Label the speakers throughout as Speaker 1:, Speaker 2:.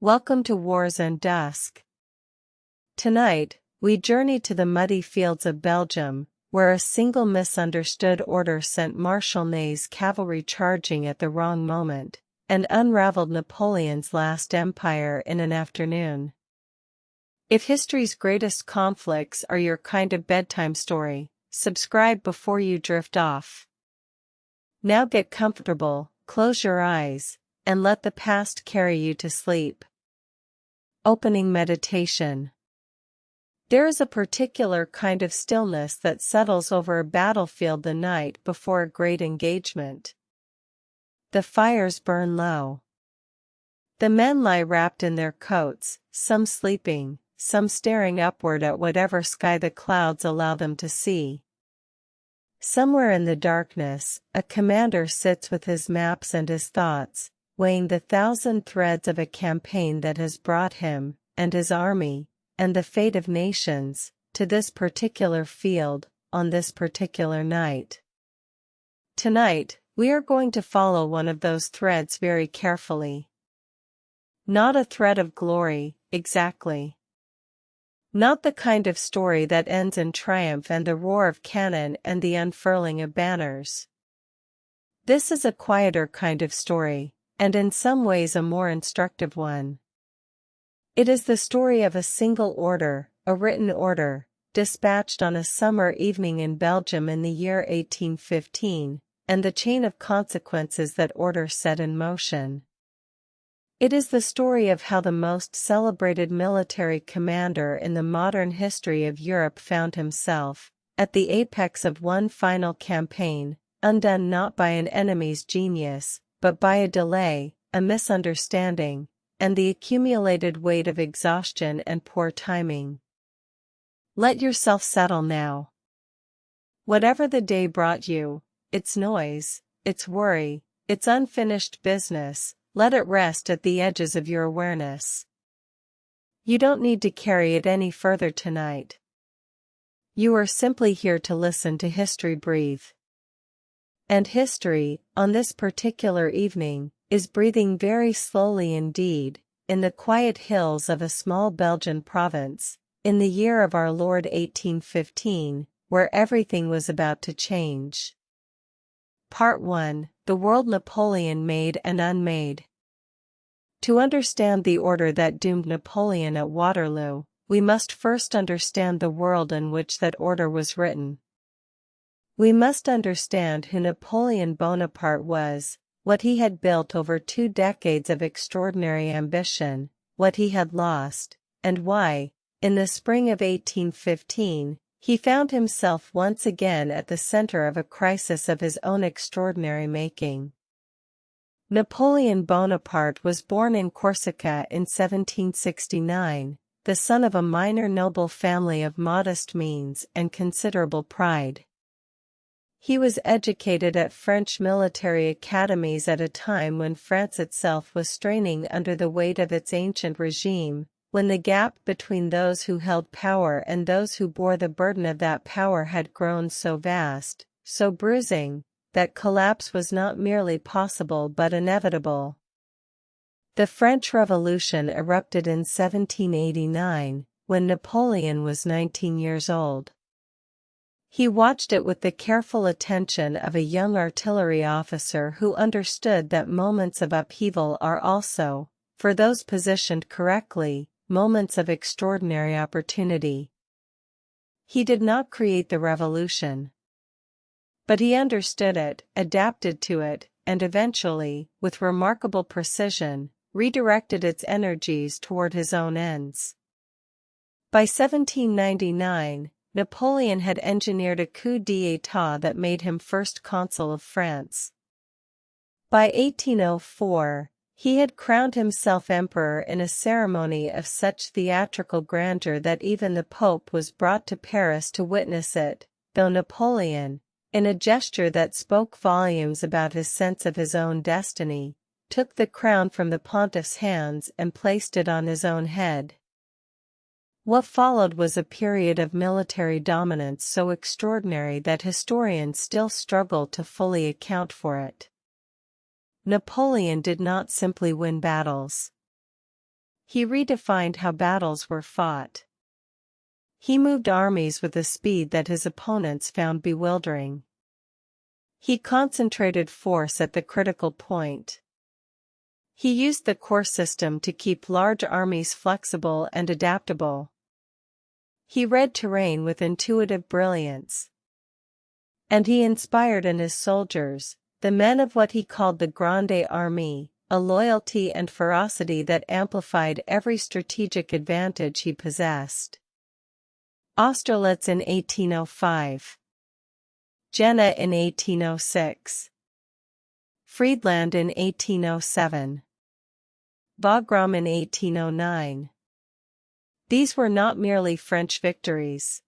Speaker 1: Welcome to Wars and Dusk. Tonight, we journey to the muddy fields of Belgium, where a single misunderstood order sent Marshal Ney's cavalry charging at the wrong moment, and unraveled Napoleon's last empire in an afternoon. If history's greatest conflicts are your kind of bedtime story, subscribe before you drift off. Now get comfortable, close your eyes, and let the past carry you to sleep. Opening meditation. There is a particular kind of stillness that settles over a battlefield the night before a great engagement. The fires burn low. The men lie wrapped in their coats, some sleeping, some staring upward at whatever sky the clouds allow them to see. Somewhere in the darkness, a commander sits with his maps and his thoughts, weighing the thousand threads of a campaign that has brought him, and his army, and the fate of nations, to this particular field, on this particular night. Tonight, we are going to follow one of those threads very carefully. Not a thread of glory, exactly. Not the kind of story that ends in triumph and the roar of cannon and the unfurling of banners. This is a quieter kind of story, and in some ways a more instructive one. It is the story of a single order, a written order, dispatched on a summer evening in Belgium in the year 1815, and the chain of consequences that order set in motion. It is the story of how the most celebrated military commander in the modern history of Europe found himself, at the apex of one final campaign, undone not by an enemy's genius, but by a delay, a misunderstanding, and the accumulated weight of exhaustion and poor timing. Let yourself settle now. Whatever the day brought you, its noise, its worry, its unfinished business, let it rest at the edges of your awareness. You don't need to carry it any further tonight. You are simply here to listen to history breathe. And history, on this particular evening, is breathing very slowly indeed, in the quiet hills of a small Belgian province, in the year of our Lord 1815, where everything was about to change. Part 1: The World Napoleon Made and Unmade. To understand the order that doomed Napoleon at Waterloo, we must first understand the world in which that order was written. We must understand who Napoleon Bonaparte was, what he had built over 2 decades of extraordinary ambition, what he had lost, and why, in the spring of 1815, he found himself once again at the center of a crisis of his own extraordinary making. Napoleon Bonaparte was born in Corsica in 1769, the son of a minor noble family of modest means and considerable pride. He was educated at French military academies at a time when France itself was straining under the weight of its ancient regime, when the gap between those who held power and those who bore the burden of that power had grown so vast, so bruising, that collapse was not merely possible but inevitable. The French Revolution erupted in 1789, when Napoleon was 19 years old. He watched it with the careful attention of a young artillery officer who understood that moments of upheaval are also, for those positioned correctly, moments of extraordinary opportunity. He did not create the revolution. But he understood it, adapted to it, and eventually, with remarkable precision, redirected its energies toward his own ends. By 1799, Napoleon had engineered a coup d'état that made him First Consul of France. By 1804, he had crowned himself emperor in a ceremony of such theatrical grandeur that even the Pope was brought to Paris to witness it, though Napoleon, in a gesture that spoke volumes about his sense of his own destiny, took the crown from the pontiff's hands and placed it on his own head. What followed was a period of military dominance so extraordinary that historians still struggle to fully account for it. Napoleon did not simply win battles. He redefined how battles were fought. He moved armies with a speed that his opponents found bewildering. He concentrated force at the critical point. He used the core system to keep large armies flexible and adaptable. He read terrain with intuitive brilliance. And he inspired in his soldiers, the men of what he called the Grande Armée, a loyalty and ferocity that amplified every strategic advantage he possessed. Austerlitz in 1805. Jena in 1806. Friedland in 1807. Wagram in 1809. These were not merely French victories.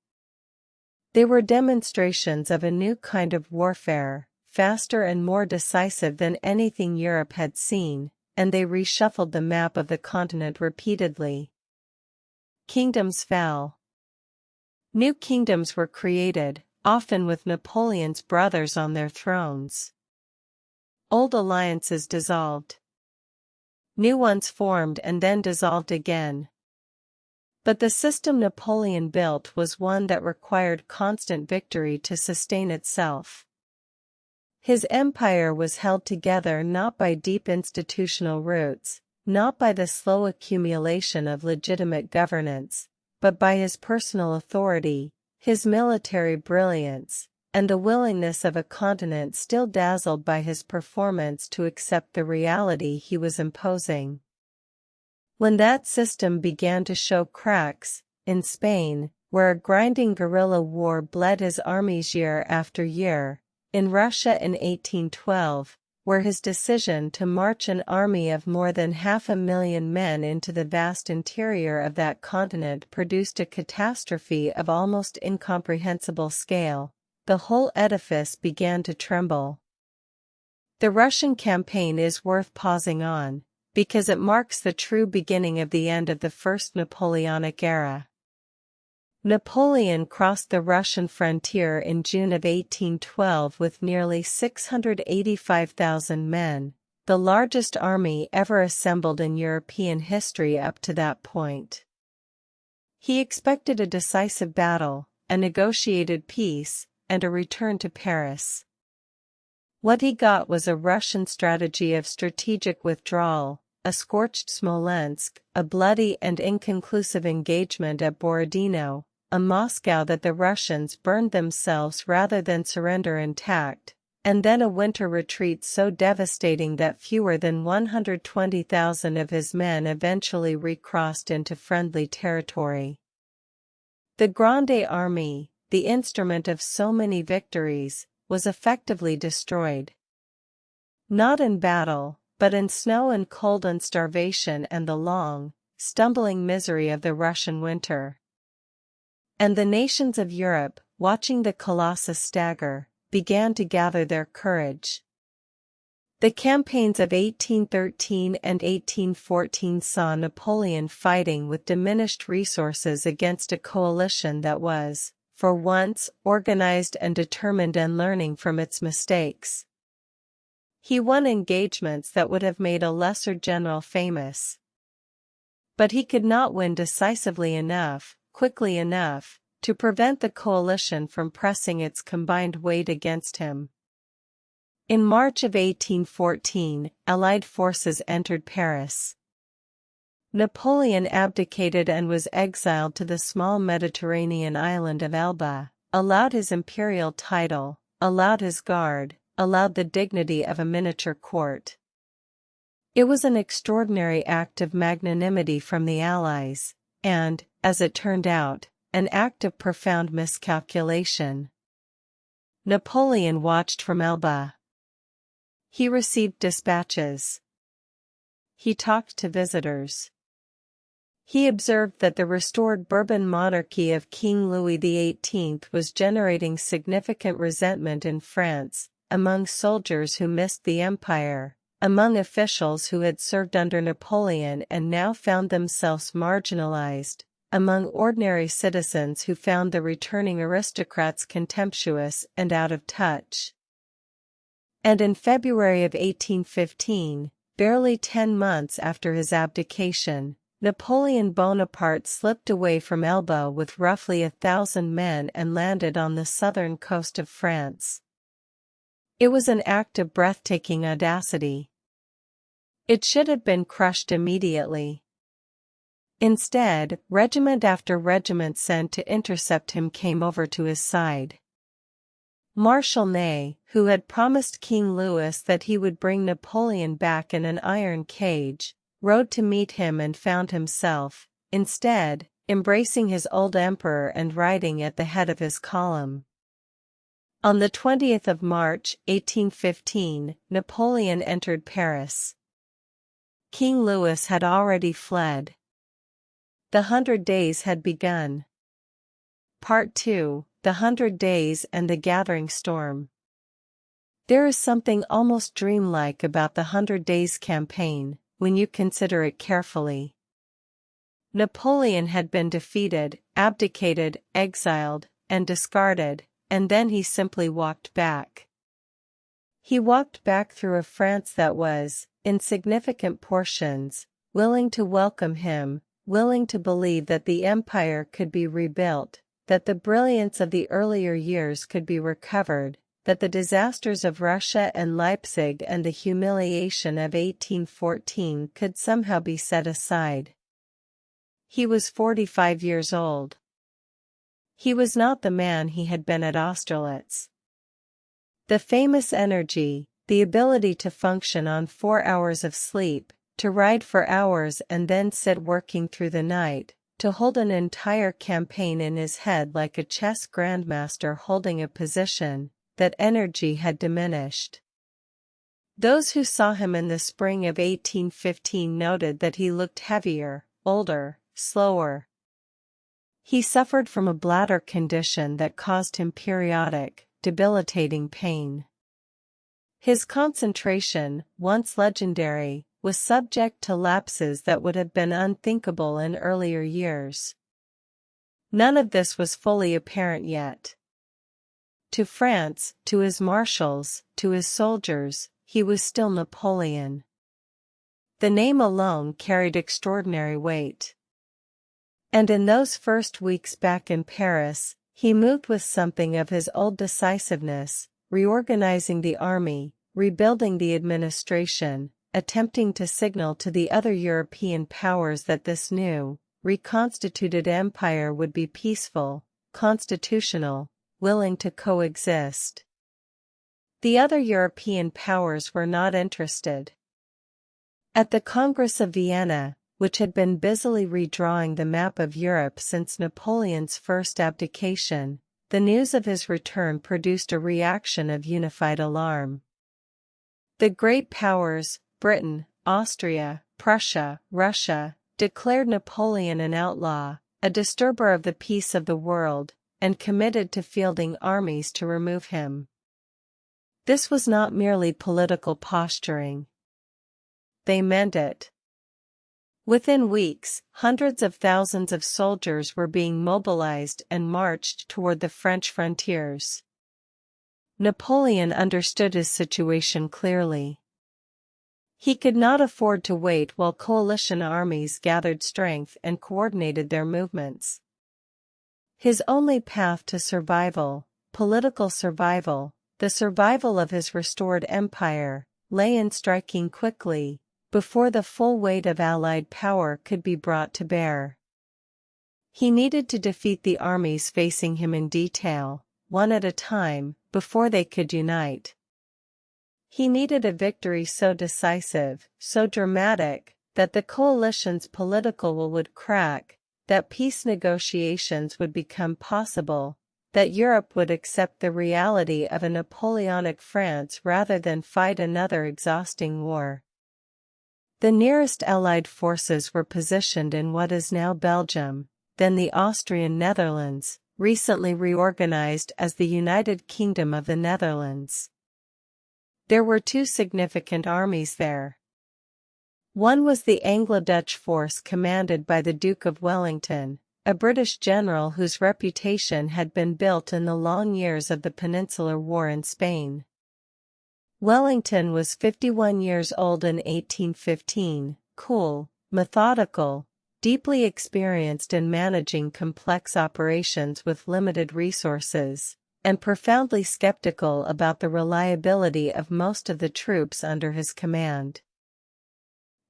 Speaker 1: They were demonstrations of a new kind of warfare, faster and more decisive than anything Europe had seen, and they reshuffled the map of the continent repeatedly. Kingdoms fell. New kingdoms were created, often with Napoleon's brothers on their thrones. Old alliances dissolved. New ones formed and then dissolved again. But the system Napoleon built was one that required constant victory to sustain itself. His empire was held together not by deep institutional roots, not by the slow accumulation of legitimate governance, but by his personal authority, his military brilliance, and the willingness of a continent still dazzled by his performance to accept the reality he was imposing. When that system began to show cracks, in Spain, where a grinding guerrilla war bled his armies year after year, in Russia in 1812, where his decision to march an army of more than 500,000 men into the vast interior of that continent produced a catastrophe of almost incomprehensible scale, the whole edifice began to tremble. The Russian campaign is worth pausing on, because it marks the true beginning of the end of the First Napoleonic era. Napoleon crossed the Russian frontier in June of 1812 with nearly 685,000 men, the largest army ever assembled in European history up to that point. He expected a decisive battle, a negotiated peace, and a return to Paris. What he got was a Russian strategy of strategic withdrawal, a scorched Smolensk, a bloody and inconclusive engagement at Borodino, a Moscow that the Russians burned themselves rather than surrender intact, and then a winter retreat so devastating that fewer than 120,000 of his men eventually recrossed into friendly territory. The Grande Armée, the instrument of so many victories, was effectively destroyed. Not in battle, but in snow and cold and starvation and the long, stumbling misery of the Russian winter. And the nations of Europe, watching the colossus stagger, began to gather their courage. The campaigns of 1813 and 1814 saw Napoleon fighting with diminished resources against a coalition that was, for once, organized and determined and learning from its mistakes. He won engagements that would have made a lesser general famous. But he could not win decisively enough, quickly enough, to prevent the coalition from pressing its combined weight against him. In March of 1814, Allied forces entered Paris. Napoleon abdicated and was exiled to the small Mediterranean island of Elba, allowed his imperial title, allowed his guard, allowed the dignity of a miniature court. It was an extraordinary act of magnanimity from the Allies, and, as it turned out, an act of profound miscalculation. Napoleon watched from Elba. He received dispatches. He talked to visitors. He observed that the restored Bourbon monarchy of King Louis XVIII was generating significant resentment in France, among soldiers who missed the empire, among officials who had served under Napoleon and now found themselves marginalized, among ordinary citizens who found the returning aristocrats contemptuous and out of touch. And in February of 1815, barely 10 months after his abdication, Napoleon Bonaparte slipped away from Elba with roughly 1,000 men and landed on the southern coast of France. It was an act of breathtaking audacity. It should have been crushed immediately. Instead, regiment after regiment sent to intercept him came over to his side. Marshal Ney, who had promised King Louis that he would bring Napoleon back in an iron cage, rode to meet him and found himself, instead, embracing his old emperor and riding at the head of his column. On the 20th of March, 1815, Napoleon entered Paris. King Louis had already fled. The 100 Days had begun. Part 2, The 100 Days and the Gathering Storm. There is something almost dreamlike about the 100 Days campaign, when you consider it carefully. Napoleon had been defeated, abdicated, exiled, and discarded, and then he simply walked back. He walked back through a France that was, in significant portions, willing to welcome him, willing to believe that the empire could be rebuilt, that the brilliance of the earlier years could be recovered, that the disasters of Russia and Leipzig and the humiliation of 1814 could somehow be set aside. He was 45 years old. He was not the man he had been at Austerlitz. The famous energy, the ability to function on 4 hours of sleep, to ride for hours and then sit working through the night, to hold an entire campaign in his head like a chess grandmaster holding a position, that energy had diminished. Those who saw him in the spring of 1815 noted that he looked heavier, older, slower. He suffered from a bladder condition that caused him periodic, debilitating pain. His concentration, once legendary, was subject to lapses that would have been unthinkable in earlier years. None of this was fully apparent yet. To France, to his marshals, to his soldiers, he was still Napoleon. The name alone carried extraordinary weight. And in those first weeks back in Paris, he moved with something of his old decisiveness, reorganizing the army, rebuilding the administration, attempting to signal to the other European powers that this new, reconstituted empire would be peaceful, constitutional, willing to coexist. The other European powers were not interested. At the Congress of Vienna, which had been busily redrawing the map of Europe since Napoleon's first abdication, the news of his return produced a reaction of unified alarm. The great powers, Britain, Austria, Prussia, Russia, declared Napoleon an outlaw, a disturber of the peace of the world, and committed to fielding armies to remove him. This was not merely political posturing. They meant it. Within weeks, hundreds of thousands of soldiers were being mobilized and marched toward the French frontiers. Napoleon understood his situation clearly. He could not afford to wait while coalition armies gathered strength and coordinated their movements. His only path to survival, political survival, the survival of his restored empire, lay in striking quickly, before the full weight of Allied power could be brought to bear. He needed to defeat the armies facing him in detail, one at a time, before they could unite. He needed a victory so decisive, so dramatic, that the coalition's political will would crack, that peace negotiations would become possible, that Europe would accept the reality of a Napoleonic France rather than fight another exhausting war. The nearest Allied forces were positioned in what is now Belgium, then the Austrian Netherlands, recently reorganized as the United Kingdom of the Netherlands. There were two significant armies there. One was the Anglo-Dutch force commanded by the Duke of Wellington, a British general whose reputation had been built in the long years of the Peninsular War in Spain. Wellington was 51 years old in 1815, cool, methodical, deeply experienced in managing complex operations with limited resources, and profoundly skeptical about the reliability of most of the troops under his command.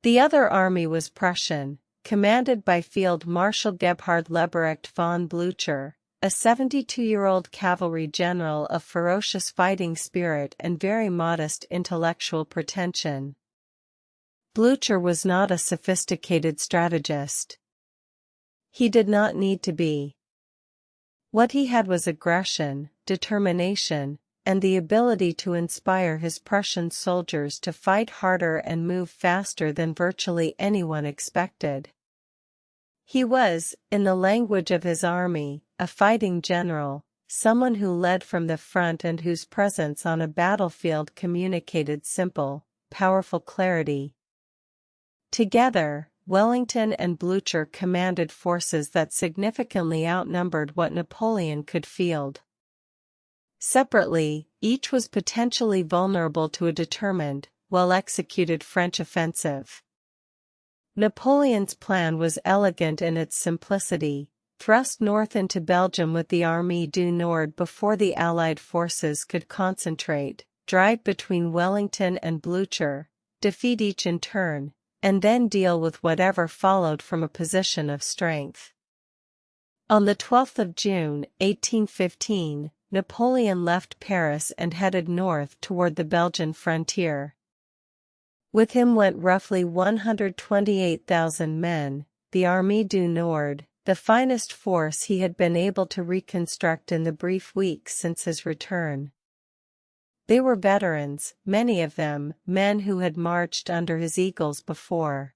Speaker 1: The other army was Prussian, commanded by Field Marshal Gebhard Leberecht von Blücher, a 72-year-old cavalry general of ferocious fighting spirit and very modest intellectual pretension. Blücher was not a sophisticated strategist. He did not need to be. What he had was aggression, determination, and the ability to inspire his Prussian soldiers to fight harder and move faster than virtually anyone expected. He was, in the language of his army, a fighting general, someone who led from the front and whose presence on a battlefield communicated simple, powerful clarity. Together, Wellington and Blücher commanded forces that significantly outnumbered what Napoleon could field. Separately, each was potentially vulnerable to a determined, well-executed French offensive. Napoleon's plan was elegant in its simplicity: thrust north into Belgium with the Armée du Nord before the Allied forces could concentrate, drive between Wellington and Blücher, defeat each in turn, and then deal with whatever followed from a position of strength. On the 12th of June, 1815, Napoleon left Paris and headed north toward the Belgian frontier. With him went roughly 128,000 men, the Armée du Nord, the finest force he had been able to reconstruct in the brief weeks since his return. They were veterans, many of them men who had marched under his eagles before.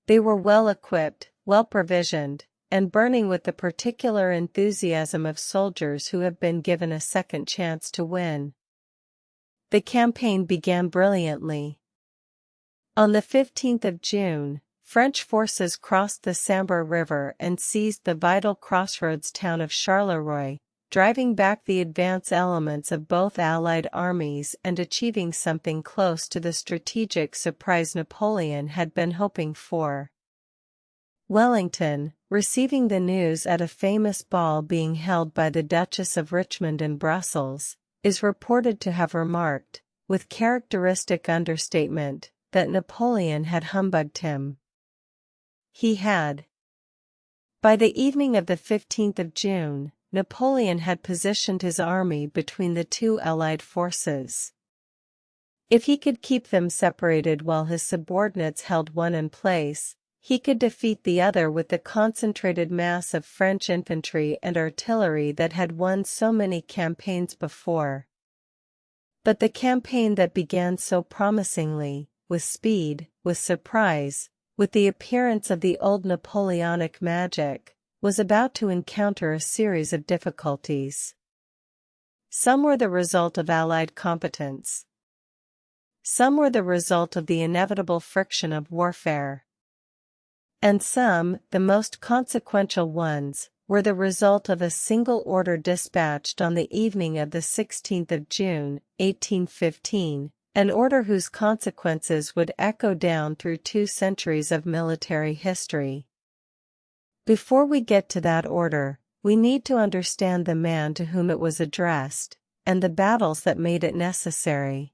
Speaker 1: They were well equipped, well provisioned, and burning with the particular enthusiasm of soldiers who have been given a second chance to win. The campaign began brilliantly. On the 15th of June, French forces crossed the Sambre River and seized the vital crossroads town of Charleroi, driving back the advance elements of both Allied armies and achieving something close to the strategic surprise Napoleon had been hoping for. Wellington, receiving the news at a famous ball being held by the Duchess of Richmond in Brussels, is reported to have remarked, with characteristic understatement, that Napoleon had humbugged him. He had. By the evening of the 15th of June, Napoleon had positioned his army between the two Allied forces. If he could keep them separated while his subordinates held one in place, he could defeat the other with the concentrated mass of French infantry and artillery that had won so many campaigns before. But the campaign that began so promisingly, with speed, with surprise, with the appearance of the old Napoleonic magic, was about to encounter a series of difficulties. Some were the result of Allied competence. Some were the result of the inevitable friction of warfare. And some, the most consequential ones, were the result of a single order dispatched on the evening of the 16th of June, 1815, an order whose consequences would echo down through 2 centuries of military history. Before we get to that order, we need to understand the man to whom it was addressed, and the battles that made it necessary.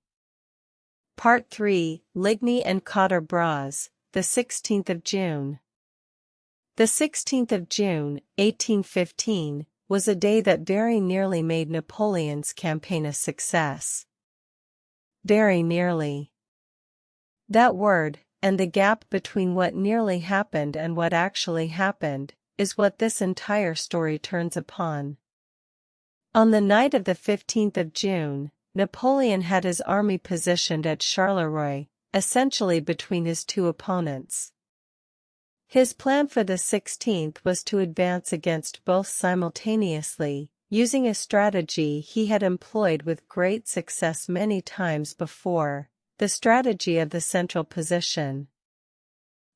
Speaker 1: Part 3, Ligny and Quatre Bras, the 16th of June. The 16th of June, 1815, was a day that very nearly made Napoleon's campaign a success. Very nearly. That word, and the gap between what nearly happened and what actually happened, is what this entire story turns upon. On the night of the 15th of June, Napoleon had his army positioned at Charleroi, essentially between his two opponents. His plan for the 16th was to advance against both simultaneously, using a strategy he had employed with great success many times before, the strategy of the central position.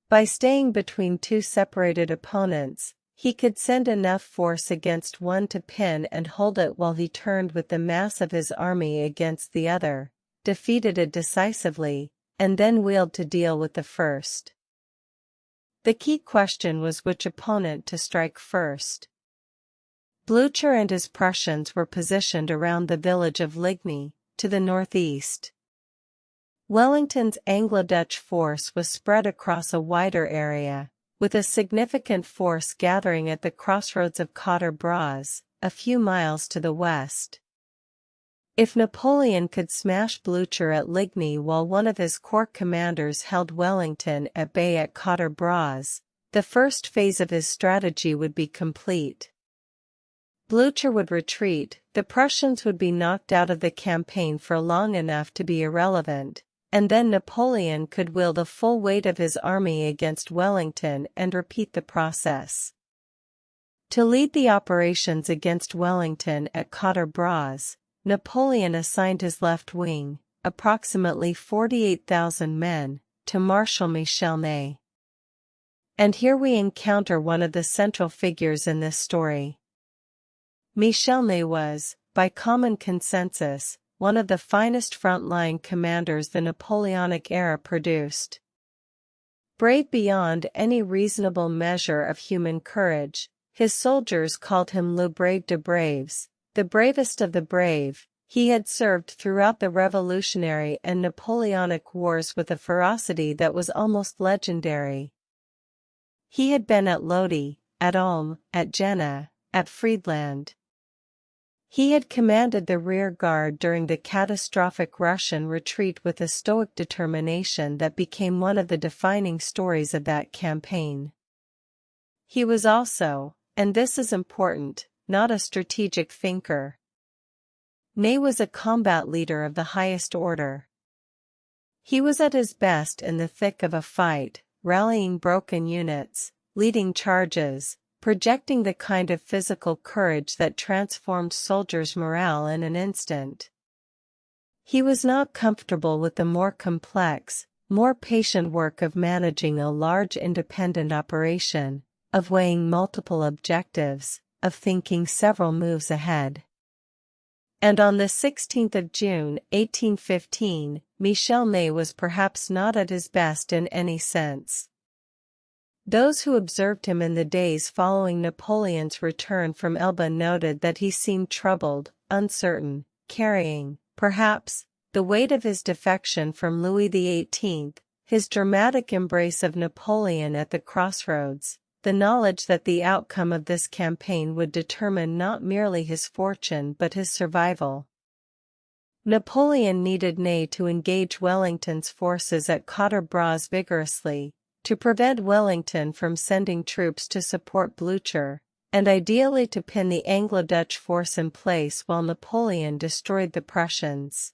Speaker 1: By staying between two separated opponents, he could send enough force against one to pin and hold it while he turned with the mass of his army against the other, defeated it decisively, and then wheeled to deal with the first. The key question was which opponent to strike first. Blücher and his Prussians were positioned around the village of Ligny, to the northeast. Wellington's Anglo-Dutch force was spread across a wider area, with a significant force gathering at the crossroads of Quatre Bras, a few miles to the west. If Napoleon could smash Blücher at Ligny while one of his corps commanders held Wellington at bay at Quatre Bras, the first phase of his strategy would be complete. Blücher would retreat, the Prussians would be knocked out of the campaign for long enough to be irrelevant, and then Napoleon could wield the full weight of his army against Wellington and repeat the process. To lead the operations against Wellington at Quatre Bras, Napoleon assigned his left wing, approximately 48,000 men, to Marshal Michel Ney. And here we encounter one of the central figures in this story. Michel Ney was, by common consensus, one of the finest front-line commanders the Napoleonic era produced. Brave beyond any reasonable measure of human courage, his soldiers called him Le Brave de Braves, the bravest of the brave. He had served throughout the Revolutionary and Napoleonic Wars with a ferocity that was almost legendary. He had been at Lodi, at Ulm, at Jena, at Friedland. He had commanded the rear guard during the catastrophic Russian retreat with a stoic determination that became one of the defining stories of that campaign. He was also, and this is important, not a strategic thinker. Ney was a combat leader of the highest order. He was at his best in the thick of a fight, rallying broken units, leading charges, projecting the kind of physical courage that transformed soldiers' morale in an instant. He was not comfortable with the more complex, more patient work of managing a large independent operation, of weighing multiple objectives, of thinking several moves ahead. And on the 16th of June, 1815, Michel Ney was perhaps not at his best in any sense. Those who observed him in the days following Napoleon's return from Elba noted that he seemed troubled, uncertain, carrying, perhaps, the weight of his defection from Louis XVIII, his dramatic embrace of Napoleon at the crossroads, the knowledge that the outcome of this campaign would determine not merely his fortune but his survival. Napoleon needed Ney to engage Wellington's forces at Quatre Bras vigorously, to prevent Wellington from sending troops to support Blücher, and ideally to pin the Anglo-Dutch force in place while Napoleon destroyed the Prussians.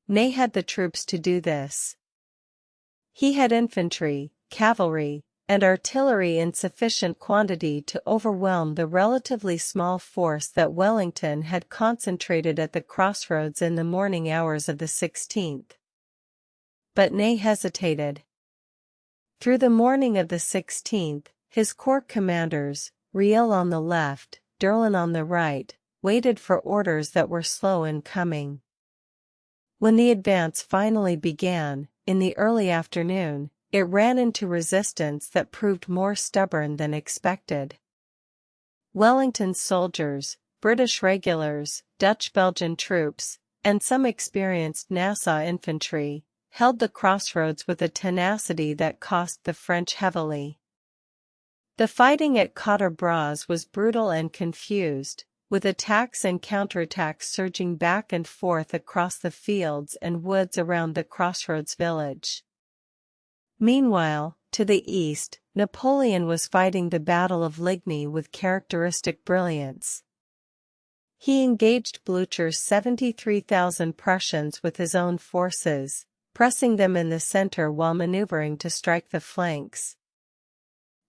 Speaker 1: Ney had the troops to do this. He had infantry, cavalry, and artillery in sufficient quantity to overwhelm the relatively small force that Wellington had concentrated at the crossroads in the morning hours of the 16th. But Ney hesitated. Through the morning of the 16th, his corps commanders, Riel on the left, Durlin on the right, waited for orders that were slow in coming. When the advance finally began, in the early afternoon, it ran into resistance that proved more stubborn than expected. Wellington's soldiers, British regulars, Dutch-Belgian troops, and some experienced Nassau infantry, held the crossroads with a tenacity that cost the French heavily. The fighting at Quatre Bras was brutal and confused, with attacks and counterattacks surging back and forth across the fields and woods around the crossroads village. Meanwhile, to the east, Napoleon was fighting the Battle of Ligny with characteristic brilliance. He engaged Blücher's 73,000 Prussians with his own forces, pressing them in the center while maneuvering to strike the flanks.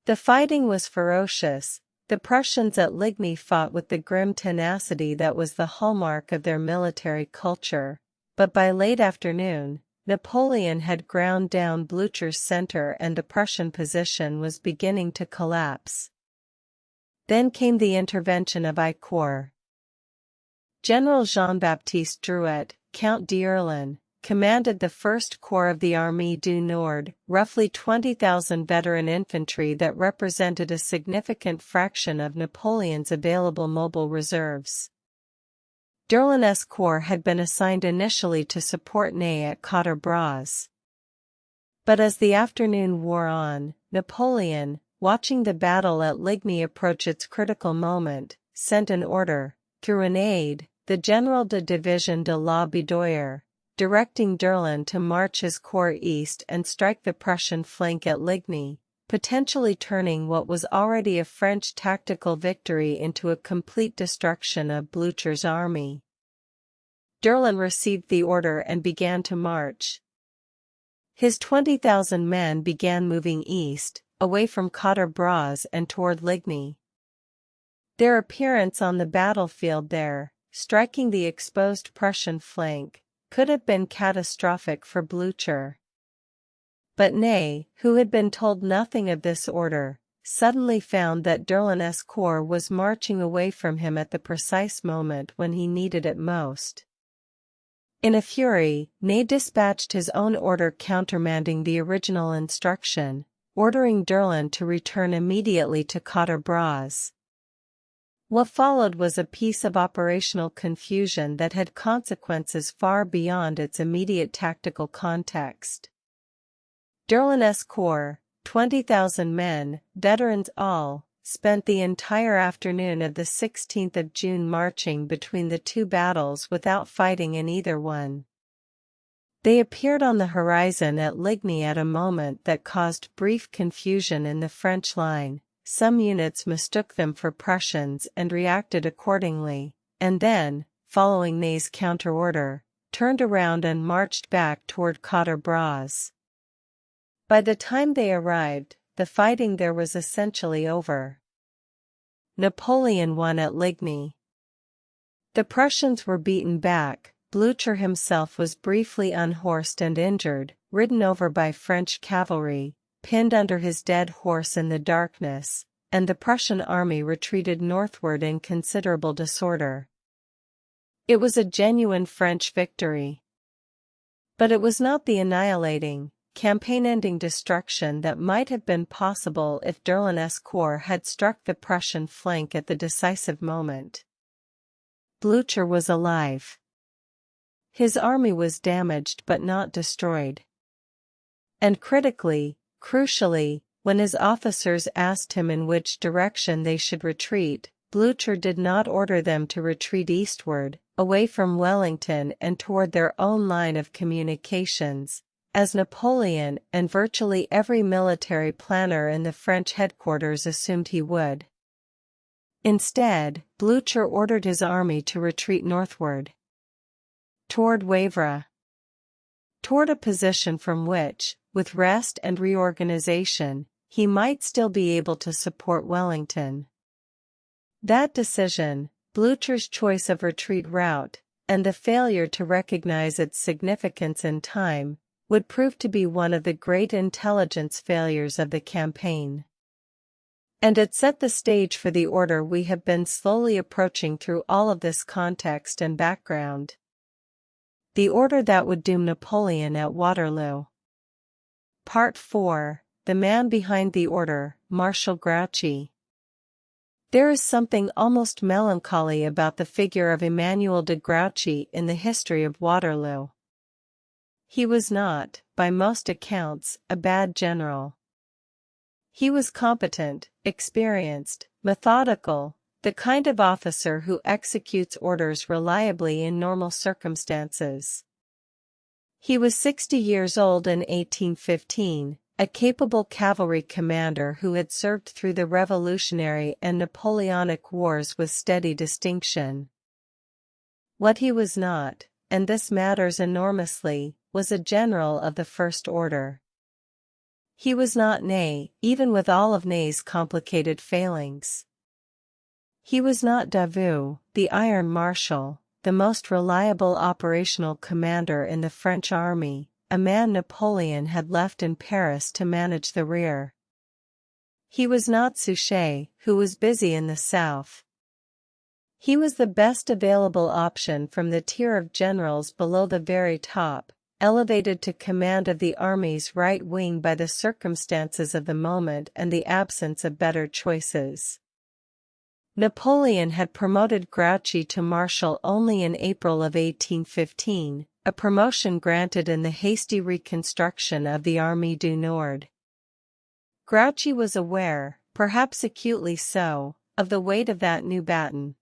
Speaker 1: The fighting was ferocious. The Prussians at Ligny fought with the grim tenacity that was the hallmark of their military culture, but by late afternoon, Napoleon had ground down Blücher's center and the Prussian position was beginning to collapse. Then came the intervention of I Corps. General Jean-Baptiste Drouet, Count d'Erlin, commanded the 1st Corps of the Armée du Nord, roughly 20,000 veteran infantry that represented a significant fraction of Napoleon's available mobile reserves. D'Urlan's corps had been assigned initially to support Ney at Quatre-Bras. But as the afternoon wore on, Napoleon, watching the battle at Ligny approach its critical moment, sent an order, through an aide, the General de Division de la Baudoyer, directing d'Urlan to march his corps east and strike the Prussian flank at Ligny, potentially turning what was already a French tactical victory into a complete destruction of Blücher's army. D'Urlan received the order and began to march. His 20,000 men began moving east, away from Quatre-Bras and toward Ligny. Their appearance on the battlefield there, striking the exposed Prussian flank, could have been catastrophic for Blücher. But Ney, who had been told nothing of this order, suddenly found that d'Urlan's corps was marching away from him at the precise moment when he needed it most. In a fury, Ney dispatched his own order countermanding the original instruction, ordering d'Urlan to return immediately to Quatre-Bras. What followed was a piece of operational confusion that had consequences far beyond its immediate tactical context. D'Urlan's corps, 20,000 men, veterans all, spent the entire afternoon of the 16th of June marching between the two battles without fighting in either one. They appeared on the horizon at Ligny at a moment that caused brief confusion in the French line. Some units mistook them for Prussians and reacted accordingly, and then, following Ney's counter-order, turned around and marched back toward Quatre-Bras. By the time they arrived, the fighting there was essentially over. Napoleon won at Ligny. The Prussians were beaten back, Blücher himself was briefly unhorsed and injured, ridden over by French cavalry, pinned under his dead horse in the darkness, and the Prussian army retreated northward in considerable disorder. It was a genuine French victory. But it was not the annihilating, campaign-ending destruction that might have been possible if d'Urlan's corps had struck the Prussian flank at the decisive moment. Blücher was alive. His army was damaged but not destroyed. And crucially, when his officers asked him in which direction they should retreat, Blücher did not order them to retreat eastward, away from Wellington and toward their own line of communications, as Napoleon and virtually every military planner in the French headquarters assumed he would. Instead, Blücher ordered his army to retreat northward, toward Wavre, toward a position from which, with rest and reorganization, he might still be able to support Wellington. That decision, Blücher's choice of retreat route, and the failure to recognize its significance in time, would prove to be one of the great intelligence failures of the campaign. And it set the stage for the order we have been slowly approaching through all of this context and background. The order that would doom Napoleon at Waterloo. Part 4, The Man Behind the Order, Marshal Grouchy. There is something almost melancholy about the figure of Emmanuel de Grouchy in the history of Waterloo. He was not, by most accounts, a bad general. He was competent, experienced, methodical, the kind of officer who executes orders reliably in normal circumstances. He was 60 years old in 1815, a capable cavalry commander who had served through the Revolutionary and Napoleonic Wars with steady distinction. What he was not, and this matters enormously, was a general of the first order. He was not Ney, even with all of Ney's complicated failings. He was not Davout, the Iron Marshal, the most reliable operational commander in the French army, a man Napoleon had left in Paris to manage the rear. He was not Suchet, who was busy in the south. He was the best available option from the tier of generals below the very top, elevated to command of the army's right wing by the circumstances of the moment and the absence of better choices. Napoleon had promoted Grouchy to marshal only in April of 1815, a promotion granted in the hasty reconstruction of the Armée du Nord. Grouchy was aware, perhaps acutely so, of the weight of that new baton.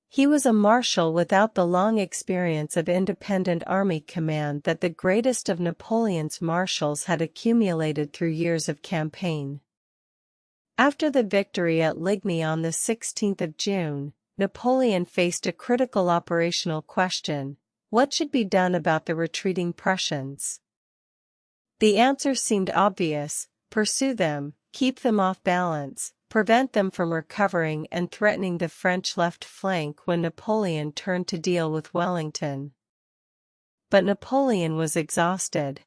Speaker 1: He was a marshal without the long experience of independent army command that the greatest of Napoleon's marshals had accumulated through years of campaign. After the victory at Ligny on the 16th of June, Napoleon faced a critical operational question: what should be done about the retreating Prussians? The answer seemed obvious: pursue them, keep them off balance, prevent them from recovering and threatening the French left flank when Napoleon turned to deal with Wellington. But Napoleon was exhausted.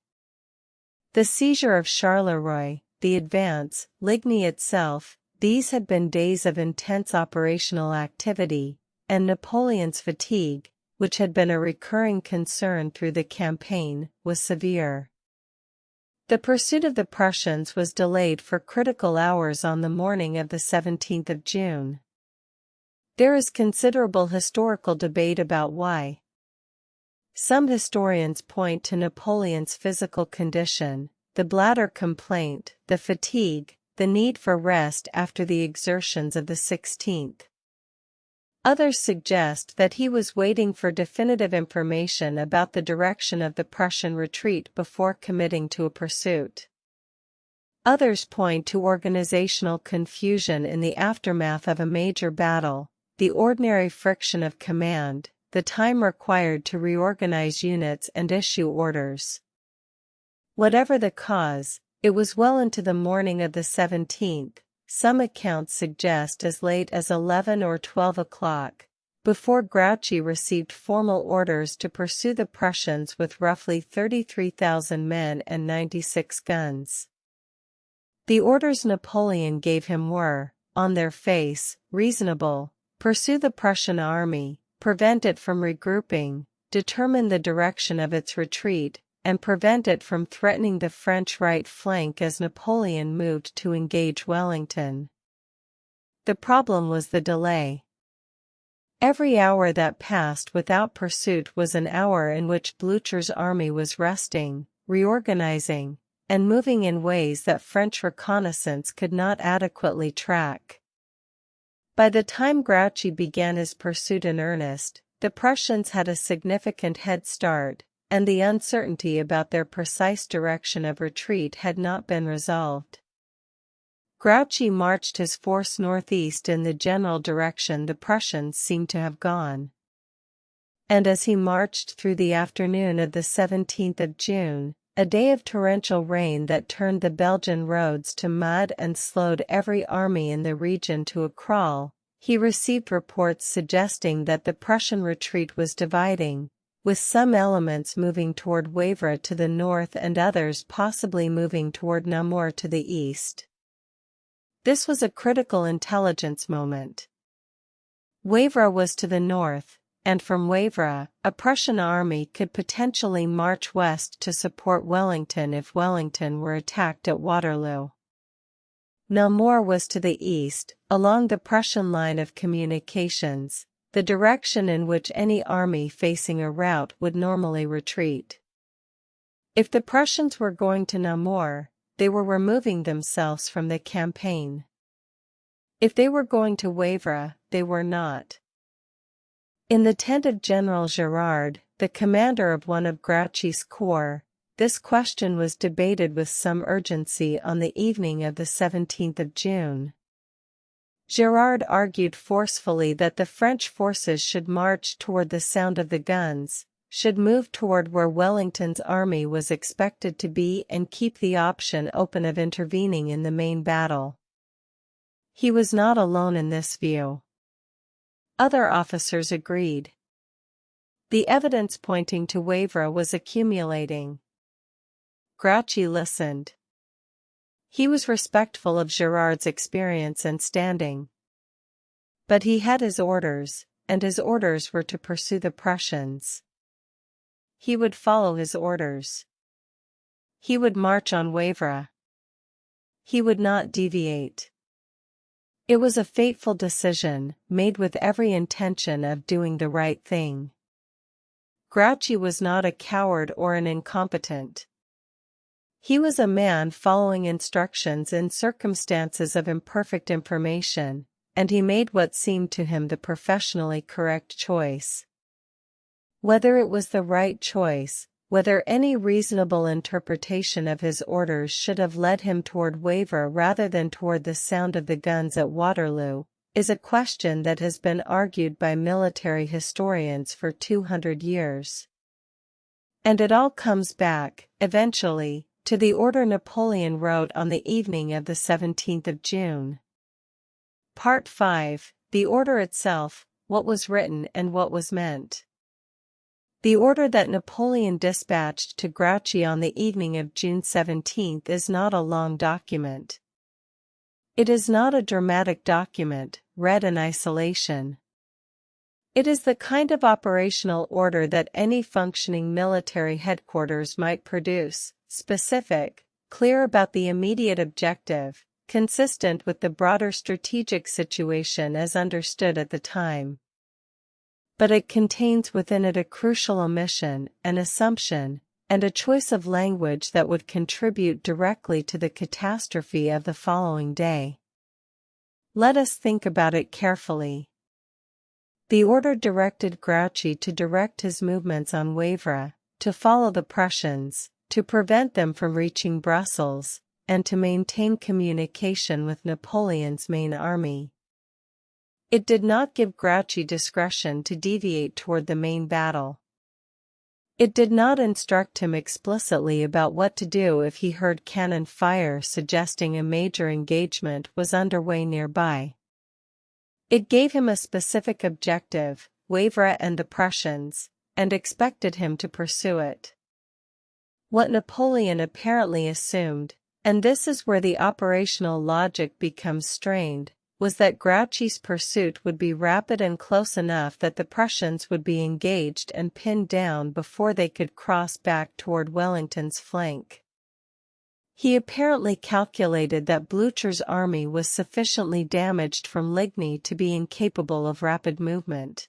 Speaker 1: The seizure of Charleroi, the advance, Ligny itself, these had been days of intense operational activity, and Napoleon's fatigue, which had been a recurring concern through the campaign, was severe. The pursuit of the Prussians was delayed for critical hours on the morning of the 17th of June. There is considerable historical debate about why. Some historians point to Napoleon's physical condition, the bladder complaint, the fatigue, the need for rest after the exertions of the 16th. Others suggest that he was waiting for definitive information about the direction of the Prussian retreat before committing to a pursuit. Others point to organizational confusion in the aftermath of a major battle, the ordinary friction of command, the time required to reorganize units and issue orders. Whatever the cause, it was well into the morning of the 17th. Some accounts suggest as late as 11 or 12 o'clock, before Grouchy received formal orders to pursue the Prussians with roughly 33,000 men and 96 guns. The orders Napoleon gave him were, on their face, reasonable: pursue the Prussian army, prevent it from regrouping, determine the direction of its retreat, and prevent it from threatening the French right flank as Napoleon moved to engage Wellington. The problem was the delay. Every hour that passed without pursuit was an hour in which Blücher's army was resting, reorganizing, and moving in ways that French reconnaissance could not adequately track. By the time Grouchy began his pursuit in earnest, the Prussians had a significant head start, and the uncertainty about their precise direction of retreat had not been resolved. Grouchy marched his force northeast in the general direction the Prussians seemed to have gone. And as he marched through the afternoon of the 17th of June, a day of torrential rain that turned the Belgian roads to mud and slowed every army in the region to a crawl, he received reports suggesting that the Prussian retreat was dividing, with some elements moving toward Wavre to the north and others possibly moving toward Namur to the east. This was a critical intelligence moment. Wavre was to the north, and from Wavre, a Prussian army could potentially march west to support Wellington if Wellington were attacked at Waterloo. Namur was to the east, along the Prussian line of communications, the direction in which any army facing a rout would normally retreat. If the Prussians were going to Namur, they were removing themselves from the campaign. If they were going to Wavre, they were not. In the tent of General Gérard, the commander of one of Grouchy's corps, this question was debated with some urgency on the evening of the 17th of June. Gérard argued forcefully that the French forces should march toward the sound of the guns, should move toward where Wellington's army was expected to be and keep the option open of intervening in the main battle. He was not alone in this view. Other officers agreed. The evidence pointing to Wavre was accumulating. Grouchy listened. He was respectful of Gérard's experience and standing. But he had his orders, and his orders were to pursue the Prussians. He would follow his orders. He would march on Wavre. He would not deviate. It was a fateful decision, made with every intention of doing the right thing. Grouchy was not a coward or an incompetent. He was a man following instructions in circumstances of imperfect information, and he made what seemed to him the professionally correct choice. Whether it was the right choice, whether any reasonable interpretation of his orders should have led him toward Wavre rather than toward the sound of the guns at Waterloo, is a question that has been argued by military historians for 200 years. And it all comes back, eventually, to the order Napoleon wrote on the evening of the 17th of June. Part 5, the order itself, what was written and what was meant. The order that Napoleon dispatched to Grouchy on the evening of June 17 is not a long document. It is not a dramatic document, read in isolation. It is the kind of operational order that any functioning military headquarters might produce, specific, clear about the immediate objective, consistent with the broader strategic situation as understood at the time. But it contains within it a crucial omission, an assumption, and a choice of language that would contribute directly to the catastrophe of the following day. Let us think about it carefully. The order directed Grouchy to direct his movements on Wavre, to follow the Prussians, to prevent them from reaching Brussels, and to maintain communication with Napoleon's main army. It did not give Grouchy discretion to deviate toward the main battle. It did not instruct him explicitly about what to do if he heard cannon fire suggesting a major engagement was underway nearby. It gave him a specific objective, Wavre and the Prussians, and expected him to pursue it. What Napoleon apparently assumed, and this is where the operational logic becomes strained, was that Grouchy's pursuit would be rapid and close enough that the Prussians would be engaged and pinned down before they could cross back toward Wellington's flank. He apparently calculated that Blücher's army was sufficiently damaged from Ligny to be incapable of rapid movement.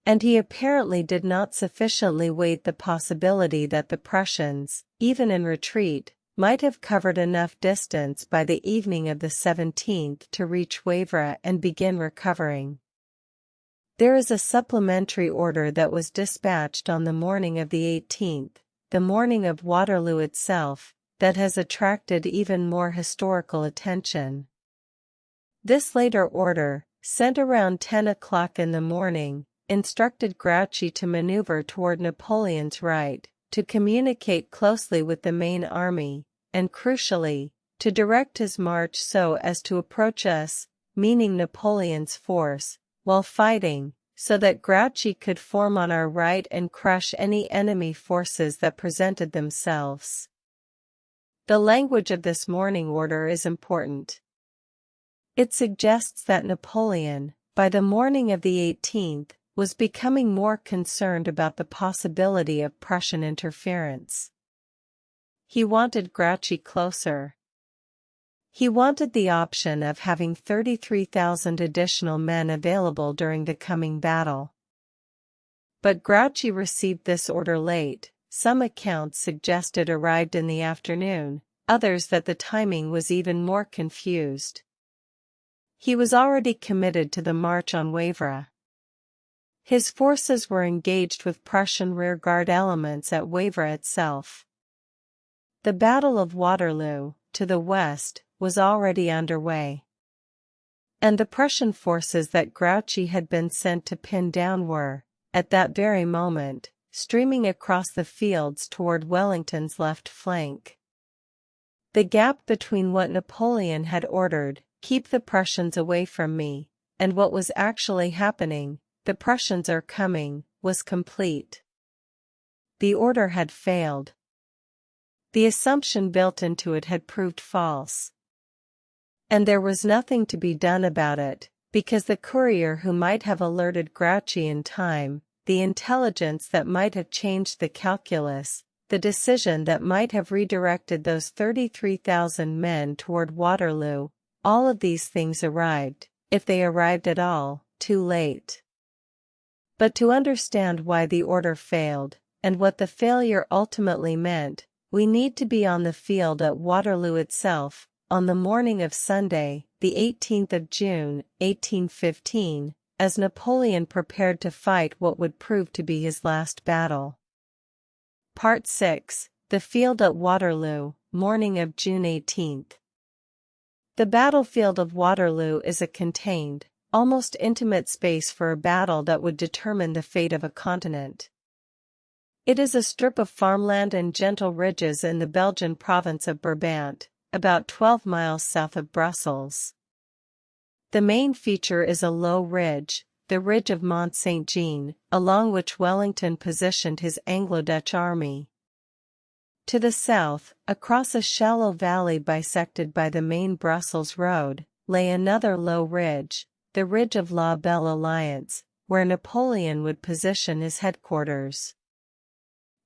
Speaker 1: And he apparently did not sufficiently weight the possibility that the Prussians, even in retreat, might have covered enough distance by the evening of the 17th to reach Wavre and begin recovering. There is a supplementary order that was dispatched on the morning of the 18th, the morning of Waterloo itself, that has attracted even more historical attention. This later order, sent around 10 o'clock in the morning, instructed Grouchy to maneuver toward Napoleon's right, to communicate closely with the main army, and crucially, to direct his march so as to approach us, meaning Napoleon's force, while fighting, so that Grouchy could form on our right and crush any enemy forces that presented themselves. The language of this morning order is important. It suggests that Napoleon, by the morning of the 18th, was becoming more concerned about the possibility of Prussian interference. He wanted Grouchy closer. He wanted the option of having 33,000 additional men available during the coming battle. But Grouchy received this order late. Some accounts suggest it arrived in the afternoon, others that the timing was even more confused. He was already committed to the march on Wavre. His forces were engaged with Prussian rearguard elements at Wavre itself. The Battle of Waterloo, to the west, was already underway. And the Prussian forces that Grouchy had been sent to pin down were, at that very moment, streaming across the fields toward Wellington's left flank. The gap between what Napoleon had ordered, "Keep the Prussians away from me," and what was actually happening, "The Prussians are coming," was complete. The order had failed. The assumption built into it had proved false. And there was nothing to be done about it, because the courier who might have alerted Grouchy in time, the intelligence that might have changed the calculus, the decision that might have redirected those 33,000 men toward Waterloo, all of these things arrived, if they arrived at all, too late. But to understand why the order failed, and what the failure ultimately meant, we need to be on the field at Waterloo itself, on the morning of Sunday, the 18th of June, 1815, as Napoleon prepared to fight what would prove to be his last battle. Part 6, The Field at Waterloo, morning of June 18. The battlefield of Waterloo is a contained, almost intimate space for a battle that would determine the fate of a continent. It is a strip of farmland and gentle ridges in the Belgian province of Brabant, about 12 miles south of Brussels. The main feature is a low ridge, the ridge of Mont Saint-Jean, along which Wellington positioned his Anglo-Dutch army. To the south, across a shallow valley bisected by the main Brussels road, lay another low ridge, the ridge of La Belle Alliance, where Napoleon would position his headquarters.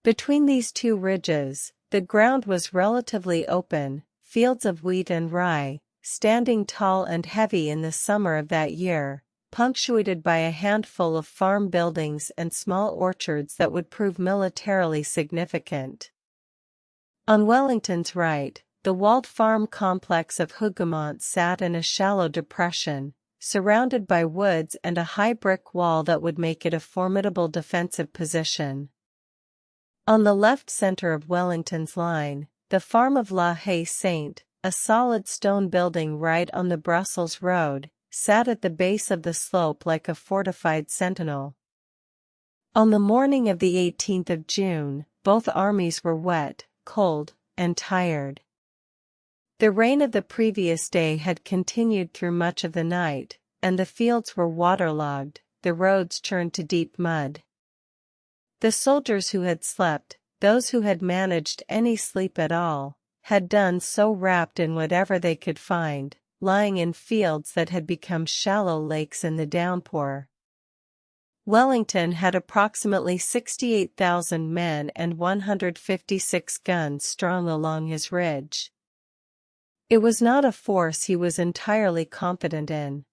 Speaker 1: Between these two ridges, the ground was relatively open, fields of wheat and rye, standing tall and heavy in the summer of that year, punctuated by a handful of farm buildings and small orchards that would prove militarily significant. On Wellington's right, the walled farm complex of Hougoumont sat in a shallow depression, surrounded by woods and a high brick wall that would make it a formidable defensive position. On the left center of Wellington's line, the farm of La Haye Sainte, a solid stone building right on the Brussels road, sat at the base of the slope like a fortified sentinel. On the morning of the 18th of June, both armies were wet, cold, and tired. The rain of the previous day had continued through much of the night, and the fields were waterlogged, the roads churned to deep mud. The soldiers who had slept, those who had managed any sleep at all, had done so wrapped in whatever they could find, lying in fields that had become shallow lakes in the downpour. Wellington had approximately 68,000 men and 156 guns strung along his ridge. It was not a force he was entirely confident in.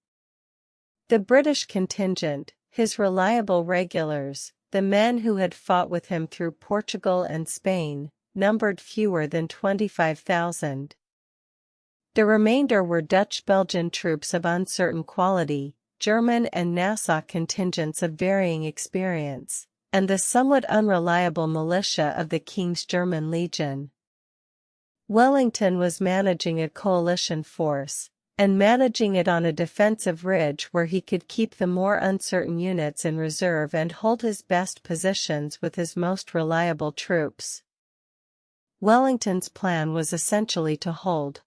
Speaker 1: The British contingent, his reliable regulars, the men who had fought with him through Portugal and Spain, numbered fewer than 25,000. The remainder were Dutch-Belgian troops of uncertain quality, German and Nassau contingents of varying experience, and the somewhat unreliable militia of the King's German Legion. Wellington was managing a coalition force, and managing it on a defensive ridge where he could keep the more uncertain units in reserve and hold his best positions with his most reliable troops. Wellington's plan was essentially to hold,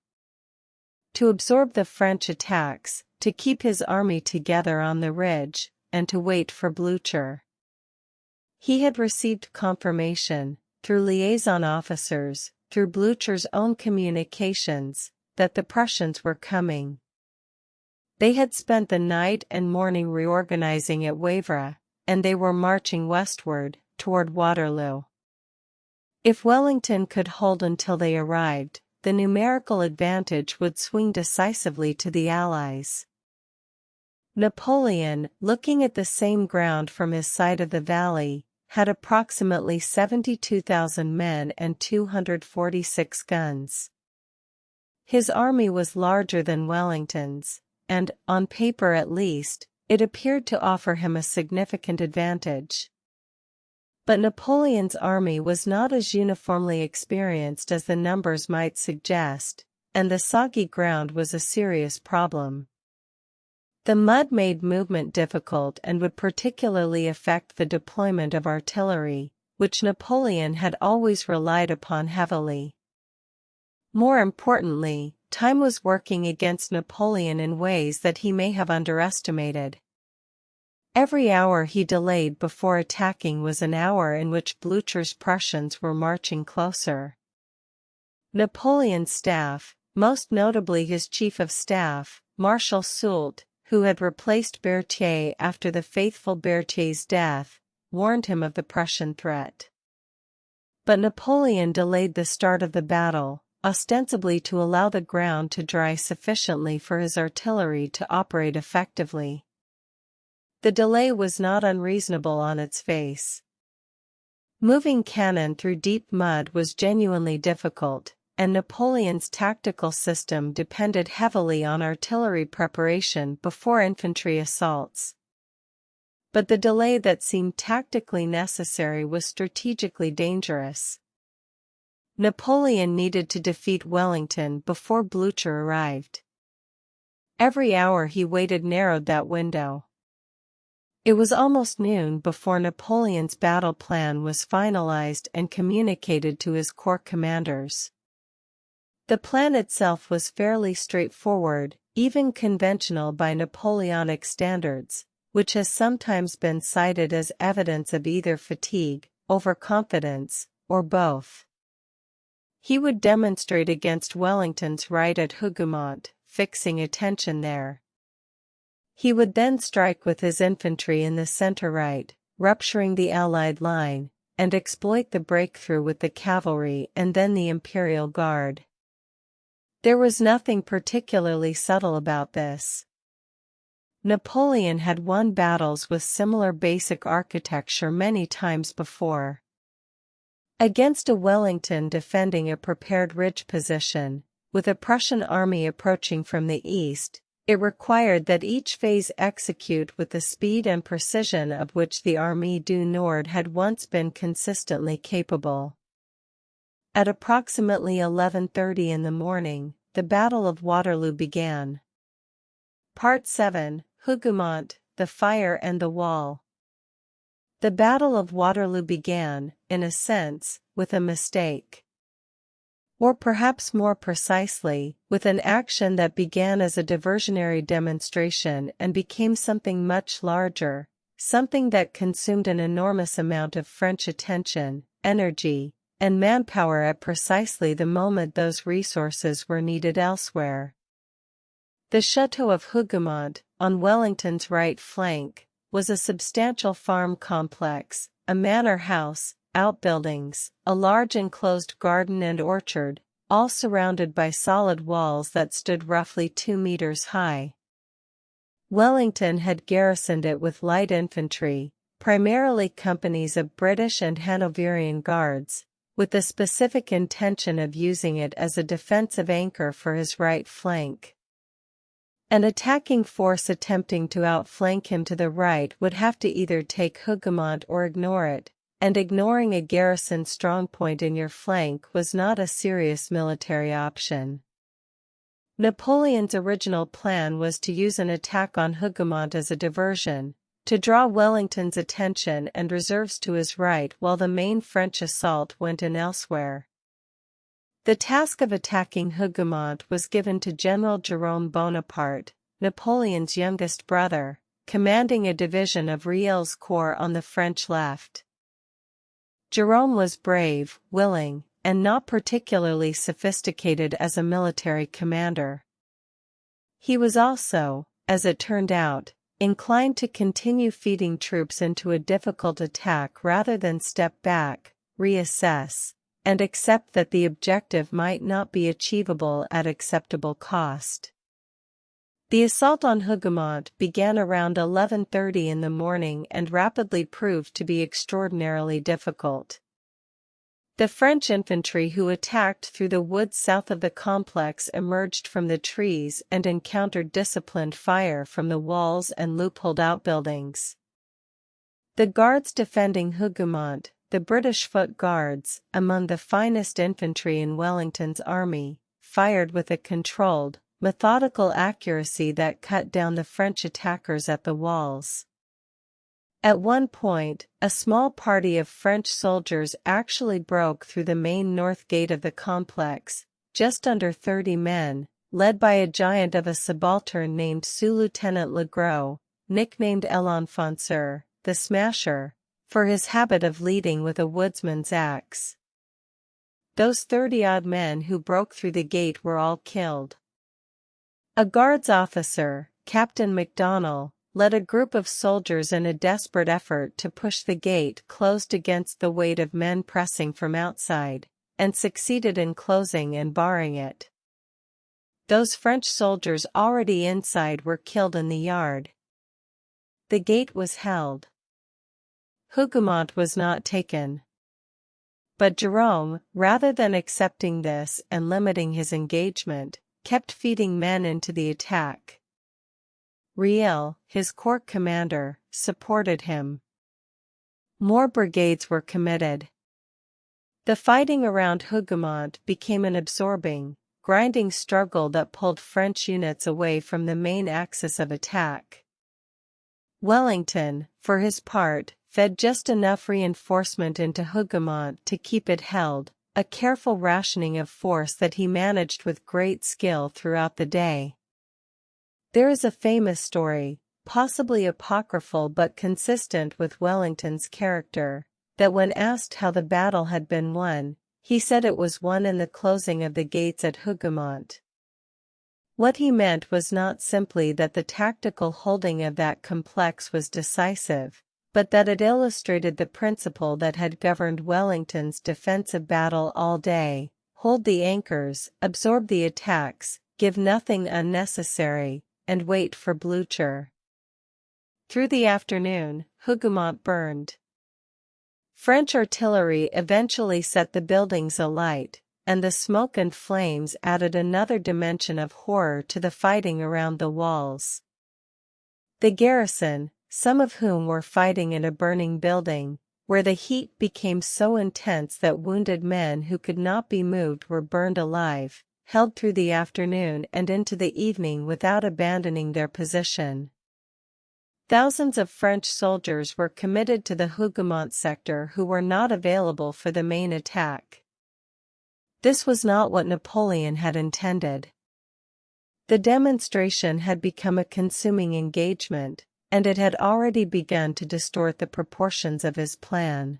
Speaker 1: to absorb the French attacks, to keep his army together on the ridge, and to wait for Blücher. He had received confirmation, through liaison officers, through Blücher's own communications, that the Prussians were coming. They had spent the night and morning reorganizing at Wavre, and they were marching westward, toward Waterloo. If Wellington could hold until they arrived, the numerical advantage would swing decisively to the Allies. Napoleon, looking at the same ground from his side of the valley, had approximately 72,000 men and 246 guns. His army was larger than Wellington's, and, on paper at least, it appeared to offer him a significant advantage. But Napoleon's army was not as uniformly experienced as the numbers might suggest, and the soggy ground was a serious problem. The mud made movement difficult and would particularly affect the deployment of artillery, which Napoleon had always relied upon heavily. More importantly, time was working against Napoleon in ways that he may have underestimated. Every hour he delayed before attacking was an hour in which Blücher's Prussians were marching closer. Napoleon's staff, most notably his chief of staff, Marshal Soult, who had replaced Berthier after the faithful Berthier's death, warned him of the Prussian threat. But Napoleon delayed the start of the battle, ostensibly to allow the ground to dry sufficiently for his artillery to operate effectively. The delay was not unreasonable on its face. Moving cannon through deep mud was genuinely difficult, and Napoleon's tactical system depended heavily on artillery preparation before infantry assaults. But the delay that seemed tactically necessary was strategically dangerous. Napoleon needed to defeat Wellington before Blücher arrived. Every hour he waited narrowed that window. It was almost noon before Napoleon's battle plan was finalized and communicated to his corps commanders. The plan itself was fairly straightforward, even conventional by Napoleonic standards, which has sometimes been cited as evidence of either fatigue, overconfidence, or both. He would demonstrate against Wellington's right at Hougoumont, fixing attention there. He would then strike with his infantry in the center right, rupturing the Allied line, and exploit the breakthrough with the cavalry and then the Imperial Guard. There was nothing particularly subtle about this. Napoleon had won battles with similar basic architecture many times before. Against a Wellington defending a prepared ridge position, with a Prussian army approaching from the east, it required that each phase execute with the speed and precision of which the Armée du Nord had once been consistently capable. At approximately 11:30 in the morning, the Battle of Waterloo began. Part 7, Hougoumont, the Fire and the Wall. The Battle of Waterloo began, in a sense, with a mistake. Or perhaps more precisely, with an action that began as a diversionary demonstration and became something much larger, something that consumed an enormous amount of French attention, energy, and manpower at precisely the moment those resources were needed elsewhere. The Château of Hougoumont, on Wellington's right flank, was a substantial farm complex, a manor house, outbuildings, a large enclosed garden and orchard, all surrounded by solid walls that stood roughly 2 meters high. Wellington had garrisoned it with light infantry, primarily companies of British and Hanoverian guards, with the specific intention of using it as a defensive anchor for his right flank. An attacking force attempting to outflank him to the right would have to either take Hougoumont or ignore it, and ignoring a garrison strongpoint in your flank was not a serious military option. Napoleon's original plan was to use an attack on Hougoumont as a diversion, to draw Wellington's attention and reserves to his right while the main French assault went in elsewhere. The task of attacking Hougoumont was given to General Jérôme Bonaparte, Napoleon's youngest brother, commanding a division of Riel's corps on the French left. Jérôme was brave, willing, and not particularly sophisticated as a military commander. He was also, as it turned out, inclined to continue feeding troops into a difficult attack rather than step back, reassess, and accept that the objective might not be achievable at acceptable cost. The assault on Hougoumont began around 11:30 in the morning and rapidly proved to be extraordinarily difficult. The French infantry who attacked through the woods south of the complex emerged from the trees and encountered disciplined fire from the walls and loopholed outbuildings. The guards defending Hougoumont, the British Foot Guards, among the finest infantry in Wellington's army, fired with a controlled, methodical accuracy that cut down the French attackers at the walls. At one point, a small party of French soldiers actually broke through the main north gate of the complex, just under 30 men, led by a giant of a subaltern named Sous-Lieutenant Legros, nicknamed l'Enfonceur, the Smasher, for his habit of leading with a woodsman's axe. Those 30-odd men who broke through the gate were all killed. A guards officer, Captain MacDonnell, led a group of soldiers in a desperate effort to push the gate closed against the weight of men pressing from outside, and succeeded in closing and barring it. Those French soldiers already inside were killed in the yard. The gate was held. Hougomont was not taken. But Jerome, rather than accepting this and limiting his engagement, kept feeding men into the attack. Riel, his corps commander, supported him. More brigades were committed. The fighting around Hougomont became an absorbing, grinding struggle that pulled French units away from the main axis of attack. Wellington, for his part, fed just enough reinforcement into Hougomont to keep it held, a careful rationing of force that he managed with great skill throughout the day. There is a famous story, possibly apocryphal but consistent with Wellington's character, that when asked how the battle had been won, he said it was won in the closing of the gates at Hougomont. What he meant was not simply that the tactical holding of that complex was decisive, but that it illustrated the principle that had governed Wellington's defensive battle all day: hold the anchors, absorb the attacks, give nothing unnecessary, and wait for Blücher. Through the afternoon, Hougomont burned. French artillery eventually set the buildings alight, and the smoke and flames added another dimension of horror to the fighting around the walls. The garrison, some of whom were fighting in a burning building, where the heat became so intense that wounded men who could not be moved were burned alive, held through the afternoon and into the evening without abandoning their position. Thousands of French soldiers were committed to the Hougomont sector who were not available for the main attack. This was not what Napoleon had intended. The demonstration had become a consuming engagement, and it had already begun to distort the proportions of his plan.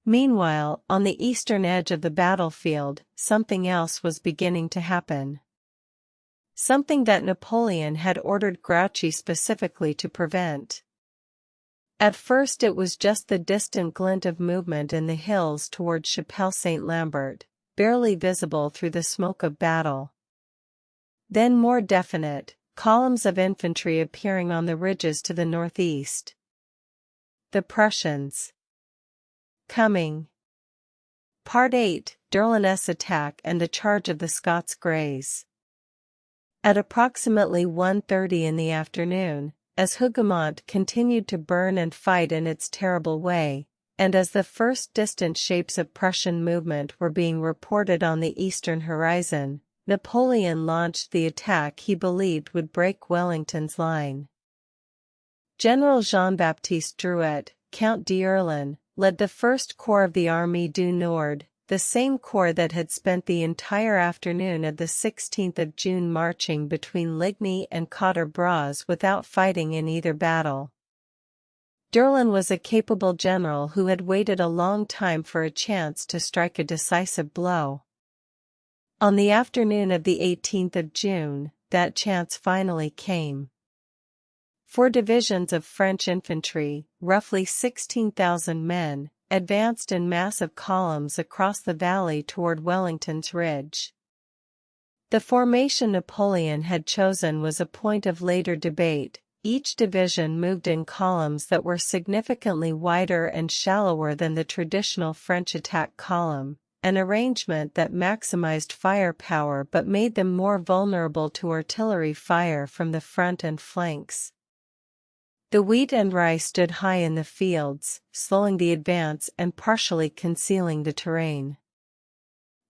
Speaker 1: Meanwhile, on the eastern edge of the battlefield, something else was beginning to happen. Something that Napoleon had ordered Grouchy specifically to prevent. At first it was just the distant glint of movement in the hills toward Chapelle Saint-Lambert, barely visible through the smoke of battle. Then more definite, columns of infantry appearing on the ridges to the northeast. The Prussians. Coming. Part 8, Derlin's attack and the charge of the Scots Greys. At approximately 1:30 in the afternoon, as Hougomont continued to burn and fight in its terrible way, and as the first distant shapes of Prussian movement were being reported on the eastern horizon, Napoleon launched the attack he believed would break Wellington's line. General Jean-Baptiste Drouet, Count d'Erlon, led the First Corps of the Armée du Nord, the same corps that had spent the entire afternoon of the 16th of June marching between Ligny and Quatre-Bras without fighting in either battle. d'Erlon was a capable general who had waited a long time for a chance to strike a decisive blow. On the afternoon of the 18th of June, that chance finally came. 4 divisions of French infantry, roughly 16,000 men, advanced in massive columns across the valley toward Wellington's Ridge. The formation Napoleon had chosen was a point of later debate. Each division moved in columns that were significantly wider and shallower than the traditional French attack column, an arrangement that maximized firepower but made them more vulnerable to artillery fire from the front and flanks. The wheat and rye stood high in the fields, slowing the advance and partially concealing the terrain.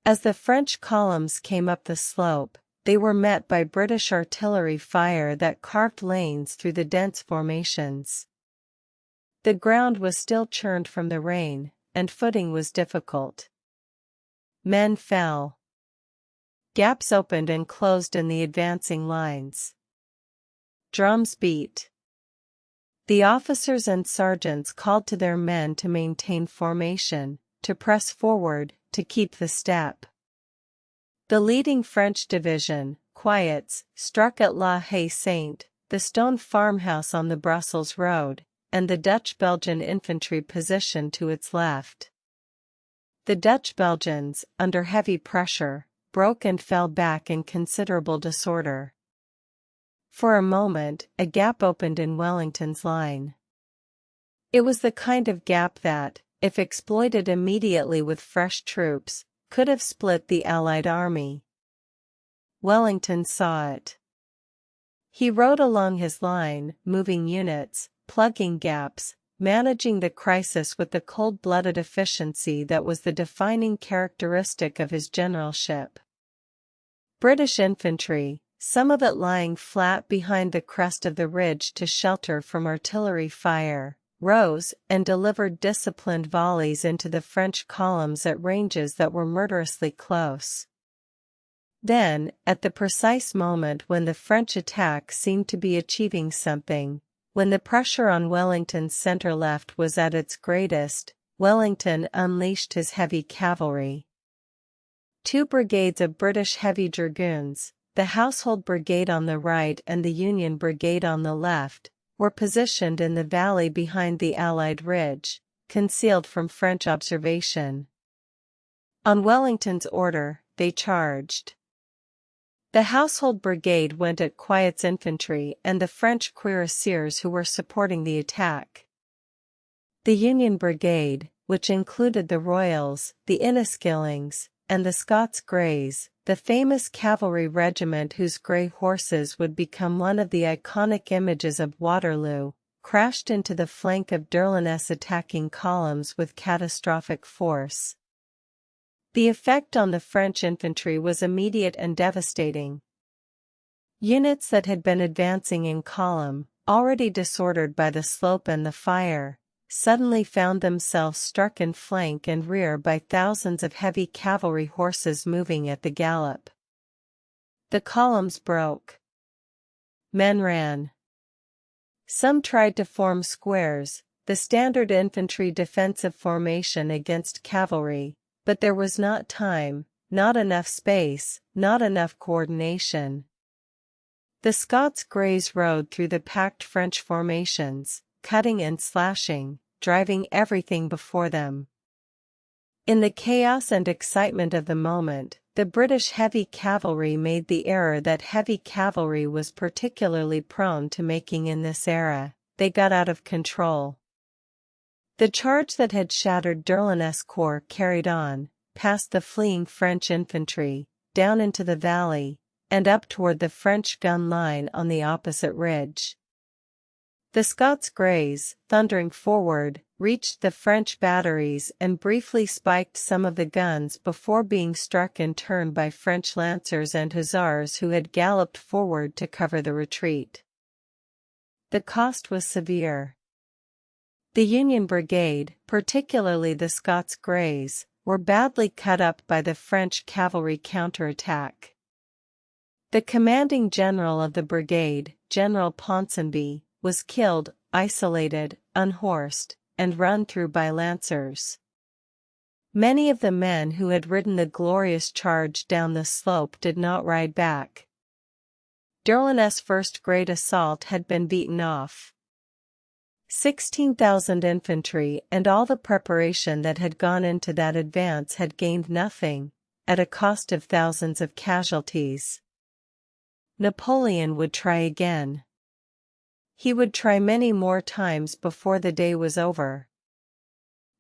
Speaker 1: As the French columns came up the slope, they were met by British artillery fire that carved lanes through the dense formations. The ground was still churned from the rain, and footing was difficult. Men fell. Gaps opened and closed in the advancing lines. Drums beat. The officers and sergeants called to their men to maintain formation, to press forward, to keep the step. The leading French division, Quiets, struck at La Haye Sainte, the stone farmhouse on the Brussels road, and the Dutch-Belgian infantry positioned to its left. The Dutch-Belgians, under heavy pressure, broke and fell back in considerable disorder. For a moment, a gap opened in Wellington's line. It was the kind of gap that, if exploited immediately with fresh troops, could have split the Allied army. Wellington saw it. He rode along his line, moving units, plugging gaps, managing the crisis with the cold-blooded efficiency that was the defining characteristic of his generalship. British infantry, some of it lying flat behind the crest of the ridge to shelter from artillery fire, rose and delivered disciplined volleys into the French columns at ranges that were murderously close. Then, at the precise moment when the French attack seemed to be achieving something, when the pressure on Wellington's center-left was at its greatest, Wellington unleashed his heavy cavalry. 2 brigades of British heavy dragoons, the Household Brigade on the right and the Union Brigade on the left, were positioned in the valley behind the Allied ridge, concealed from French observation. On Wellington's order, they charged. The Household Brigade went at Quiet's infantry and the French cuirassiers who were supporting the attack. The Union Brigade, which included the Royals, the Inniskillings, and the Scots Greys, the famous cavalry regiment whose grey horses would become one of the iconic images of Waterloo, crashed into the flank of Derlin's attacking columns with catastrophic force. The effect on the French infantry was immediate and devastating. Units that had been advancing in column, already disordered by the slope and the fire, suddenly found themselves struck in flank and rear by thousands of heavy cavalry horses moving at the gallop. The columns broke. Men ran. Some tried to form squares, the standard infantry defensive formation against cavalry, but there was not time, not enough space, not enough coordination. The Scots Greys rode through the packed French formations, cutting and slashing, driving everything before them. In the chaos and excitement of the moment, the British heavy cavalry made the error that heavy cavalry was particularly prone to making in this era: they got out of control. The charge that had shattered Derlin's corps carried on, past the fleeing French infantry, down into the valley, and up toward the French gun line on the opposite ridge. The Scots Greys, thundering forward, reached the French batteries and briefly spiked some of the guns before being struck in turn by French lancers and hussars who had galloped forward to cover the retreat. The cost was severe. The Union Brigade, particularly the Scots Greys, were badly cut up by the French cavalry counterattack. The commanding general of the brigade, General Ponsonby, was killed, isolated, unhorsed, and run through by lancers. Many of the men who had ridden the glorious charge down the slope did not ride back. Derlin's first great assault had been beaten off. 16,000 infantry and all the preparation that had gone into that advance had gained nothing, at a cost of thousands of casualties. Napoleon would try again. He would try many more times before the day was over.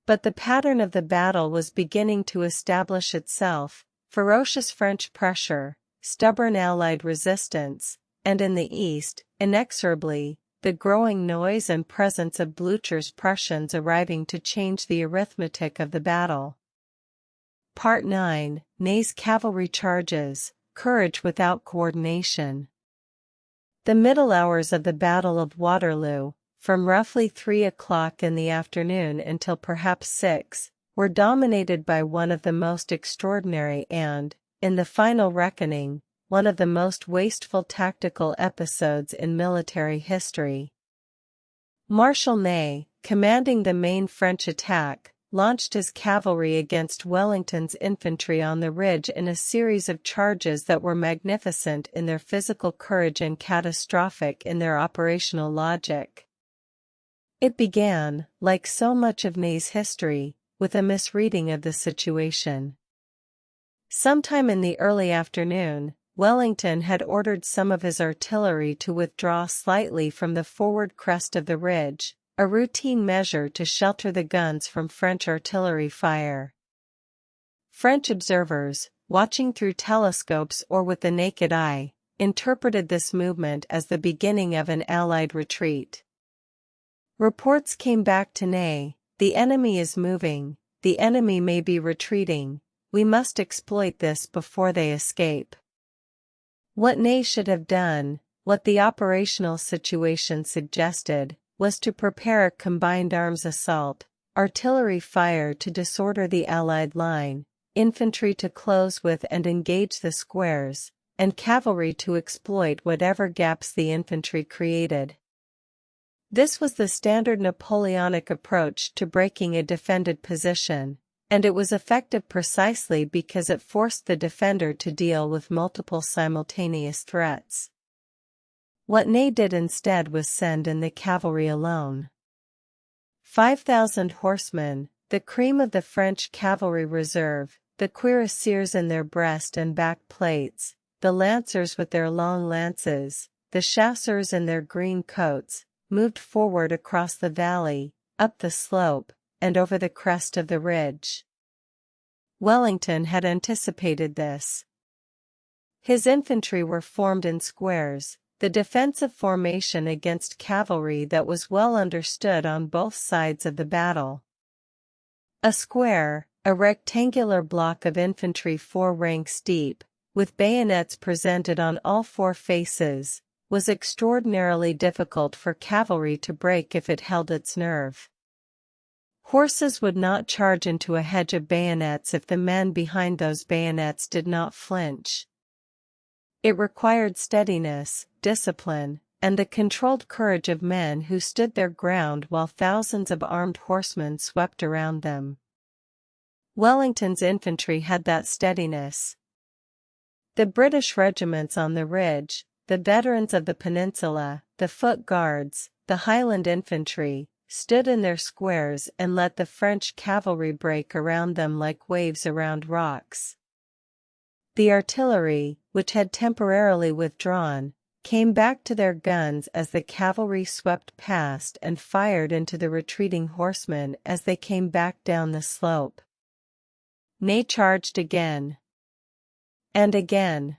Speaker 1: But the pattern of the battle was beginning to establish itself: ferocious French pressure, stubborn Allied resistance, and in the east, inexorably, the growing noise and presence of Blücher's Prussians arriving to change the arithmetic of the battle. Part 9: Ney's Cavalry Charges, Courage Without Coordination. The middle hours of the Battle of Waterloo, from roughly 3 o'clock in the afternoon until perhaps 6, were dominated by one of the most extraordinary and, in the final reckoning, one of the most wasteful tactical episodes in military history. Marshal Ney, commanding the main French attack, launched his cavalry against Wellington's infantry on the ridge in a series of charges that were magnificent in their physical courage and catastrophic in their operational logic. It began, like so much of Ney's history, with a misreading of the situation. Sometime in the early afternoon, Wellington had ordered some of his artillery to withdraw slightly from the forward crest of the ridge, a routine measure to shelter the guns from French artillery fire. French observers, watching through telescopes or with the naked eye, interpreted this movement as the beginning of an Allied retreat. Reports came back to Ney: "The enemy is moving, the enemy may be retreating, we must exploit this before they escape." What Ney should have done, what the operational situation suggested, was to prepare a combined arms assault, artillery fire to disorder the Allied line, infantry to close with and engage the squares, and cavalry to exploit whatever gaps the infantry created. This was the standard Napoleonic approach to breaking a defended position, and it was effective precisely because it forced the defender to deal with multiple simultaneous threats. What Ney did instead was send in the cavalry alone. 5,000 horsemen, the cream of the French cavalry reserve, the cuirassiers in their breast and back plates, the lancers with their long lances, the chasseurs in their green coats, moved forward across the valley, up the slope, and over the crest of the ridge. Wellington had anticipated this. His infantry were formed in squares, the defensive formation against cavalry that was well understood on both sides of the battle. A square, a rectangular block of infantry 4 ranks deep, with bayonets presented on all 4 faces, was extraordinarily difficult for cavalry to break if it held its nerve. Horses would not charge into a hedge of bayonets if the men behind those bayonets did not flinch. It required steadiness, discipline, and the controlled courage of men who stood their ground while thousands of armed horsemen swept around them. Wellington's infantry had that steadiness. The British regiments on the ridge, the veterans of the peninsula, the foot guards, the Highland infantry, stood in their squares and let the French cavalry break around them like waves around rocks. The artillery, which had temporarily withdrawn, came back to their guns as the cavalry swept past and fired into the retreating horsemen as they came back down the slope. Ney charged again. And again.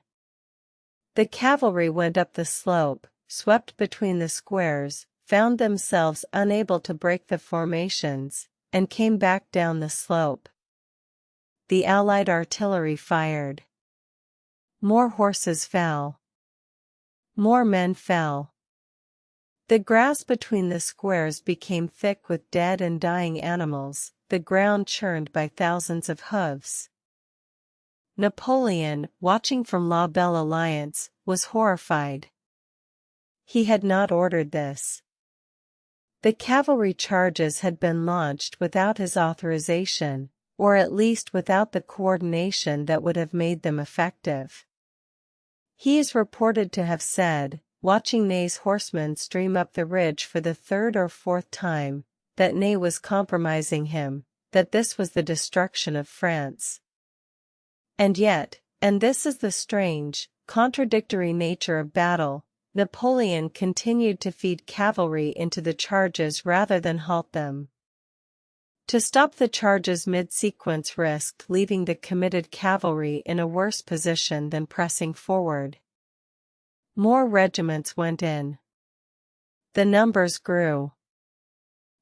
Speaker 1: The cavalry went up the slope, swept between the squares, found themselves unable to break the formations, and came back down the slope. The Allied artillery fired. More horses fell. More men fell. The grass between the squares became thick with dead and dying animals, the ground churned by thousands of hooves. Napoleon, watching from La Belle Alliance, was horrified. He had not ordered this. The cavalry charges had been launched without his authorization, or at least without the coordination that would have made them effective. He is reported to have said, watching Ney's horsemen stream up the ridge for the 3rd or 4th time, that Ney was compromising him, that this was the destruction of France. And yet, and this is the strange, contradictory nature of battle, Napoleon continued to feed cavalry into the charges rather than halt them. To stop the charges mid-sequence risked leaving the committed cavalry in a worse position than pressing forward. More regiments went in. The numbers grew.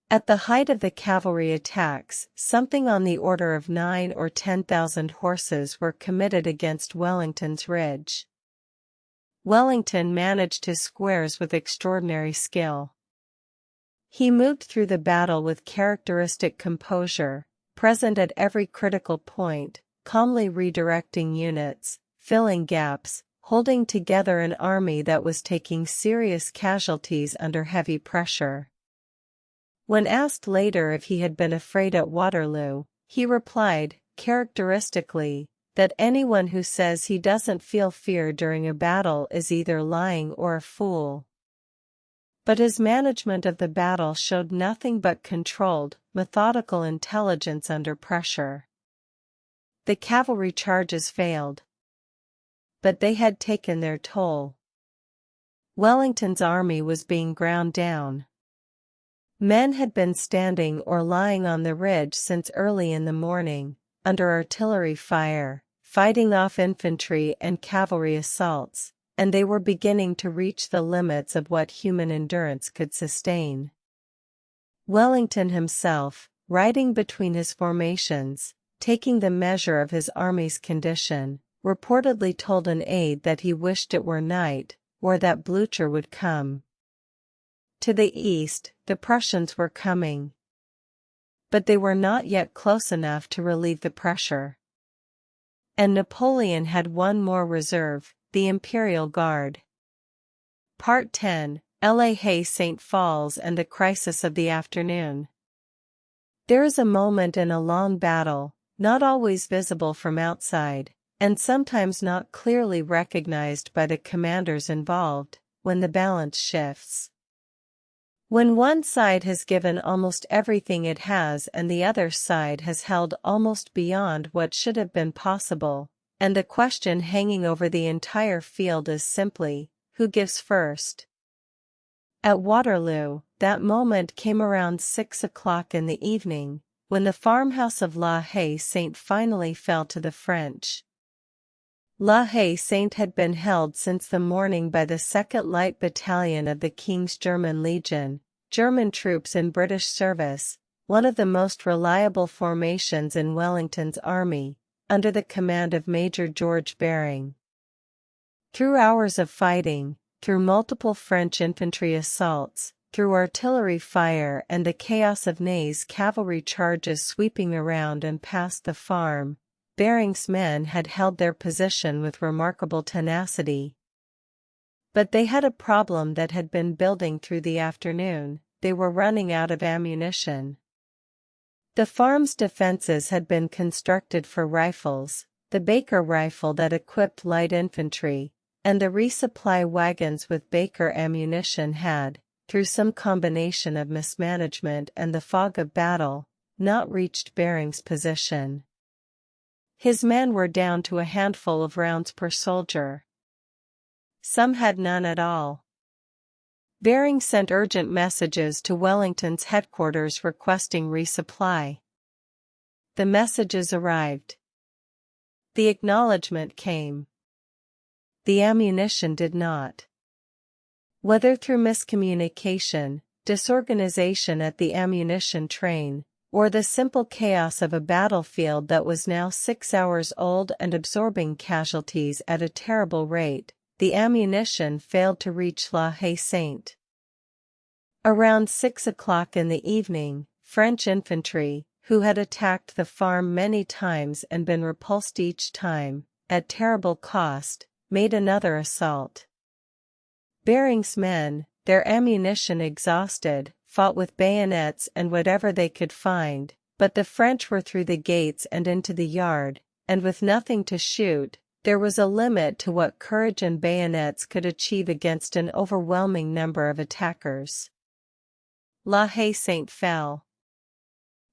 Speaker 1: At the height of the cavalry attacks, something on the order of 9,000 or 10,000 horses were committed against Wellington's ridge. Wellington managed his squares with extraordinary skill. He moved through the battle with characteristic composure, present at every critical point, calmly redirecting units, filling gaps, holding together an army that was taking serious casualties under heavy pressure. When asked later if he had been afraid at Waterloo, he replied, characteristically, that anyone who says he doesn't feel fear during a battle is either lying or a fool. But his management of the battle showed nothing but controlled, methodical intelligence under pressure. The cavalry charges failed. But they had taken their toll. Wellington's army was being ground down. Men had been standing or lying on the ridge since early in the morning, under artillery fire, fighting off infantry and cavalry assaults, and they were beginning to reach the limits of what human endurance could sustain. Wellington himself, riding between his formations, taking the measure of his army's condition, reportedly told an aide that he wished it were night, or that Blücher would come. To the east, the Prussians were coming. But they were not yet close enough to relieve the pressure. And Napoleon had one more reserve, the Imperial Guard. Part 10, La Haye Saint Falls and the Crisis of the Afternoon. There is a moment in a long battle, not always visible from outside, and sometimes not clearly recognized by the commanders involved, when the balance shifts. When one side has given almost everything it has and the other side has held almost beyond what should have been possible, and the question hanging over the entire field is simply, who gives first? At Waterloo, that moment came around 6 o'clock in the evening, when the farmhouse of La Haye Saint finally fell to the French. La Haye Saint had been held since the morning by the 2nd Light Battalion of the King's German Legion, German troops in British service, one of the most reliable formations in Wellington's army, under the command of Major George Bering. Through hours of fighting, through multiple French infantry assaults, through artillery fire and the chaos of Ney's cavalry charges sweeping around and past the farm, Bering's men had held their position with remarkable tenacity. But they had a problem that had been building through the afternoon: they were running out of ammunition. The farm's defenses had been constructed for rifles, the Baker rifle that equipped light infantry, and the resupply wagons with Baker ammunition had, through some combination of mismanagement and the fog of battle, not reached Bering's position. His men were down to a handful of rounds per soldier. Some had none at all. Bering sent urgent messages to Wellington's headquarters requesting resupply. The messages arrived. The acknowledgement came. The ammunition did not. Whether through miscommunication, disorganization at the ammunition train, or the simple chaos of a battlefield that was now 6 hours old and absorbing casualties at a terrible rate, the ammunition failed to reach La Haye Saint. Around 6 o'clock in the evening, French infantry, who had attacked the farm many times and been repulsed each time, at terrible cost, made another assault. Bering's men, their ammunition exhausted, fought with bayonets and whatever they could find, but the French were through the gates and into the yard, and with nothing to shoot, there was a limit to what courage and bayonets could achieve against an overwhelming number of attackers. La Haye Saint fell.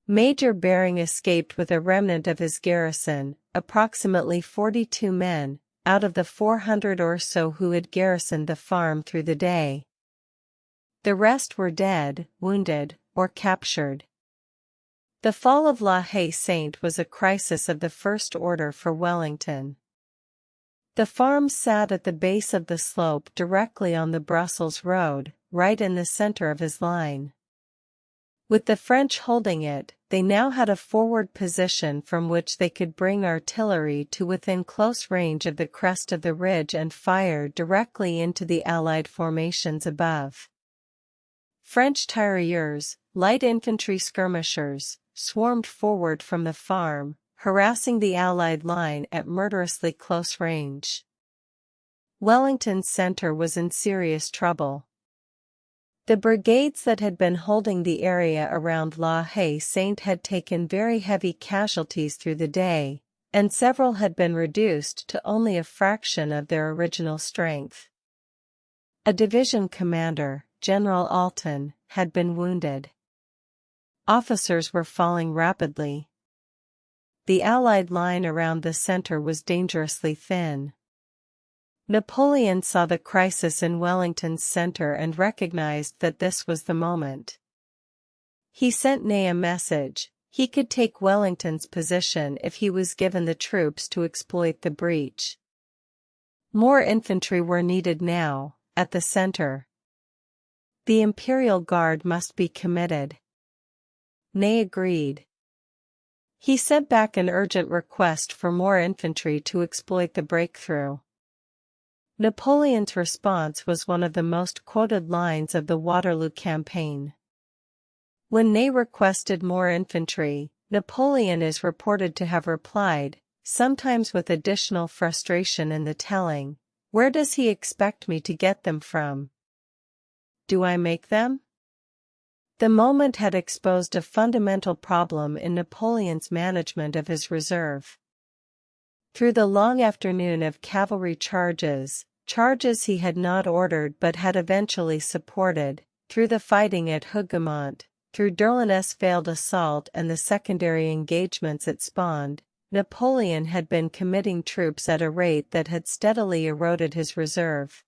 Speaker 1: Major Bering escaped with a remnant of his garrison, approximately 42 men, out of the 400 or so who had garrisoned the farm through the day. The rest were dead, wounded, or captured. The fall of La Haye Saint was a crisis of the first order for Wellington. The farm sat at the base of the slope directly on the Brussels road, right in the center of his line. With the French holding it, they now had a forward position from which they could bring artillery to within close range of the crest of the ridge and fire directly into the Allied formations above. French tirailleurs, light infantry skirmishers, swarmed forward from the farm, harassing the Allied line at murderously close range. Wellington's center was in serious trouble. The brigades that had been holding the area around La Haye Sainte had taken very heavy casualties through the day, and several had been reduced to only a fraction of their original strength. A division commander, General Alton, had been wounded. Officers were falling rapidly. The Allied line around the center was dangerously thin. Napoleon saw the crisis in Wellington's center and recognized that this was the moment. He sent Ney a message: he could take Wellington's position if he was given the troops to exploit the breach. More infantry were needed now, at the center. The Imperial Guard must be committed. Ney agreed. He sent back an urgent request for more infantry to exploit the breakthrough. Napoleon's response was one of the most quoted lines of the Waterloo campaign. When Ney requested more infantry, Napoleon is reported to have replied, sometimes with additional frustration in the telling, "Where does he expect me to get them from? Do I make them?" The moment had exposed a fundamental problem in Napoleon's management of his reserve. Through the long afternoon of cavalry charges he had not ordered but had eventually supported, through the fighting at Hougoumont, through Durlin's failed assault and the secondary engagements it spawned, Napoleon had been committing troops at a rate that had steadily eroded his reserve.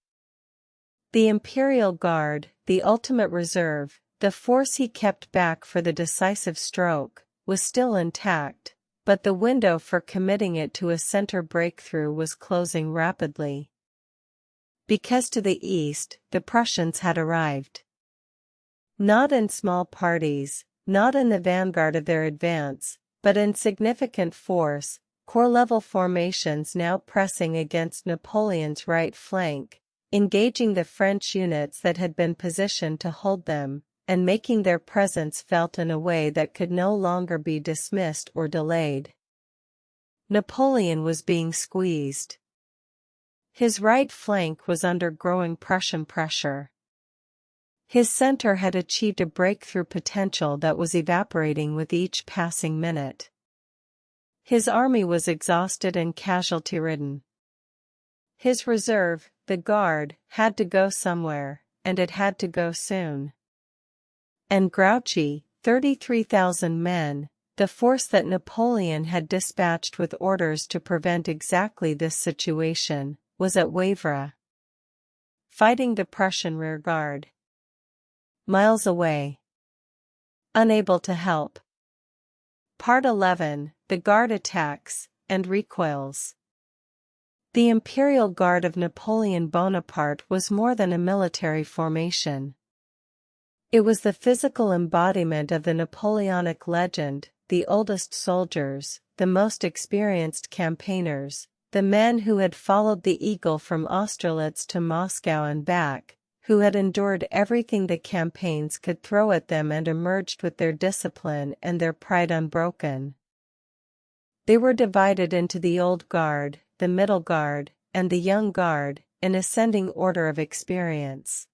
Speaker 1: The Imperial Guard, the ultimate reserve, the force he kept back for the decisive stroke, was still intact, but the window for committing it to a center breakthrough was closing rapidly. Because to the east, the Prussians had arrived. Not in small parties, not in the vanguard of their advance, but in significant force, corps-level formations now pressing against Napoleon's right flank, engaging the French units that had been positioned to hold them, and making their presence felt in a way that could no longer be dismissed or delayed. Napoleon was being squeezed. His right flank was under growing Prussian pressure. His center had achieved a breakthrough potential that was evaporating with each passing minute. His army was exhausted and casualty-ridden. His reserve, the Guard, had to go somewhere, and it had to go soon. And Grouchy, 33,000 men, the force that Napoleon had dispatched with orders to prevent exactly this situation, was at Wavre, fighting the Prussian rearguard. Miles away. Unable to help. Part 11, the Guard attacks, and recoils. The Imperial Guard of Napoleon Bonaparte was more than a military formation. It was the physical embodiment of the Napoleonic legend, the oldest soldiers, the most experienced campaigners, the men who had followed the Eagle from Austerlitz to Moscow and back, who had endured everything the campaigns could throw at them and emerged with their discipline and their pride unbroken. They were divided into the Old Guard, the Middle Guard, and the Young Guard, in ascending order of experience.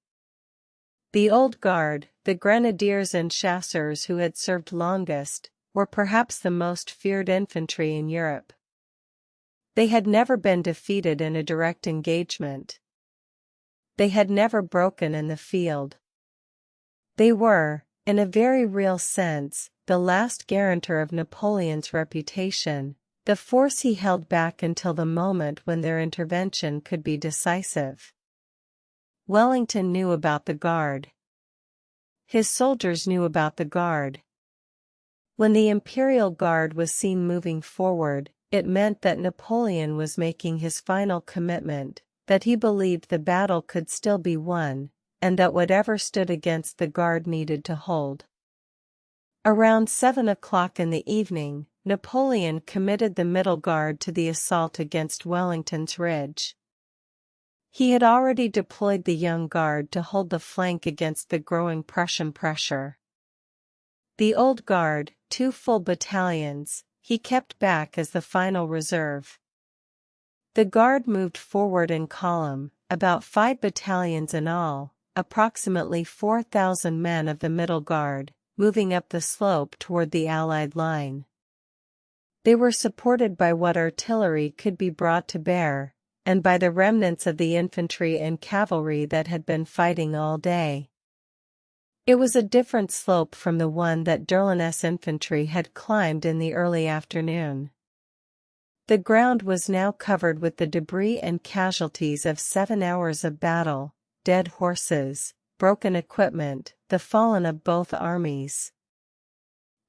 Speaker 1: The Old Guard, the grenadiers and chasseurs who had served longest, were perhaps the most feared infantry in Europe. They had never been defeated in a direct engagement. They had never broken in the field. They were, in a very real sense, the last guarantor of Napoleon's reputation, the force he held back until the moment when their intervention could be decisive. Wellington knew about the Guard. His soldiers knew about the Guard. When the Imperial Guard was seen moving forward, it meant that Napoleon was making his final commitment, that he believed the battle could still be won, and that whatever stood against the Guard needed to hold. Around 7 o'clock in the evening, Napoleon committed the Middle Guard to the assault against Wellington's Ridge. He had already deployed the Young Guard to hold the flank against the growing Prussian pressure. The Old Guard, 2 full battalions, he kept back as the final reserve. The Guard moved forward in column, about 5 battalions in all, approximately 4,000 men of the Middle Guard, moving up the slope toward the Allied line. They were supported by what artillery could be brought to bear, and by the remnants of the infantry and cavalry that had been fighting all day. It was a different slope from the one that Derlin's infantry had climbed in the early afternoon. The ground was now covered with the debris and casualties of 7 hours of battle, dead horses, broken equipment, the fallen of both armies.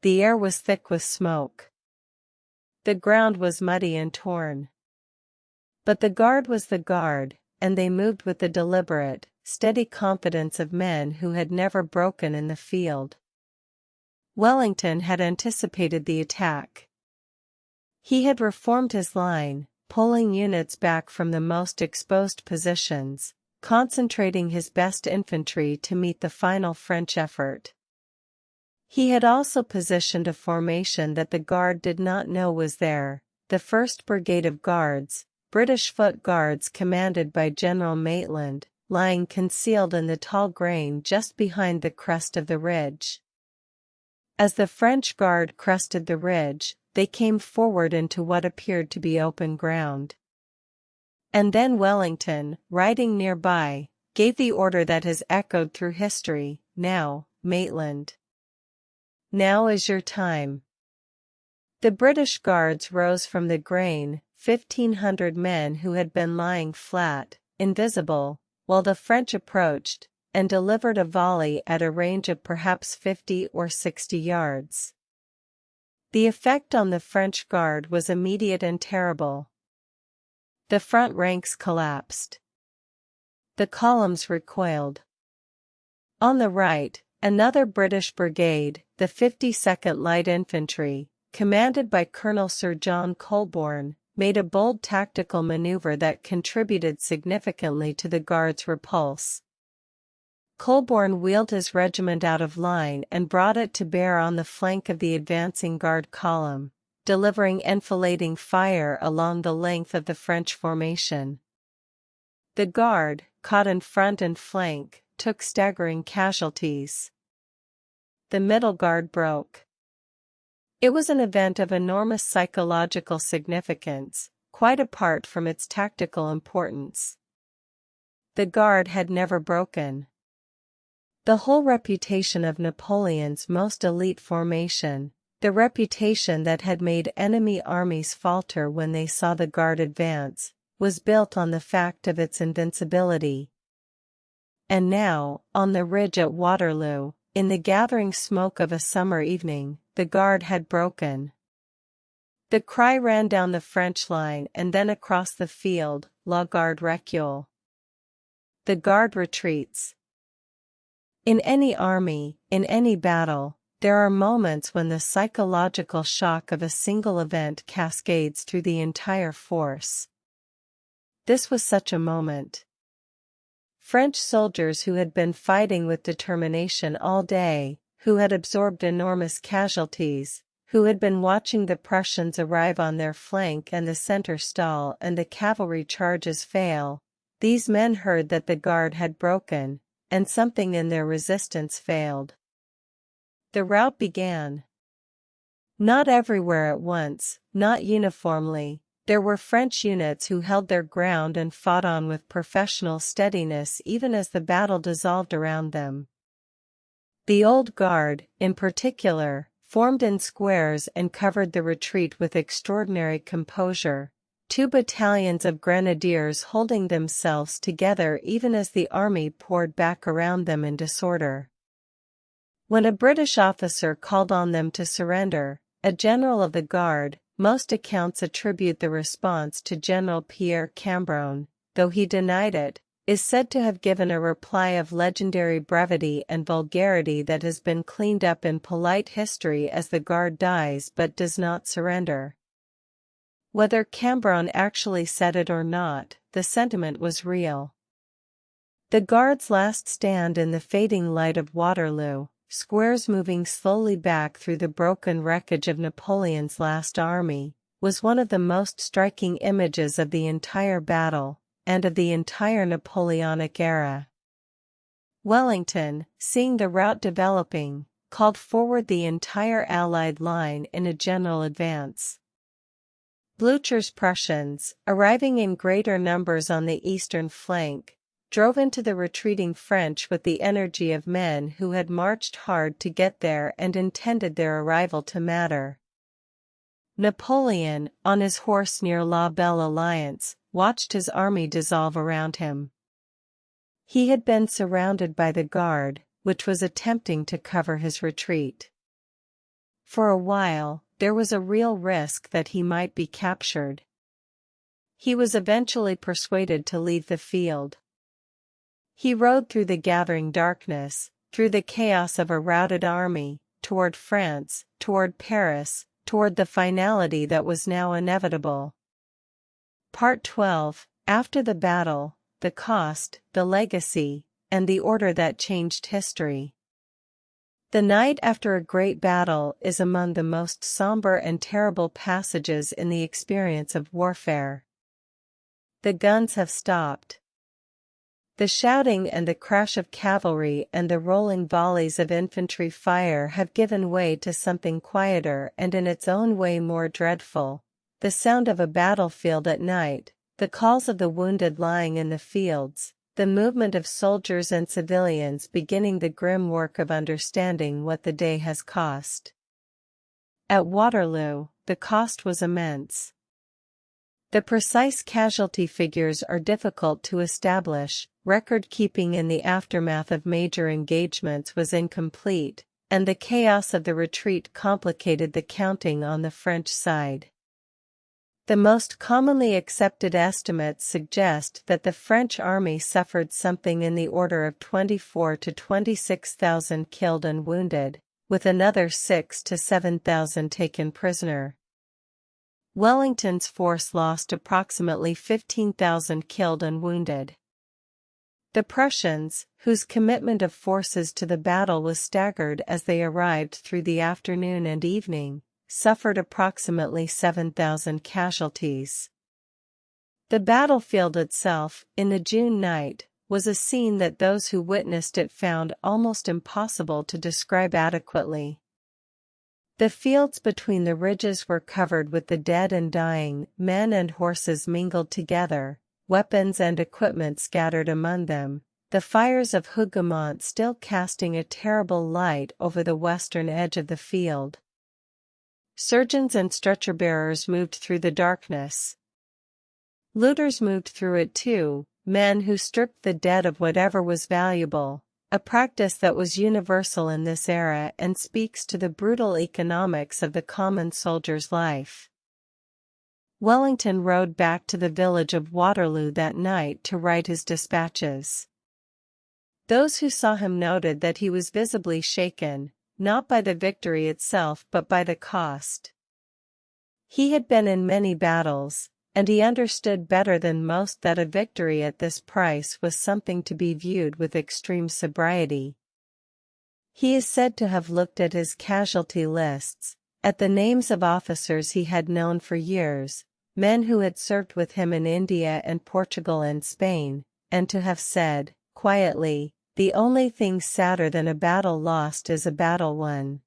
Speaker 1: The air was thick with smoke. The ground was muddy and torn. But the Guard was the Guard, and they moved with the deliberate, steady confidence of men who had never broken in the field. Wellington had anticipated the attack. He had reformed his line, pulling units back from the most exposed positions, concentrating his best infantry to meet the final French effort. He had also positioned a formation that the Guard did not know was there, the 1st Brigade of Guards, British Foot Guards commanded by General Maitland, lying concealed in the tall grain just behind the crest of the ridge. As the French Guard crested the ridge, they came forward into what appeared to be open ground. And then Wellington, riding nearby, gave the order that has echoed through history, "Now, Maitland. Now is your time." The British Guards rose from the grain, 1,500 men who had been lying flat, invisible, while the French approached, and delivered a volley at a range of perhaps 50 or 60 yards. The effect on the French Guard was immediate and terrible. The front ranks collapsed. The columns recoiled. On the right, another British brigade, the 52nd Light Infantry, commanded by Colonel Sir John Colborne, made a bold tactical maneuver that contributed significantly to the Guard's repulse. Colborne wheeled his regiment out of line and brought it to bear on the flank of the advancing Guard column, delivering enfilading fire along the length of the French formation. The Guard, caught in front and flank, took staggering casualties. The Middle Guard broke. It was an event of enormous psychological significance, quite apart from its tactical importance. The Guard had never broken. The whole reputation of Napoleon's most elite formation, the reputation that had made enemy armies falter when they saw the Guard advance, was built on the fact of its invincibility. And now, on the ridge at Waterloo, in the gathering smoke of a summer evening, the Guard had broken. The cry ran down the French line and then across the field, "La Garde recule." The Guard retreats. In any army, in any battle, there are moments when the psychological shock of a single event cascades through the entire force. This was such a moment. French soldiers who had been fighting with determination all day, who had absorbed enormous casualties, who had been watching the Prussians arrive on their flank and the center stall and the cavalry charges fail, these men heard that the Guard had broken, and something in their resistance failed. The rout began. Not everywhere at once, not uniformly, there were French units who held their ground and fought on with professional steadiness even as the battle dissolved around them. The Old Guard, in particular, formed in squares and covered the retreat with extraordinary composure, 2 battalions of grenadiers holding themselves together even as the army poured back around them in disorder. When a British officer called on them to surrender, a general of the Guard, most accounts attribute the response to General Pierre Cambronne, though he denied it, is said to have given a reply of legendary brevity and vulgarity that has been cleaned up in polite history as the Guard dies but does not surrender. Whether Cambronne actually said it or not, the sentiment was real. The Guard's last stand in the fading light of Waterloo, squares moving slowly back through the broken wreckage of Napoleon's last army, was one of the most striking images of the entire battle, and of the entire Napoleonic era. Wellington, seeing the rout developing, called forward the entire Allied line in a general advance. Blücher's Prussians, arriving in greater numbers on the eastern flank, drove into the retreating French with the energy of men who had marched hard to get there and intended their arrival to matter. Napoleon, on his horse near La Belle Alliance, watched his army dissolve around him. He had been surrounded by the Guard, which was attempting to cover his retreat. For a while, there was a real risk that he might be captured. He was eventually persuaded to leave the field. He rode through the gathering darkness, through the chaos of a routed army, toward France, toward Paris, toward the finality that was now inevitable. Part 12. After the battle, the cost, the legacy, and the order that changed history. The night after a great battle is among the most somber and terrible passages in the experience of warfare. The guns have stopped. The shouting and the crash of cavalry and the rolling volleys of infantry fire have given way to something quieter and in its own way more dreadful, the sound of a battlefield at night, the calls of the wounded lying in the fields, the movement of soldiers and civilians beginning the grim work of understanding what the day has cost. At Waterloo, the cost was immense. The precise casualty figures are difficult to establish, record-keeping in the aftermath of major engagements was incomplete, and the chaos of the retreat complicated the counting on the French side. The most commonly accepted estimates suggest that the French army suffered something in the order of 24,000 to 26,000 killed and wounded, with another 6,000 to 7,000 taken prisoner. Wellington's force lost approximately 15,000 killed and wounded. The Prussians, whose commitment of forces to the battle was staggered as they arrived through the afternoon and evening, suffered approximately 7,000 casualties. The battlefield itself, in the June night, was a scene that those who witnessed it found almost impossible to describe adequately. The fields between the ridges were covered with the dead and dying, men and horses mingled together, weapons and equipment scattered among them, the fires of Hougoumont still casting a terrible light over the western edge of the field. Surgeons and stretcher-bearers moved through the darkness. Looters moved through it too, men who stripped the dead of whatever was valuable, a practice that was universal in this era and speaks to the brutal economics of the common soldier's life. Wellington rode back to the village of Waterloo that night to write his dispatches. Those who saw him noted that he was visibly shaken, not by the victory itself but by the cost. He had been in many battles, and he understood better than most that a victory at this price was something to be viewed with extreme sobriety. He is said to have looked at his casualty lists, at the names of officers he had known for years, men who had served with him in India and Portugal and Spain, and to have said, quietly, "The only thing sadder than a battle lost is a battle won."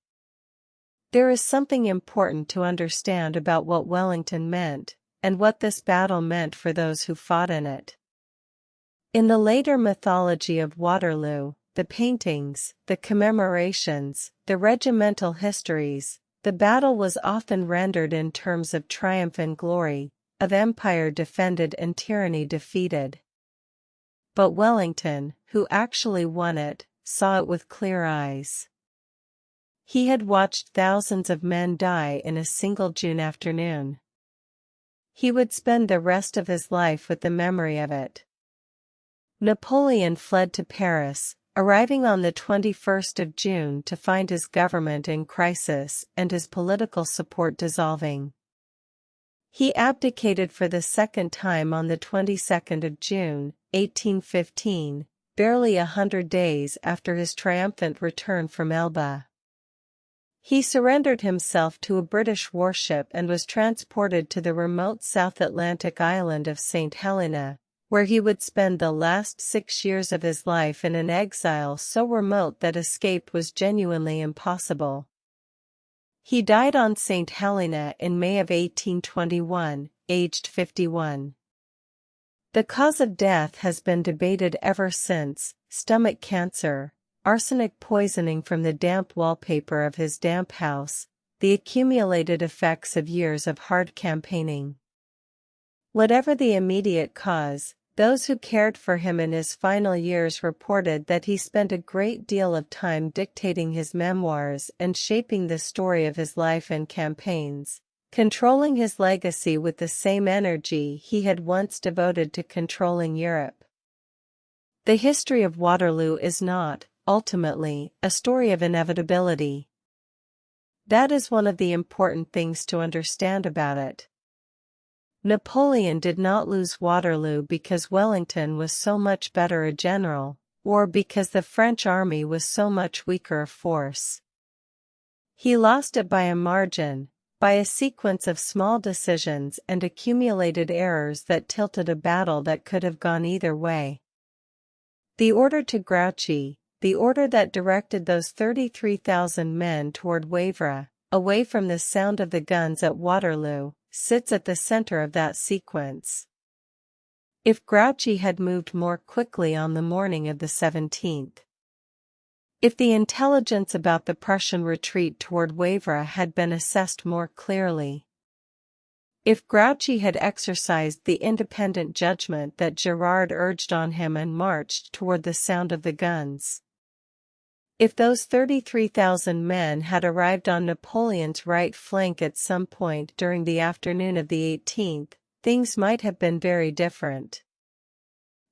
Speaker 1: There is something important to understand about what Wellington meant, and what this battle meant for those who fought in it. In the later mythology of Waterloo, the paintings, the commemorations, the regimental histories, the battle was often rendered in terms of triumph and glory, of empire defended and tyranny defeated. But Wellington, who actually won it, saw it with clear eyes. He had watched thousands of men die in a single June afternoon. He would spend the rest of his life with the memory of it. Napoleon fled to Paris, arriving on the 21st of June to find his government in crisis and his political support dissolving. He abdicated for the second time on the 22nd of June, 1815, barely 100 days after his triumphant return from Elba. He surrendered himself to a British warship and was transported to the remote South Atlantic island of St. Helena, where he would spend the last 6 years of his life in an exile so remote that escape was genuinely impossible. He died on St. Helena in May of 1821, aged 51. The cause of death has been debated ever since: stomach cancer, arsenic poisoning from the damp wallpaper of his damp house, the accumulated effects of years of hard campaigning. Whatever the immediate cause, those who cared for him in his final years reported that he spent a great deal of time dictating his memoirs and shaping the story of his life and campaigns, controlling his legacy with the same energy he had once devoted to controlling Europe. The history of Waterloo is not, ultimately, a story of inevitability. That is one of the important things to understand about it. Napoleon did not lose Waterloo because Wellington was so much better a general, or because the French army was so much weaker of force. He lost it by a margin, by a sequence of small decisions and accumulated errors that tilted a battle that could have gone either way. The order to Grouchy, the order that directed those 33,000 men toward Wavre, away from the sound of the guns at Waterloo, sits at the center of that sequence. If Grouchy had moved more quickly on the morning of the 17th, if the intelligence about the Prussian retreat toward Wavre had been assessed more clearly, if Grouchy had exercised the independent judgment that Girard urged on him and marched toward the sound of the guns, if those 33,000 men had arrived on Napoleon's right flank at some point during the afternoon of the 18th, things might have been very different.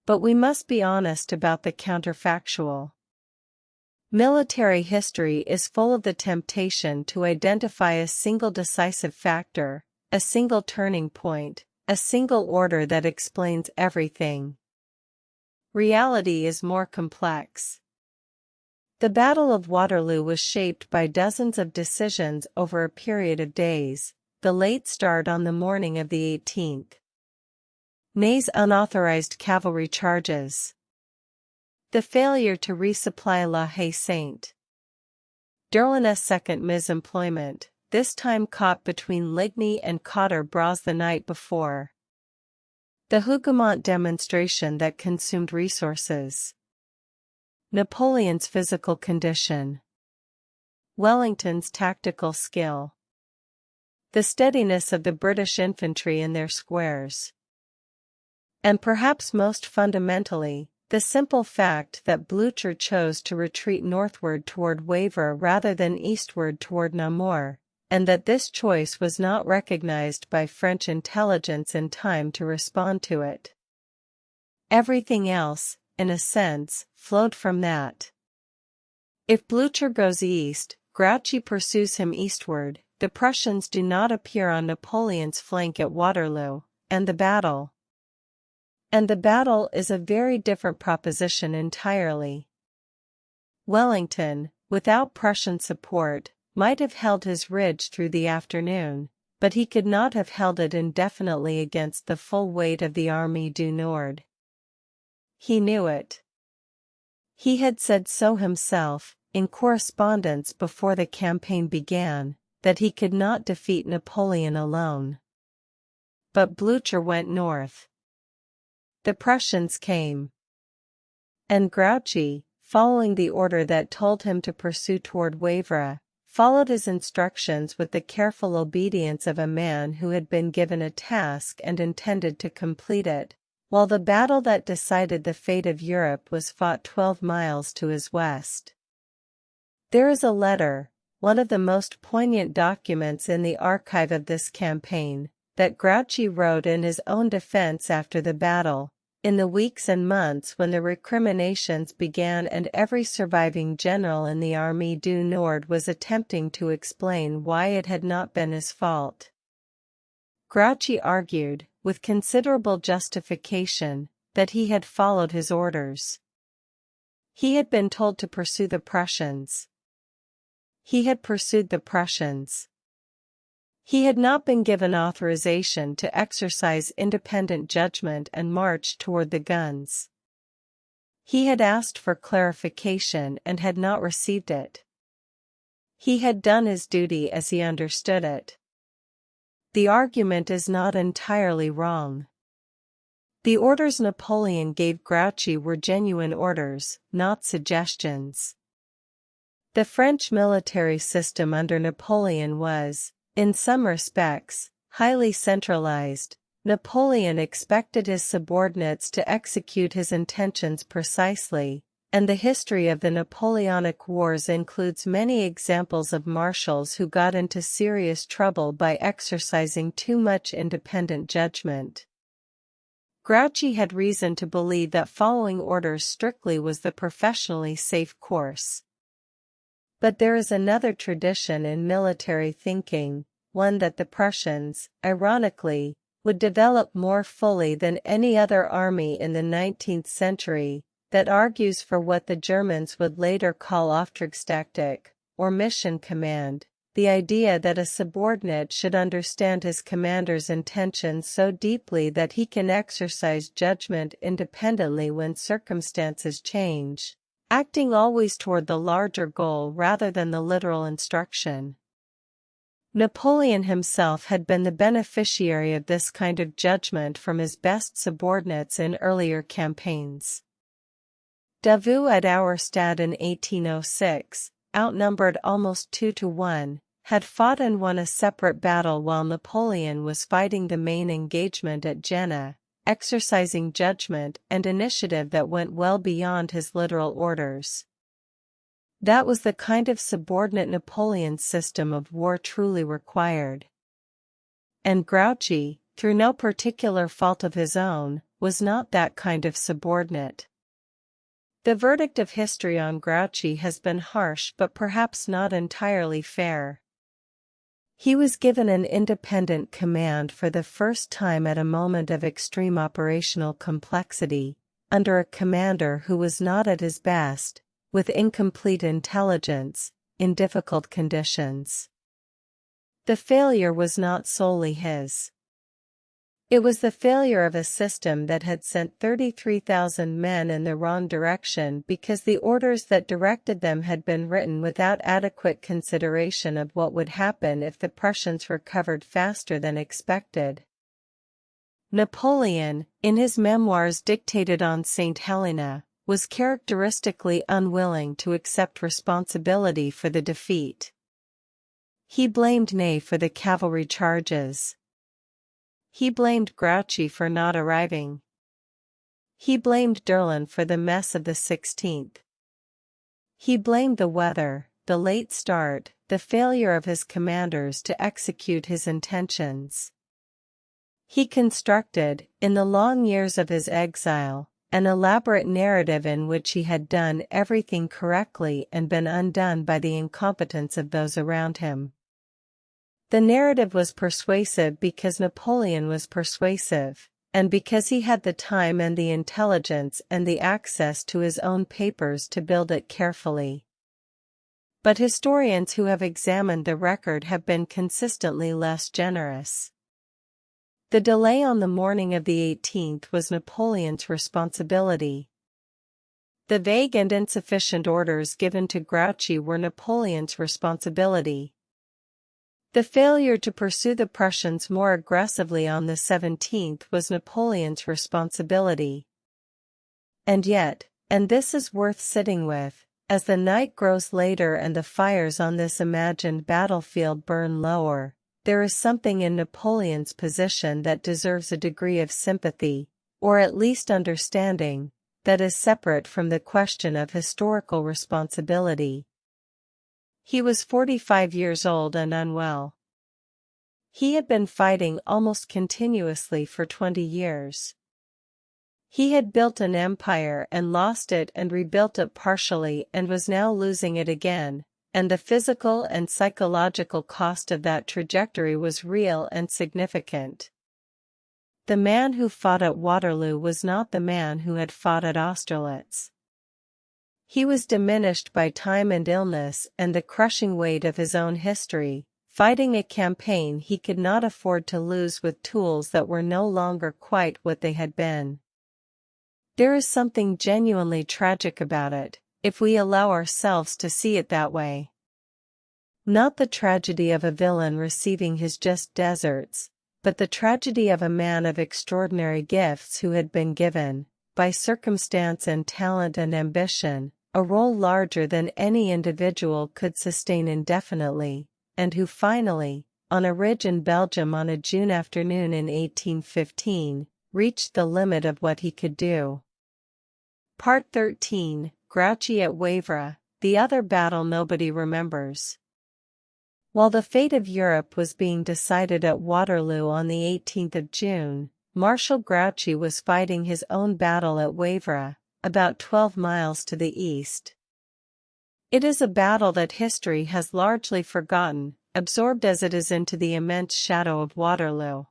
Speaker 1: But we must be honest about the counterfactual. Military history is full of the temptation to identify a single decisive factor, a single turning point, a single order that explains everything. Reality is more complex. The Battle of Waterloo was shaped by dozens of decisions over a period of days: the late start on the morning of the 18th, Ney's unauthorized cavalry charges, the failure to resupply La Haye-Saint, Derlin's second misemployment, this time caught between Ligny and Quatre Bras the night before, the Hougoumont demonstration that consumed resources, Napoleon's physical condition, Wellington's tactical skill, the steadiness of the British infantry in their squares, and perhaps most fundamentally, the simple fact that Blücher chose to retreat northward toward Wavre rather than eastward toward Namur, and that this choice was not recognized by French intelligence in time to respond to it. Everything else, in a sense, flowed from that. If Blücher goes east, Grouchy pursues him eastward, the Prussians do not appear on Napoleon's flank at Waterloo, and the battle. And the battle is a very different proposition entirely. Wellington, without Prussian support, might have held his ridge through the afternoon, but he could not have held it indefinitely against the full weight of the Armée du Nord. He knew it. He had said so himself, in correspondence before the campaign began, that he could not defeat Napoleon alone. But Blücher went north. The Prussians came. And Grouchy, following the order that told him to pursue toward Wavre, followed his instructions with the careful obedience of a man who had been given a task and intended to complete it, while the battle that decided the fate of Europe was fought 12 miles to his west. There is a letter, one of the most poignant documents in the archive of this campaign, that Grouchy wrote in his own defense after the battle, in the weeks and months when the recriminations began and every surviving general in the Armée du Nord was attempting to explain why it had not been his fault. Grouchy argued, with considerable justification, that he had followed his orders. He had been told to pursue the Prussians. He had pursued the Prussians. He had not been given authorization to exercise independent judgment and march toward the guns. He had asked for clarification and had not received it. He had done his duty as he understood it. The argument is not entirely wrong. The orders Napoleon gave Grouchy were genuine orders, not suggestions. The French military system under Napoleon was, in some respects, highly centralized. Napoleon expected his subordinates to execute his intentions precisely, and the history of the Napoleonic Wars includes many examples of marshals who got into serious trouble by exercising too much independent judgment. Grouchy had reason to believe that following orders strictly was the professionally safe course. But there is another tradition in military thinking, one that the Prussians, ironically, would develop more fully than any other army in the 19th century, that argues for what the Germans would later call Auftragstaktik, or mission command, the idea that a subordinate should understand his commander's intentions so deeply that he can exercise judgment independently when circumstances change, acting always toward the larger goal rather than the literal instruction. Napoleon himself had been the beneficiary of this kind of judgment from his best subordinates in earlier campaigns. Davout at Auerstadt in 1806, outnumbered almost 2-1, had fought and won a separate battle while Napoleon was fighting the main engagement at Jena, exercising judgment and initiative that went well beyond his literal orders. That was the kind of subordinate Napoleon's system of war truly required. And Grouchy, through no particular fault of his own, was not that kind of subordinate. The verdict of history on Grouchy has been harsh but perhaps not entirely fair. He was given an independent command for the first time at a moment of extreme operational complexity, under a commander who was not at his best, with incomplete intelligence, in difficult conditions. The failure was not solely his. It was the failure of a system that had sent 33,000 men in the wrong direction because the orders that directed them had been written without adequate consideration of what would happen if the Prussians recovered faster than expected. Napoleon, in his memoirs dictated on St. Helena, was characteristically unwilling to accept responsibility for the defeat. He blamed Ney for the cavalry charges. He blamed Grouchy for not arriving. He blamed Durlin for the mess of the 16th. He blamed the weather, the late start, the failure of his commanders to execute his intentions. He constructed, in the long years of his exile, an elaborate narrative in which he had done everything correctly and been undone by the incompetence of those around him. The narrative was persuasive because Napoleon was persuasive, and because he had the time and the intelligence and the access to his own papers to build it carefully. But historians who have examined the record have been consistently less generous. The delay on the morning of the 18th was Napoleon's responsibility. The vague and insufficient orders given to Grouchy were Napoleon's responsibility. The failure to pursue the Prussians more aggressively on the 17th was Napoleon's responsibility. And yet, and this is worth sitting with, as the night grows later and the fires on this imagined battlefield burn lower, there is something in Napoleon's position that deserves a degree of sympathy, or at least understanding, that is separate from the question of historical responsibility. He was 45 years old and unwell. He had been fighting almost continuously for 20 years. He had built an empire and lost it and rebuilt it partially and was now losing it again, and the physical and psychological cost of that trajectory was real and significant. The man who fought at Waterloo was not the man who had fought at Austerlitz. He was diminished by time and illness and the crushing weight of his own history, fighting a campaign he could not afford to lose with tools that were no longer quite what they had been. There is something genuinely tragic about it, if we allow ourselves to see it that way. Not the tragedy of a villain receiving his just deserts, but the tragedy of a man of extraordinary gifts who had been given, by circumstance and talent and ambition, a role larger than any individual could sustain indefinitely, and who finally, on a ridge in Belgium on a June afternoon in 1815, reached the limit of what he could do. Part 13, Grouchy at Wavre, the other battle nobody remembers. While the fate of Europe was being decided at Waterloo on the 18th of June, Marshal Grouchy was fighting his own battle at Wavre, about 12 miles to the east. It is a battle that history has largely forgotten, absorbed as it is into the immense shadow of Waterloo.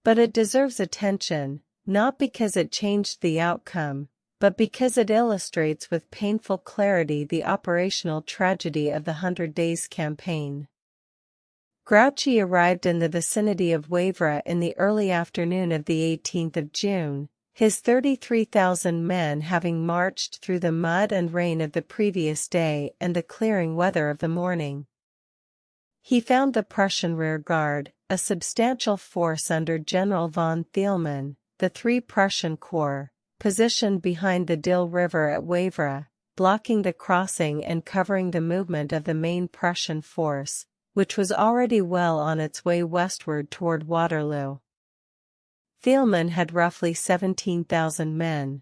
Speaker 1: But it deserves attention, not because it changed the outcome, but because it illustrates with painful clarity the operational tragedy of the 100 Days Campaign. Grouchy arrived in the vicinity of Wavre in the early afternoon of the 18th of June, his 33,000 men having marched through the mud and rain of the previous day and the clearing weather of the morning. He found the Prussian rearguard, a substantial force under General von Thielmann, the 3 Prussian corps, positioned behind the Dill River at Wavre, blocking the crossing and covering the movement of the main Prussian force, which was already well on its way westward toward Waterloo. Thielmann had roughly 17,000 men.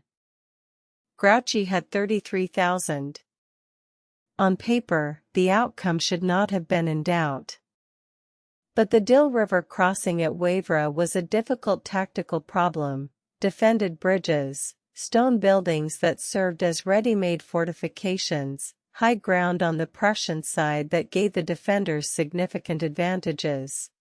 Speaker 1: Grouchy had 33,000. On paper, the outcome should not have been in doubt. But the Dill River crossing at Wavre was a difficult tactical problem. Defended bridges, stone buildings that served as ready-made fortifications, high ground on the Prussian side that gave the defenders significant advantages.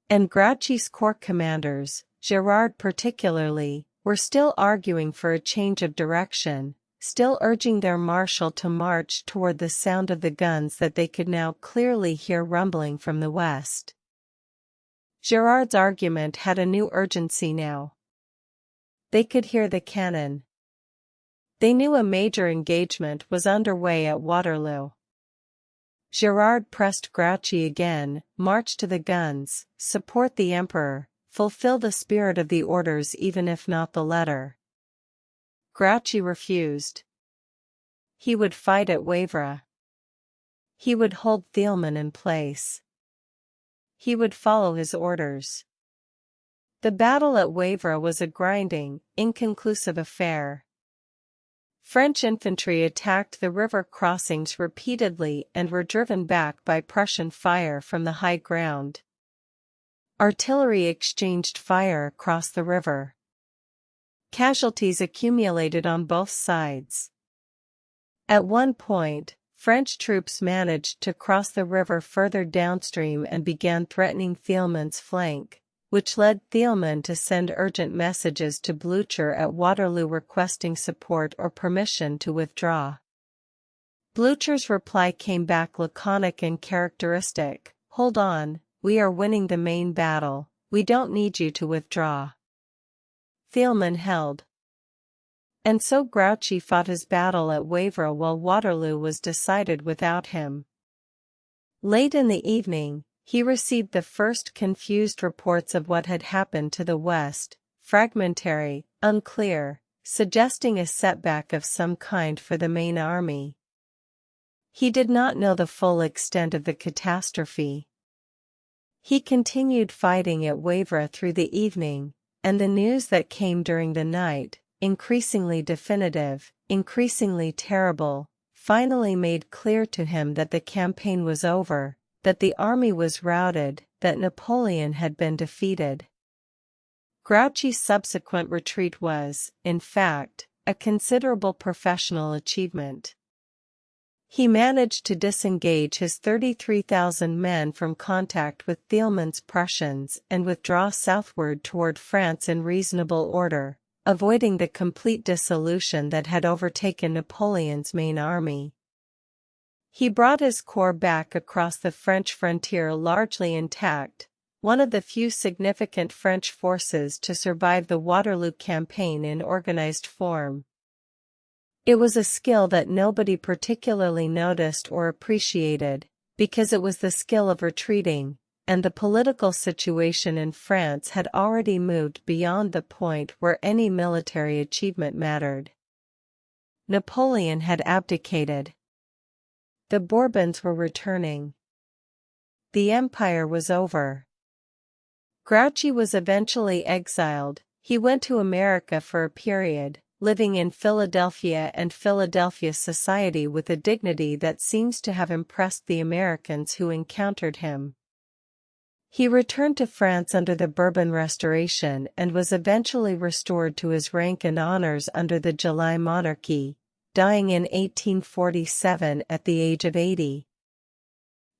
Speaker 1: And Grouchy's corps commanders, Gérard particularly, were still arguing for a change of direction, still urging their marshal to march toward the sound of the guns that they could now clearly hear rumbling from the west. Gérard's argument had a new urgency now. They could hear the cannon. They knew a major engagement was underway at Waterloo. Gérard pressed Grouchy again, march to the guns, support the emperor, fulfill the spirit of the orders even if not the letter. Grouchy refused. He would fight at Wavre. He would hold Thielmann in place. He would follow his orders. The battle at Wavre was a grinding, inconclusive affair. French infantry attacked the river crossings repeatedly and were driven back by Prussian fire from the high ground. Artillery exchanged fire across the river. Casualties accumulated on both sides. At one point, French troops managed to cross the river further downstream and began threatening Thielmann's flank, which led Thielmann to send urgent messages to Blücher at Waterloo requesting support or permission to withdraw. Blücher's reply came back laconic and characteristic: "Hold on, we are winning the main battle, we don't need you to withdraw." Thielmann held. And so Grouchy fought his battle at Wavre while Waterloo was decided without him. Late in the evening, he received the first confused reports of what had happened to the west, fragmentary, unclear, suggesting a setback of some kind for the main army. He did not know the full extent of the catastrophe. He continued fighting at Wavre through the evening, and the news that came during the night, increasingly definitive, increasingly terrible, finally made clear to him that the campaign was over, that the army was routed, that Napoleon had been defeated. Grouchy's subsequent retreat was, in fact, a considerable professional achievement. He managed to disengage his 33,000 men from contact with Thielmann's Prussians and withdraw southward toward France in reasonable order, avoiding the complete dissolution that had overtaken Napoleon's main army. He brought his corps back across the French frontier largely intact, one of the few significant French forces to survive the Waterloo campaign in organized form. It was a skill that nobody particularly noticed or appreciated, because it was the skill of retreating, and the political situation in France had already moved beyond the point where any military achievement mattered. Napoleon had abdicated. The Bourbons were returning. The empire was over. Grouchy was eventually exiled. He went to America for a period, living in Philadelphia and Philadelphia society with a dignity that seems to have impressed the Americans who encountered him. He returned to France under the Bourbon Restoration and was eventually restored to his rank and honors under the July Monarchy, dying in 1847 at the age of 80.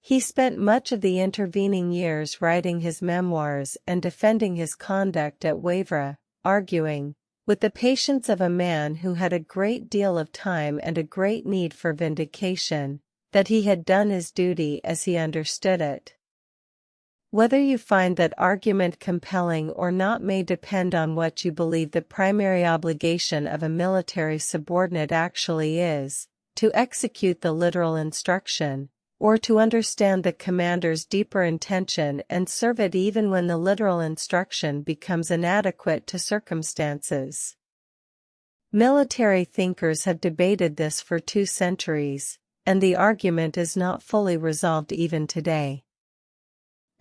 Speaker 1: He spent much of the intervening years writing his memoirs and defending his conduct at Wavre, arguing, with the patience of a man who had a great deal of time and a great need for vindication, that he had done his duty as he understood it. Whether you find that argument compelling or not may depend on what you believe the primary obligation of a military subordinate actually is, to execute the literal instruction, or to understand the commander's deeper intention and serve it even when the literal instruction becomes inadequate to circumstances. Military thinkers have debated this for 2 centuries, and the argument is not fully resolved even today.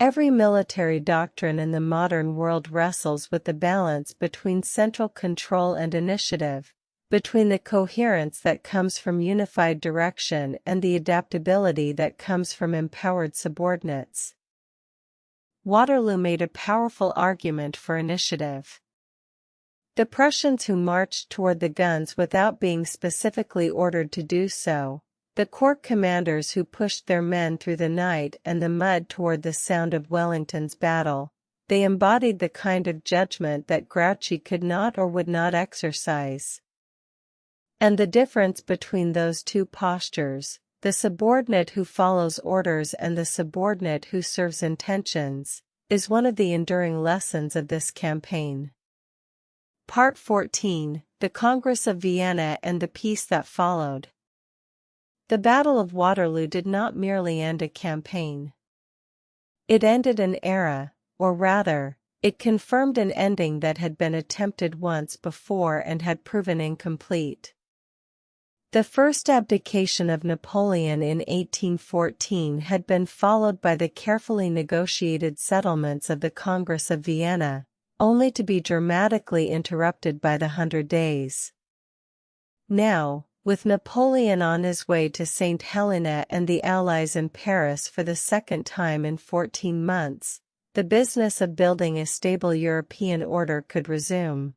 Speaker 1: Every military doctrine in the modern world wrestles with the balance between central control and initiative, between the coherence that comes from unified direction and the adaptability that comes from empowered subordinates. Waterloo made a powerful argument for initiative. The Prussians who marched toward the guns without being specifically ordered to do so, the corps commanders who pushed their men through the night and the mud toward the sound of Wellington's battle, they embodied the kind of judgment that Grouchy could not or would not exercise. And the difference between those 2 postures, the subordinate who follows orders and the subordinate who serves intentions, is one of the enduring lessons of this campaign. Part 14, The Congress of Vienna and the Peace that Followed. The Battle of Waterloo did not merely end a campaign. It ended an era, or rather, it confirmed an ending that had been attempted once before and had proven incomplete. The first abdication of Napoleon in 1814 had been followed by the carefully negotiated settlements of the Congress of Vienna, only to be dramatically interrupted by the 100 Days. Now, with Napoleon on his way to St. Helena and the Allies in Paris for the second time in 14 months, the business of building a stable European order could resume.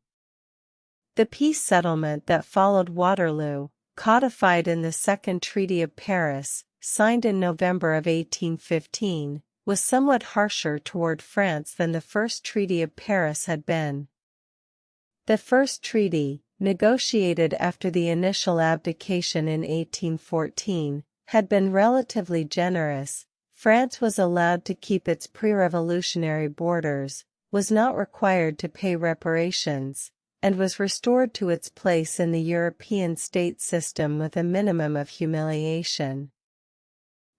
Speaker 1: The peace settlement that followed Waterloo, codified in the Second Treaty of Paris, signed in November of 1815, was somewhat harsher toward France than the First Treaty of Paris had been. The First Treaty, negotiated after the initial abdication in 1814, had been relatively generous. France was allowed to keep its pre-revolutionary borders, was not required to pay reparations, and was restored to its place in the European state system with a minimum of humiliation.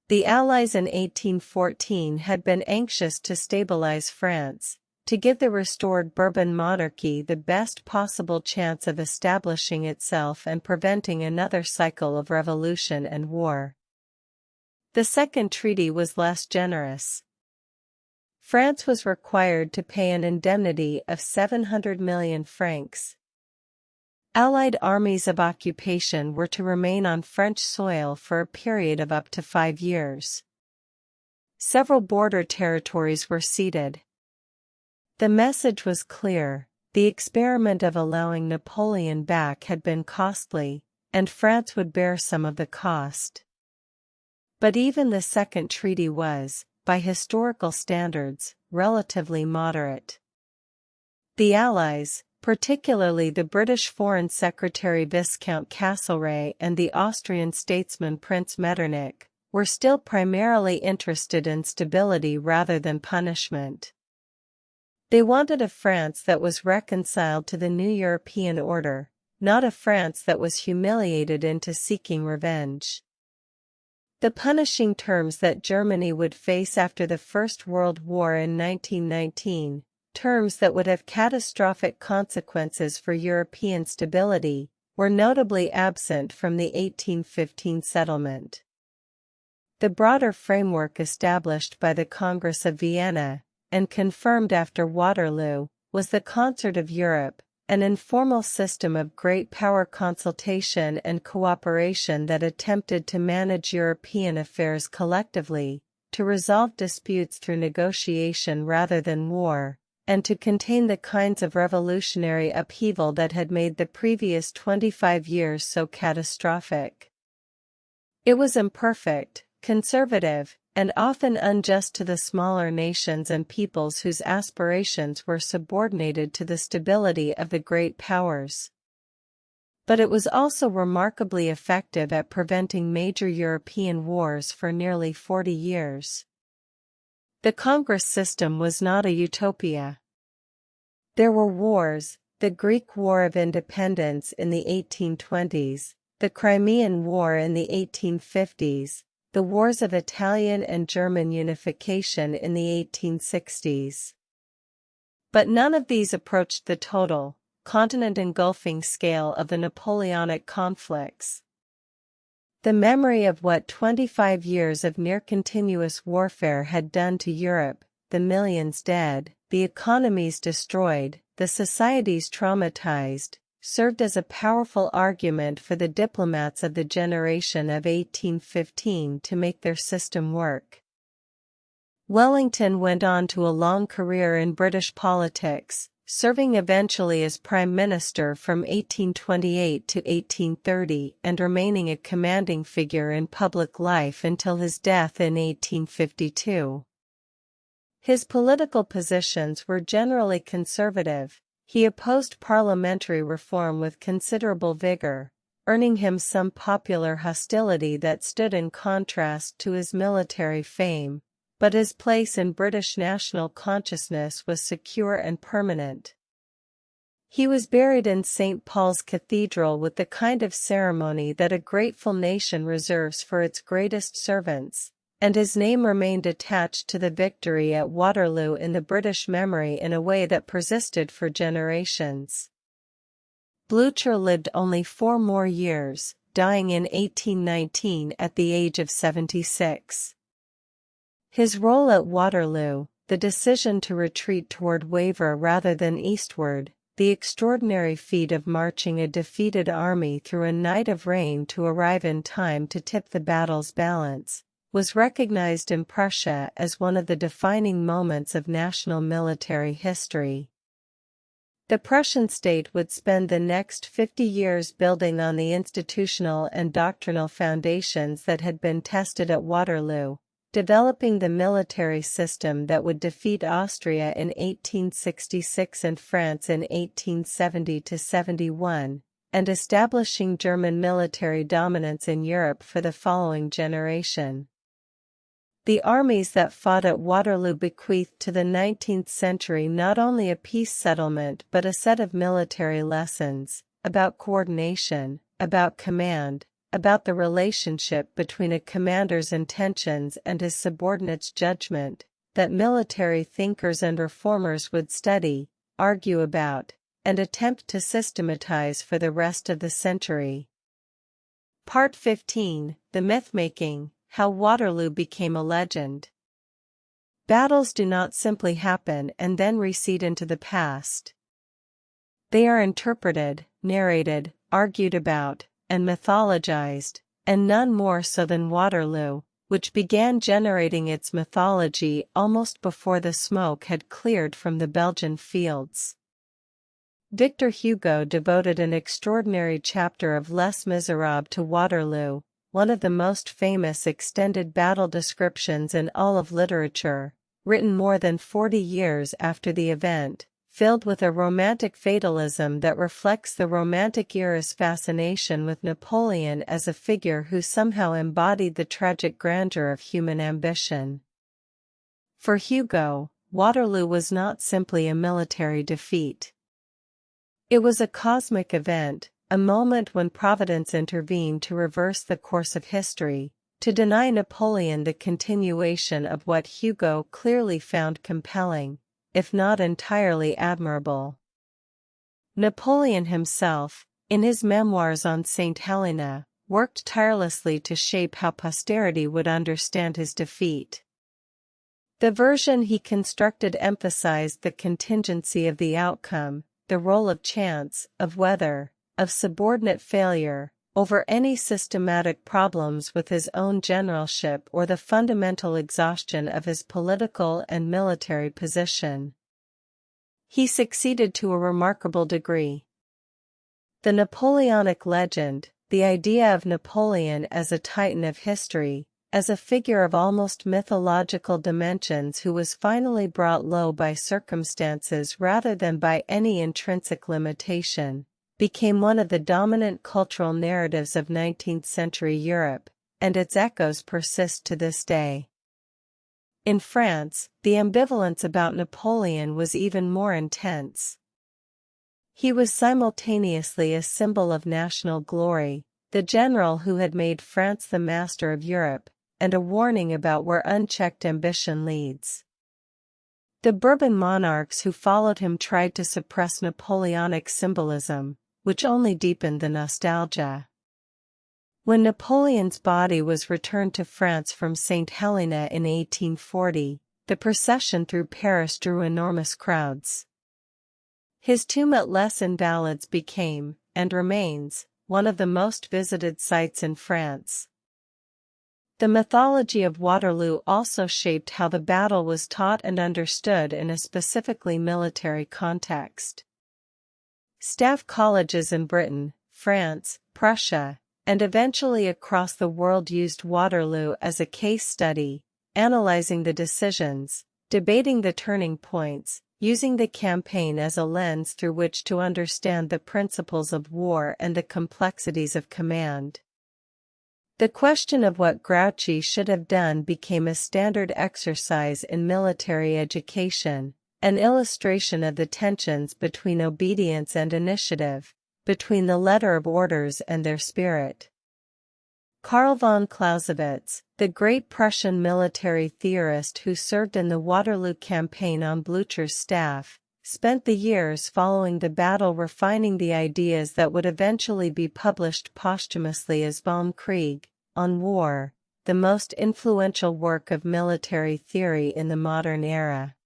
Speaker 1: The Allies in 1814 had been anxious to stabilize France, to give the restored Bourbon monarchy the best possible chance of establishing itself and preventing another cycle of revolution and war. The Second Treaty was less generous. France was required to pay an indemnity of 700 million francs. Allied armies of occupation were to remain on French soil for a period of up to 5 years. Several border territories were ceded. The message was clear: the experiment of allowing Napoleon back had been costly, and France would bear some of the cost. But even the Second Treaty was, by historical standards, relatively moderate. The Allies, Particularly the British Foreign Secretary Viscount Castlereagh and the Austrian statesman Prince Metternich, were still primarily interested in stability rather than punishment. They wanted a France that was reconciled to the new European order, not a France that was humiliated into seeking revenge. The punishing terms that Germany would face after the First World War in 1919, terms that would have catastrophic consequences for European stability, were notably absent from the 1815 settlement. The broader framework established by the Congress of Vienna, and confirmed after Waterloo, was the Concert of Europe, an informal system of great power consultation and cooperation that attempted to manage European affairs collectively, to resolve disputes through negotiation rather than war, and to contain the kinds of revolutionary upheaval that had made the previous 25 years so catastrophic. It was imperfect, conservative, and often unjust to the smaller nations and peoples whose aspirations were subordinated to the stability of the great powers. But it was also remarkably effective at preventing major European wars for nearly 40 years. The Congress system was not a utopia. There were wars, the Greek War of Independence in the 1820s, the Crimean War in the 1850s, the wars of Italian and German unification in the 1860s. But none of these approached the total, continent-engulfing scale of the Napoleonic conflicts. The memory of what 25 years of near-continuous warfare had done to Europe, the millions dead, the economies destroyed, the societies traumatized, served as a powerful argument for the diplomats of the generation of 1815 to make their system work. Wellington went on to a long career in British politics, serving eventually as Prime Minister from 1828 to 1830 and remaining a commanding figure in public life until his death in 1852. His political positions were generally conservative. He opposed parliamentary reform with considerable vigor, earning him some popular hostility that stood in contrast to his military fame, but his place in British national consciousness was secure and permanent. He was buried in St. Paul's Cathedral with the kind of ceremony that a grateful nation reserves for its greatest servants, and his name remained attached to the victory at Waterloo in the British memory in a way that persisted for generations. Blücher lived only 4 more years, dying in 1819 at the age of 76. His role at Waterloo, the decision to retreat toward Wavre rather than eastward, the extraordinary feat of marching a defeated army through a night of rain to arrive in time to tip the battle's balance, was recognized in Prussia as one of the defining moments of national military history. The Prussian state would spend the next 50 years building on the institutional and doctrinal foundations that had been tested at Waterloo, developing the military system that would defeat Austria in 1866 and France in 1870–71, and establishing German military dominance in Europe for the following generation. The armies that fought at Waterloo bequeathed to the 19th century not only a peace settlement but a set of military lessons, about coordination, about command, about the relationship between a commander's intentions and his subordinates' judgment, that military thinkers and reformers would study, argue about, and attempt to systematize for the rest of the century. Part 15, The Mythmaking, How Waterloo Became a Legend. Battles do not simply happen and then recede into the past. They are interpreted, narrated, argued about, and mythologized, and none more so than Waterloo, which began generating its mythology almost before the smoke had cleared from the Belgian fields. Victor Hugo devoted an extraordinary chapter of Les Miserables to Waterloo, one of the most famous extended battle descriptions in all of literature, written more than 40 years after the event, filled with a romantic fatalism that reflects the Romantic era's fascination with Napoleon as a figure who somehow embodied the tragic grandeur of human ambition. For Hugo, Waterloo was not simply a military defeat. It was a cosmic event, a moment when Providence intervened to reverse the course of history, to deny Napoleon the continuation of what Hugo clearly found compelling, if not entirely admirable. Napoleon himself, in his memoirs on St. Helena, worked tirelessly to shape how posterity would understand his defeat. The version he constructed emphasized the contingency of the outcome, the role of chance, of weather, of subordinate failure, over any systematic problems with his own generalship or the fundamental exhaustion of his political and military position. He succeeded to a remarkable degree. The Napoleonic legend, the idea of Napoleon as a titan of history, as a figure of almost mythological dimensions who was finally brought low by circumstances rather than by any intrinsic limitation, became one of the dominant cultural narratives of 19th-century Europe, and its echoes persist to this day. In France, the ambivalence about Napoleon was even more intense. He was simultaneously a symbol of national glory, the general who had made France the master of Europe, and a warning about where unchecked ambition leads. The Bourbon monarchs who followed him tried to suppress Napoleonic symbolism, which only deepened the nostalgia. When Napoleon's body was returned to France from St. Helena in 1840, the procession through Paris drew enormous crowds. His tomb at Les Invalides became, and remains, one of the most visited sites in France. The mythology of Waterloo also shaped how the battle was taught and understood in a specifically military context. Staff colleges in Britain, France, Prussia, and eventually across the world used Waterloo as a case study, analyzing the decisions, debating the turning points, using the campaign as a lens through which to understand the principles of war and the complexities of command. The question of what Grouchy should have done became a standard exercise in military education, an illustration of the tensions between obedience and initiative, between the letter of orders and their spirit. Karl von Clausewitz, the great Prussian military theorist who served in the Waterloo campaign on Blücher's staff, spent the years following the battle refining the ideas that would eventually be published posthumously as Vom Krieg, on War, the most influential work of military theory in the modern era.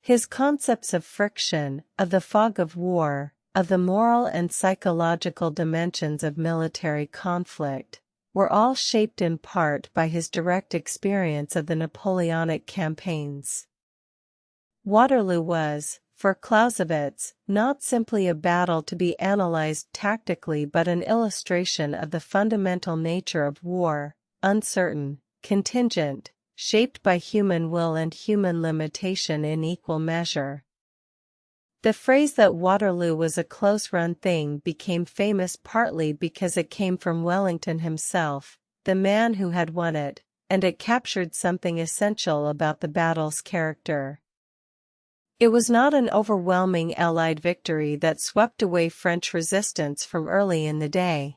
Speaker 1: His concepts of friction, of the fog of war, of the moral and psychological dimensions of military conflict, were all shaped in part by his direct experience of the Napoleonic campaigns. Waterloo was, for Clausewitz, not simply a battle to be analyzed tactically but an illustration of the fundamental nature of war, uncertain, contingent, shaped by human will and human limitation in equal measure. The phrase that Waterloo was a close-run thing became famous partly because it came from Wellington himself, the man who had won it, and it captured something essential about the battle's character. It was not an overwhelming Allied victory that swept away French resistance from early in the day.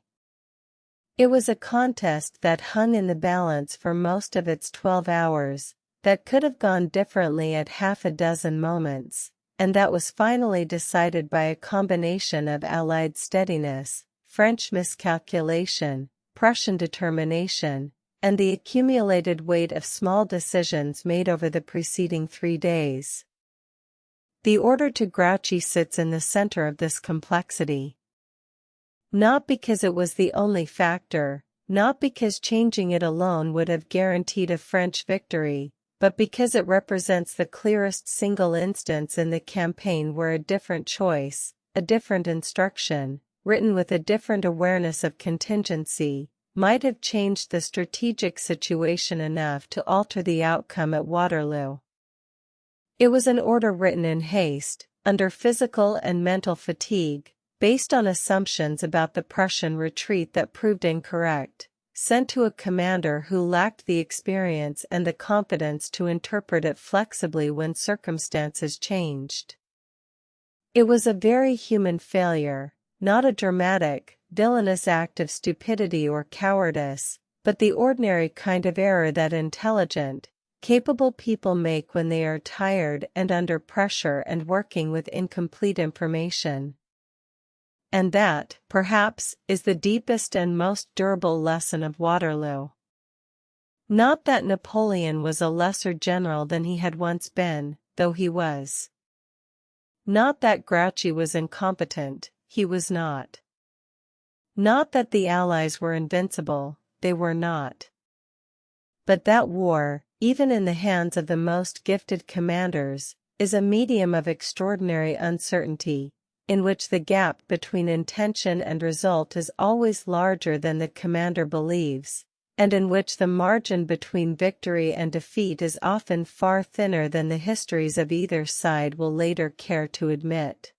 Speaker 1: It was a contest that hung in the balance for most of its 12 hours, that could have gone differently at half a dozen moments, and that was finally decided by a combination of Allied steadiness, French miscalculation, Prussian determination, and the accumulated weight of small decisions made over the preceding 3 days. The order to Grouchy sits in the center of this complexity. Not because it was the only factor, not because changing it alone would have guaranteed a French victory, but because it represents the clearest single instance in the campaign where a different choice, a different instruction, written with a different awareness of contingency, might have changed the strategic situation enough to alter the outcome at Waterloo. It was an order written in haste, under physical and mental fatigue, based on assumptions about the Prussian retreat that proved incorrect, sent to a commander who lacked the experience and the confidence to interpret it flexibly when circumstances changed. It was a very human failure, not a dramatic, villainous act of stupidity or cowardice, but the ordinary kind of error that intelligent, capable people make when they are tired and under pressure and working with incomplete information. And that, perhaps, is the deepest and most durable lesson of Waterloo. Not that Napoleon was a lesser general than he had once been, though he was. Not that Grouchy was incompetent, he was not. Not that the Allies were invincible, they were not. But that war, even in the hands of the most gifted commanders, is a medium of extraordinary uncertainty, in which the gap between intention and result is always larger than the commander believes, and in which the margin between victory and defeat is often far thinner than the histories of either side will later care to admit.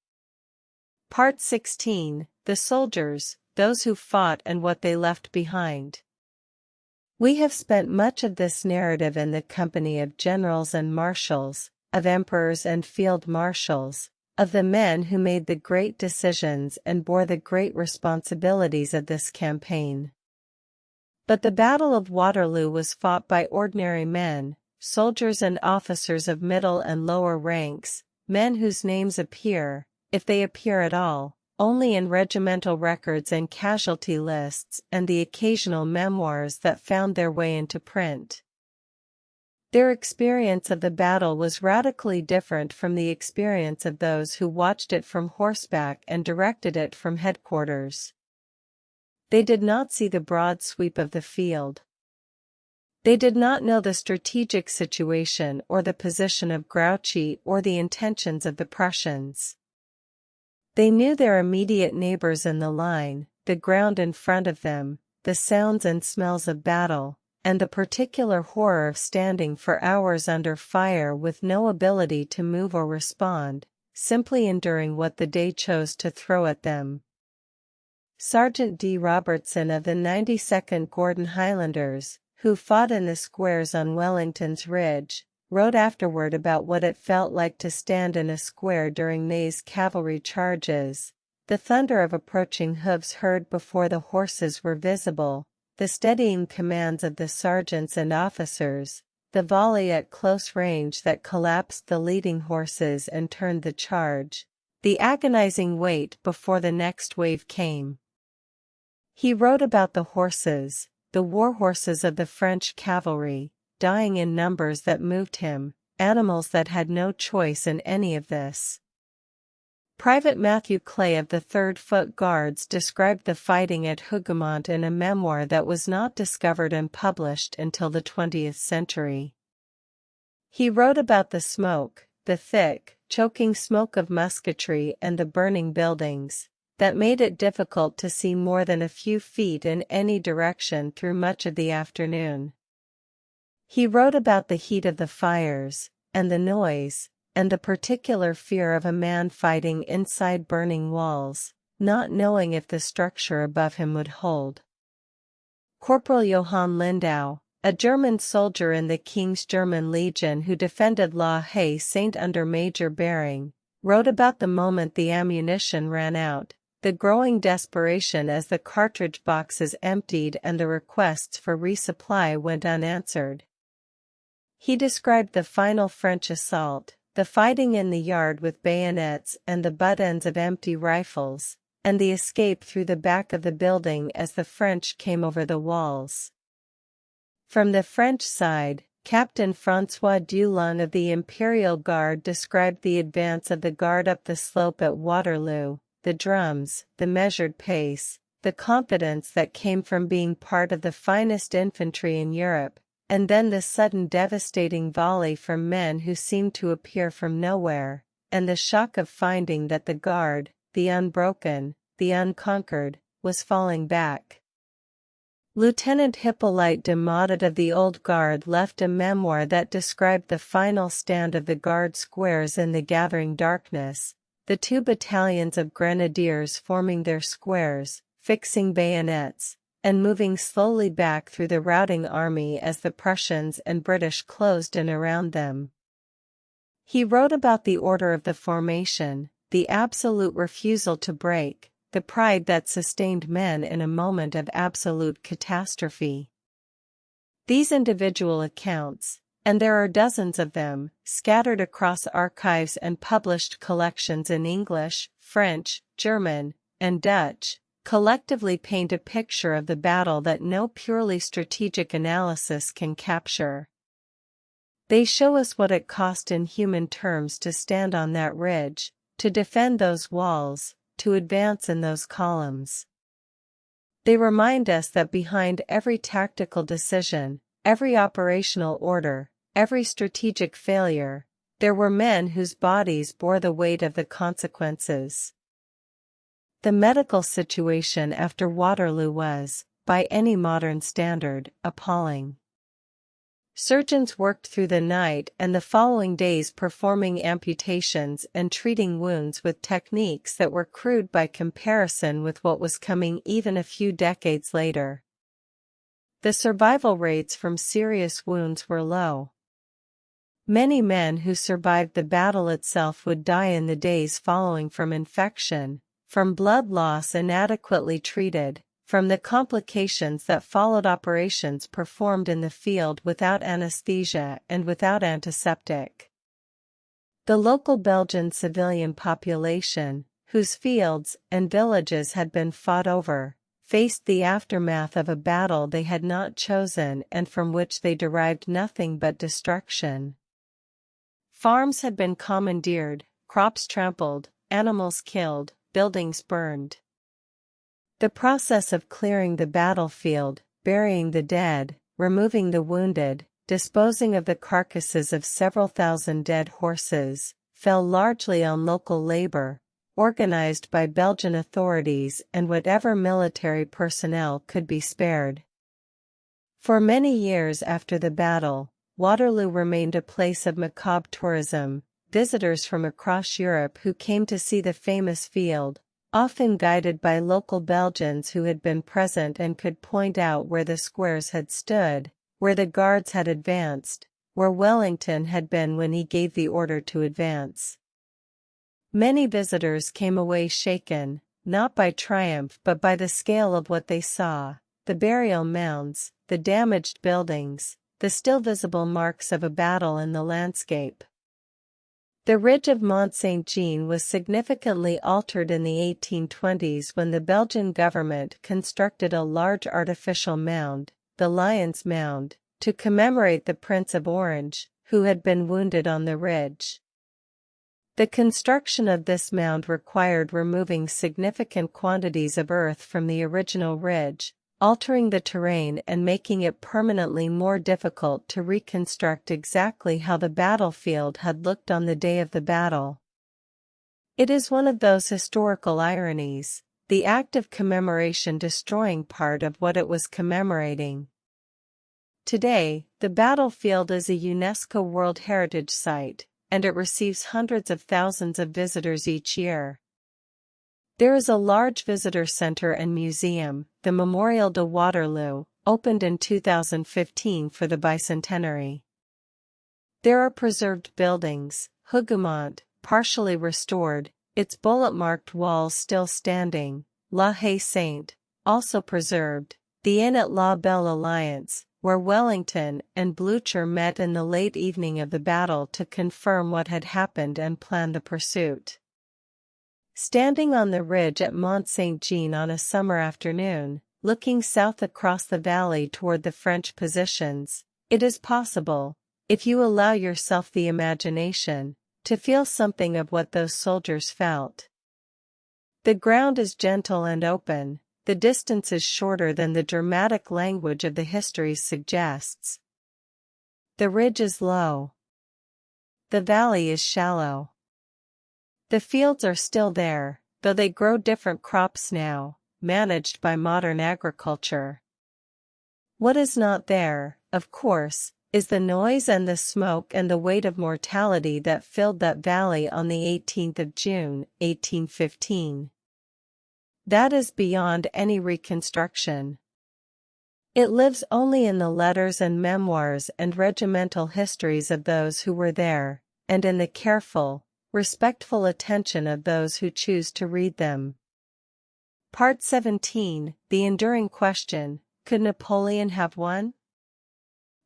Speaker 1: Part 16: The Soldiers, Those Who Fought and What They Left Behind. We have spent much of this narrative in the company of generals and marshals, of emperors and field marshals, of the men who made the great decisions and bore the great responsibilities of this campaign. But the Battle of Waterloo was fought by ordinary men, soldiers and officers of middle and lower ranks, men whose names appear, if they appear at all, only in regimental records and casualty lists and the occasional memoirs that found their way into print. Their experience of the battle was radically different from the experience of those who watched it from horseback and directed it from headquarters. They did not see the broad sweep of the field. They did not know the strategic situation or the position of Grouchy or the intentions of the Prussians. They knew their immediate neighbors in the line, the ground in front of them, the sounds and smells of battle, and the particular horror of standing for hours under fire with no ability to move or respond, simply enduring what the day chose to throw at them. Sergeant D. Robertson of the 92nd Gordon Highlanders, who fought in the squares on Wellington's Ridge, wrote afterward about what it felt like to stand in a square during Ney's cavalry charges, the thunder of approaching hoofs heard before the horses were visible, the steadying commands of the sergeants and officers, the volley at close range that collapsed the leading horses and turned the charge, the agonizing wait before the next wave came. He wrote about the horses, the war horses of the French cavalry, dying in numbers that moved him, animals that had no choice in any of this. Private Matthew Clay of the 3rd Foot Guards described the fighting at Hougoumont in a memoir that was not discovered and published until the 20th century. He wrote about the smoke, the thick, choking smoke of musketry and the burning buildings, that made it difficult to see more than a few feet in any direction through much of the afternoon. He wrote about the heat of the fires, and the noise, and the particular fear of a man fighting inside burning walls, not knowing if the structure above him would hold. Corporal Johann Lindau, a German soldier in the King's German Legion who defended La Haye Saint under Major Bering, wrote about the moment the ammunition ran out, the growing desperation as the cartridge boxes emptied and the requests for resupply went unanswered. He described the final French assault, the fighting in the yard with bayonets and the butt ends of empty rifles, and the escape through the back of the building as the French came over the walls. From the French side, Captain François Dulon of the Imperial Guard described the advance of the Guard up the slope at Waterloo, the drums, the measured pace, the confidence that came from being part of the finest infantry in Europe, and then the sudden devastating volley from men who seemed to appear from nowhere, and the shock of finding that the Guard, the unbroken, the unconquered, was falling back. Lieutenant Hippolyte de Modet of the Old Guard left a memoir that described the final stand of the Guard squares in the gathering darkness, the 2 battalions of grenadiers forming their squares, fixing bayonets, and moving slowly back through the routing army as the Prussians and British closed in around them. He wrote about the order of the formation, the absolute refusal to break, the pride that sustained men in a moment of absolute catastrophe. These individual accounts, and there are dozens of them, scattered across archives and published collections in English, French, German, and Dutch, collectively paint a picture of the battle that no purely strategic analysis can capture. They show us what it cost in human terms to stand on that ridge, to defend those walls, to advance in those columns. They remind us that behind every tactical decision, every operational order, every strategic failure, there were men whose bodies bore the weight of the consequences. The medical situation after Waterloo was, by any modern standard, appalling. Surgeons worked through the night and the following days performing amputations and treating wounds with techniques that were crude by comparison with what was coming even a few decades later. The survival rates from serious wounds were low. Many men who survived the battle itself would die in the days following from infection, from blood loss inadequately treated, from the complications that followed operations performed in the field without anesthesia and without antiseptic. The local Belgian civilian population, whose fields and villages had been fought over, faced the aftermath of a battle they had not chosen and from which they derived nothing but destruction. Farms had been commandeered, crops trampled, animals killed, buildings burned. The process of clearing the battlefield, burying the dead, removing the wounded, disposing of the carcasses of several thousand dead horses, fell largely on local labor, organized by Belgian authorities and whatever military personnel could be spared. For many years after the battle, Waterloo remained a place of macabre tourism, visitors from across Europe who came to see the famous field, often guided by local Belgians who had been present and could point out where the squares had stood, where the guards had advanced, where Wellington had been when he gave the order to advance. Many visitors came away shaken, not by triumph but by the scale of what they saw, the burial mounds, the damaged buildings, the still visible marks of a battle in the landscape. The ridge of Mont Saint-Jean was significantly altered in the 1820s when the Belgian government constructed a large artificial mound, the Lion's Mound, to commemorate the Prince of Orange, who had been wounded on the ridge. The construction of this mound required removing significant quantities of earth from the original ridge, altering the terrain and making it permanently more difficult to reconstruct exactly how the battlefield had looked on the day of the battle. It is one of those historical ironies, the act of commemoration destroying part of what it was commemorating. Today, the battlefield is a UNESCO World Heritage Site, and it receives hundreds of thousands of visitors each year. There is a large visitor center and museum, the Memorial de Waterloo, opened in 2015 for the bicentenary. There are preserved buildings, Hougomont, partially restored, its bullet-marked walls still standing, La Haye Sainte, also preserved, the inn at La Belle Alliance, where Wellington and Blücher met in the late evening of the battle to confirm what had happened and plan the pursuit. Standing on the ridge at Mont Saint-Jean on a summer afternoon, looking south across the valley toward the French positions, it is possible, if you allow yourself the imagination, to feel something of what those soldiers felt. The ground is gentle and open, the distance is shorter than the dramatic language of the histories suggests. The ridge is low. The valley is shallow. The fields are still there, though they grow different crops now, managed by modern agriculture. What is not there, of course, is the noise and the smoke and the weight of mortality that filled that valley on the 18th of June, 1815. That is beyond any reconstruction. It lives only in the letters and memoirs and regimental histories of those who were there, and in the careful, respectful attention of those who choose to read them. Part 17, the enduring question, could Napoleon have won?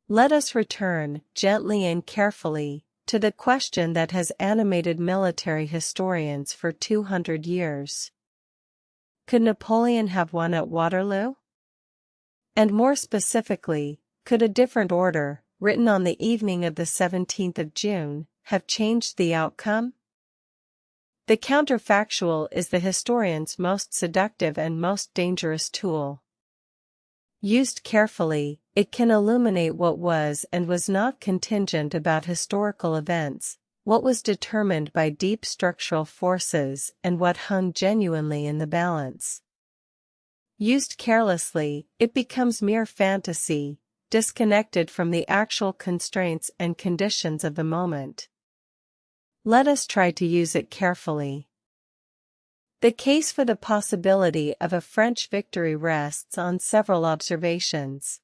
Speaker 1: Let us return, gently and carefully, to the question that has animated military historians for 200 years. Could Napoleon have won at Waterloo? And more specifically, could a different order, written on the evening of the 17th of June, have changed the outcome? The counterfactual is the historian's most seductive and most dangerous tool. Used carefully, it can illuminate what was and was not contingent about historical events, what was determined by deep structural forces and what hung genuinely in the balance. Used carelessly, it becomes mere fantasy, disconnected from the actual constraints and conditions of the moment. Let us try to use it carefully. The case for the possibility of a French victory rests on several observations.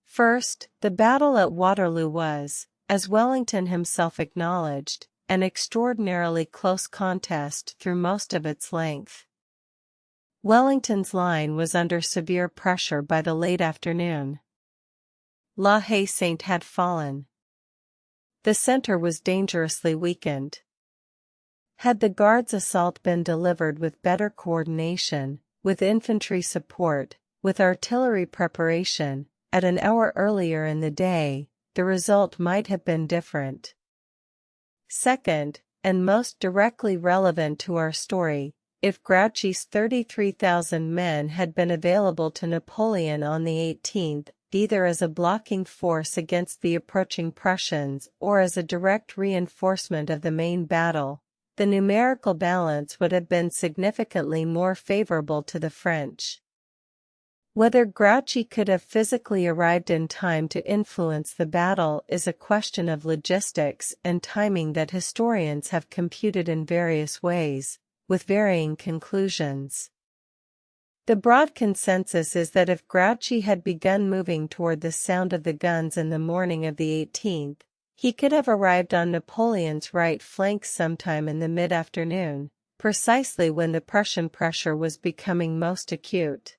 Speaker 1: First, the battle at Waterloo was, as Wellington himself acknowledged, an extraordinarily close contest through most of its length. Wellington's line was under severe pressure by the late afternoon. La Haye Sainte had fallen. The center was dangerously weakened. Had the Guards' assault been delivered with better coordination, with infantry support, with artillery preparation, at an hour earlier in the day, the result might have been different. Second, and most directly relevant to our story, if Grouchy's 33,000 men had been available to Napoleon on the 18th, either as a blocking force against the approaching Prussians or as a direct reinforcement of the main battle, the numerical balance would have been significantly more favorable to the French. Whether Grouchy could have physically arrived in time to influence the battle is a question of logistics and timing that historians have computed in various ways, with varying conclusions. The broad consensus is that if Grouchy had begun moving toward the sound of the guns in the morning of the 18th, he could have arrived on Napoleon's right flank sometime in the mid-afternoon, precisely when the Prussian pressure was becoming most acute.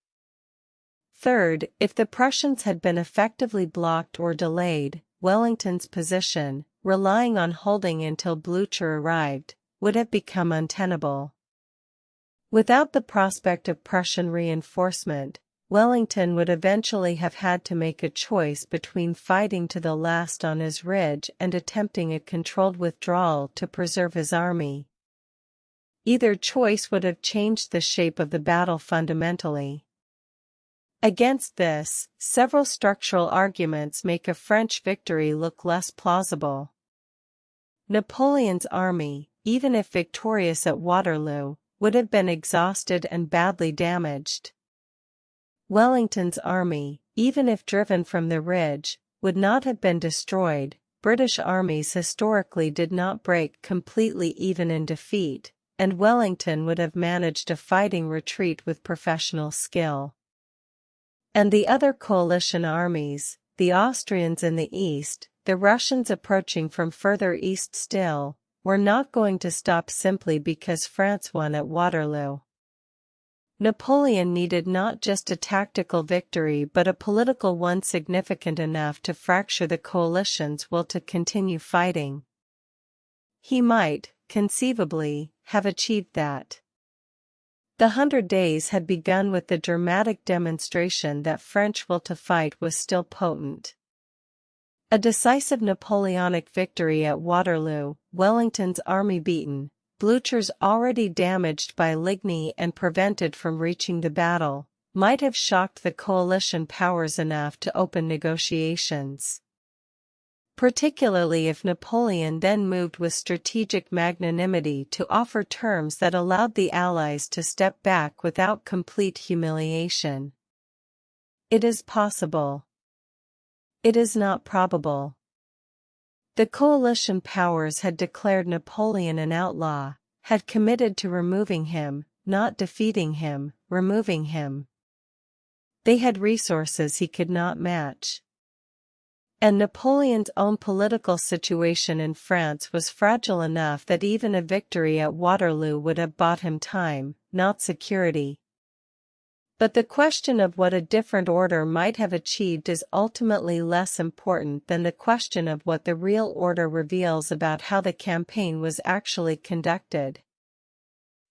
Speaker 1: Third, if the Prussians had been effectively blocked or delayed, Wellington's position, relying on holding until Blücher arrived, would have become untenable. Without the prospect of Prussian reinforcement, Wellington would eventually have had to make a choice between fighting to the last on his ridge and attempting a controlled withdrawal to preserve his army. Either choice would have changed the shape of the battle fundamentally. Against this, several structural arguments make a French victory look less plausible. Napoleon's army, even if victorious at Waterloo, would have been exhausted and badly damaged. Wellington's army, even if driven from the ridge, would not have been destroyed. British armies historically did not break completely even in defeat, and Wellington would have managed a fighting retreat with professional skill. And the other coalition armies, the Austrians in the east, the Russians approaching from further east still, were not going to stop simply because France won at Waterloo. Napoleon needed not just a tactical victory but a political one significant enough to fracture the coalition's will to continue fighting. He might, conceivably, have achieved that. The 100 Days had begun with the dramatic demonstration that French will to fight was still potent. A decisive Napoleonic victory at Waterloo, Wellington's army beaten, Blücher's already damaged by Ligny and prevented from reaching the battle, might have shocked the coalition powers enough to open negotiations. Particularly if Napoleon then moved with strategic magnanimity to offer terms that allowed the Allies to step back without complete humiliation. It is possible. It is not probable. The coalition powers had declared Napoleon an outlaw, had committed to removing him, not defeating him, removing him. They had resources he could not match. And Napoleon's own political situation in France was fragile enough that even a victory at Waterloo would have bought him time, not security. But the question of what a different order might have achieved is ultimately less important than the question of what the real order reveals about how the campaign was actually conducted.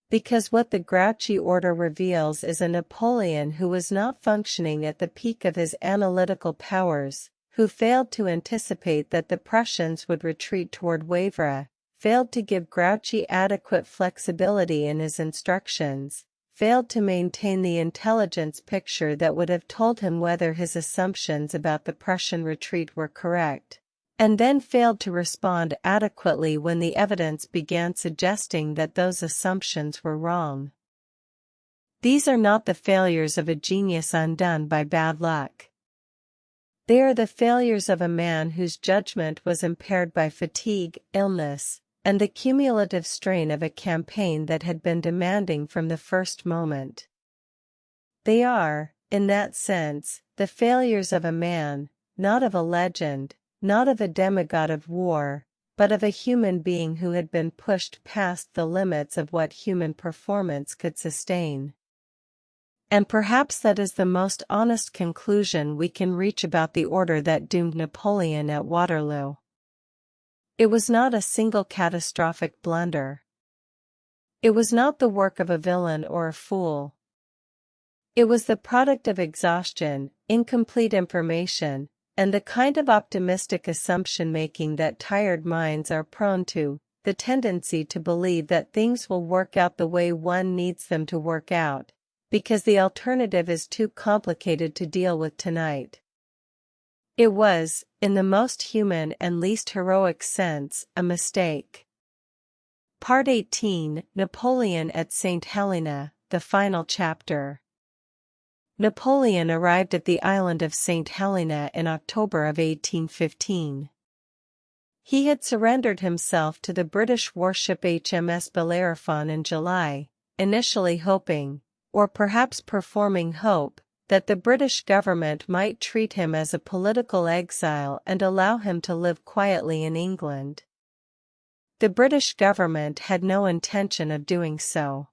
Speaker 1: Because what the Grouchy order reveals is a Napoleon who was not functioning at the peak of his analytical powers, who failed to anticipate that the Prussians would retreat toward Wavre, failed to give Grouchy adequate flexibility in his instructions, failed to maintain the intelligence picture that would have told him whether his assumptions about the Prussian retreat were correct, and then failed to respond adequately when the evidence began suggesting that those assumptions were wrong. These are not the failures of a genius undone by bad luck. They are the failures of a man whose judgment was impaired by fatigue, illness, and the cumulative strain of a campaign that had been demanding from the first moment. They are, in that sense, the failures of a man, not of a legend, not of a demigod of war, but of a human being who had been pushed past the limits of what human performance could sustain. And perhaps that is the most honest conclusion we can reach about the order that doomed Napoleon at Waterloo. It was not a single catastrophic blunder. It was not the work of a villain or a fool. It was the product of exhaustion, incomplete information, and the kind of optimistic assumption-making that tired minds are prone to, the tendency to believe that things will work out the way one needs them to work out, because the alternative is too complicated to deal with tonight. It was, in the most human and least heroic sense, a mistake. Part 18, Napoleon at St. Helena, the final chapter. Napoleon arrived at the island of St. Helena in October of 1815. He had surrendered himself to the British warship HMS Bellerophon in July, initially hoping, or perhaps performing hope, that the British government might treat him as a political exile and allow him to live quietly in England. The British government had no intention of doing so.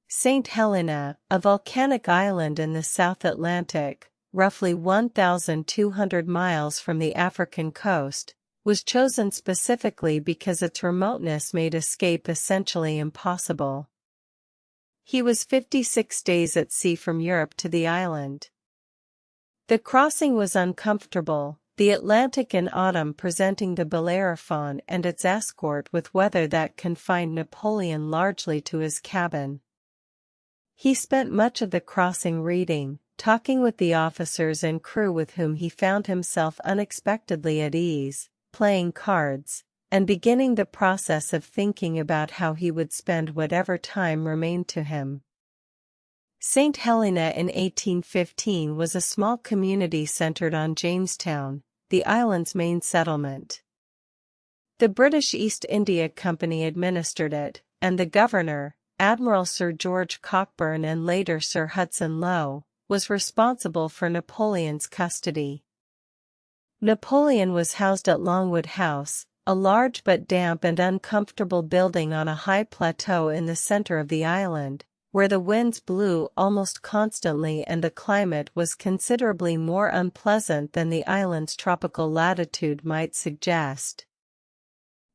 Speaker 1: St. Helena, a volcanic island in the South Atlantic, roughly 1,200 miles from the African coast, was chosen specifically because its remoteness made escape essentially impossible. He was 56 days at sea from Europe to the island. The crossing was uncomfortable, the Atlantic in autumn presenting the Bellerophon and its escort with weather that confined Napoleon largely to his cabin. He spent much of the crossing reading, talking with the officers and crew with whom he found himself unexpectedly at ease, playing cards, and beginning the process of thinking about how he would spend whatever time remained to him. St. Helena in 1815 was a small community centered on Jamestown, the island's main settlement. The British East India Company administered it, and the governor, Admiral Sir George Cockburn and later Sir Hudson Lowe, was responsible for Napoleon's custody. Napoleon was housed at Longwood House, a large but damp and uncomfortable building on a high plateau in the center of the island, where the winds blew almost constantly and the climate was considerably more unpleasant than the island's tropical latitude might suggest.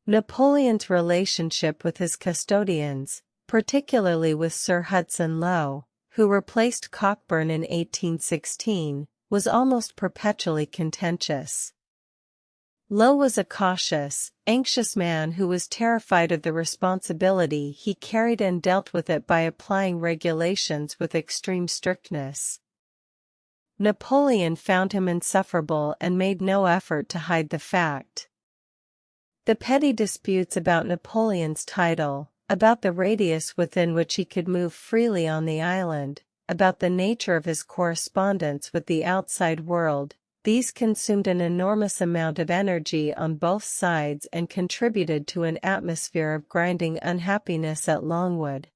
Speaker 1: Napoleon's relationship with his custodians, particularly with Sir Hudson Lowe, who replaced Cockburn in 1816, was almost perpetually contentious. Lowe was a cautious, anxious man who was terrified of the responsibility he carried and dealt with it by applying regulations with extreme strictness. Napoleon found him insufferable and made no effort to hide the fact. The petty disputes about Napoleon's title, about the radius within which he could move freely on the island, about the nature of his correspondence with the outside world, these consumed an enormous amount of energy on both sides and contributed to an atmosphere of grinding unhappiness at Longwood.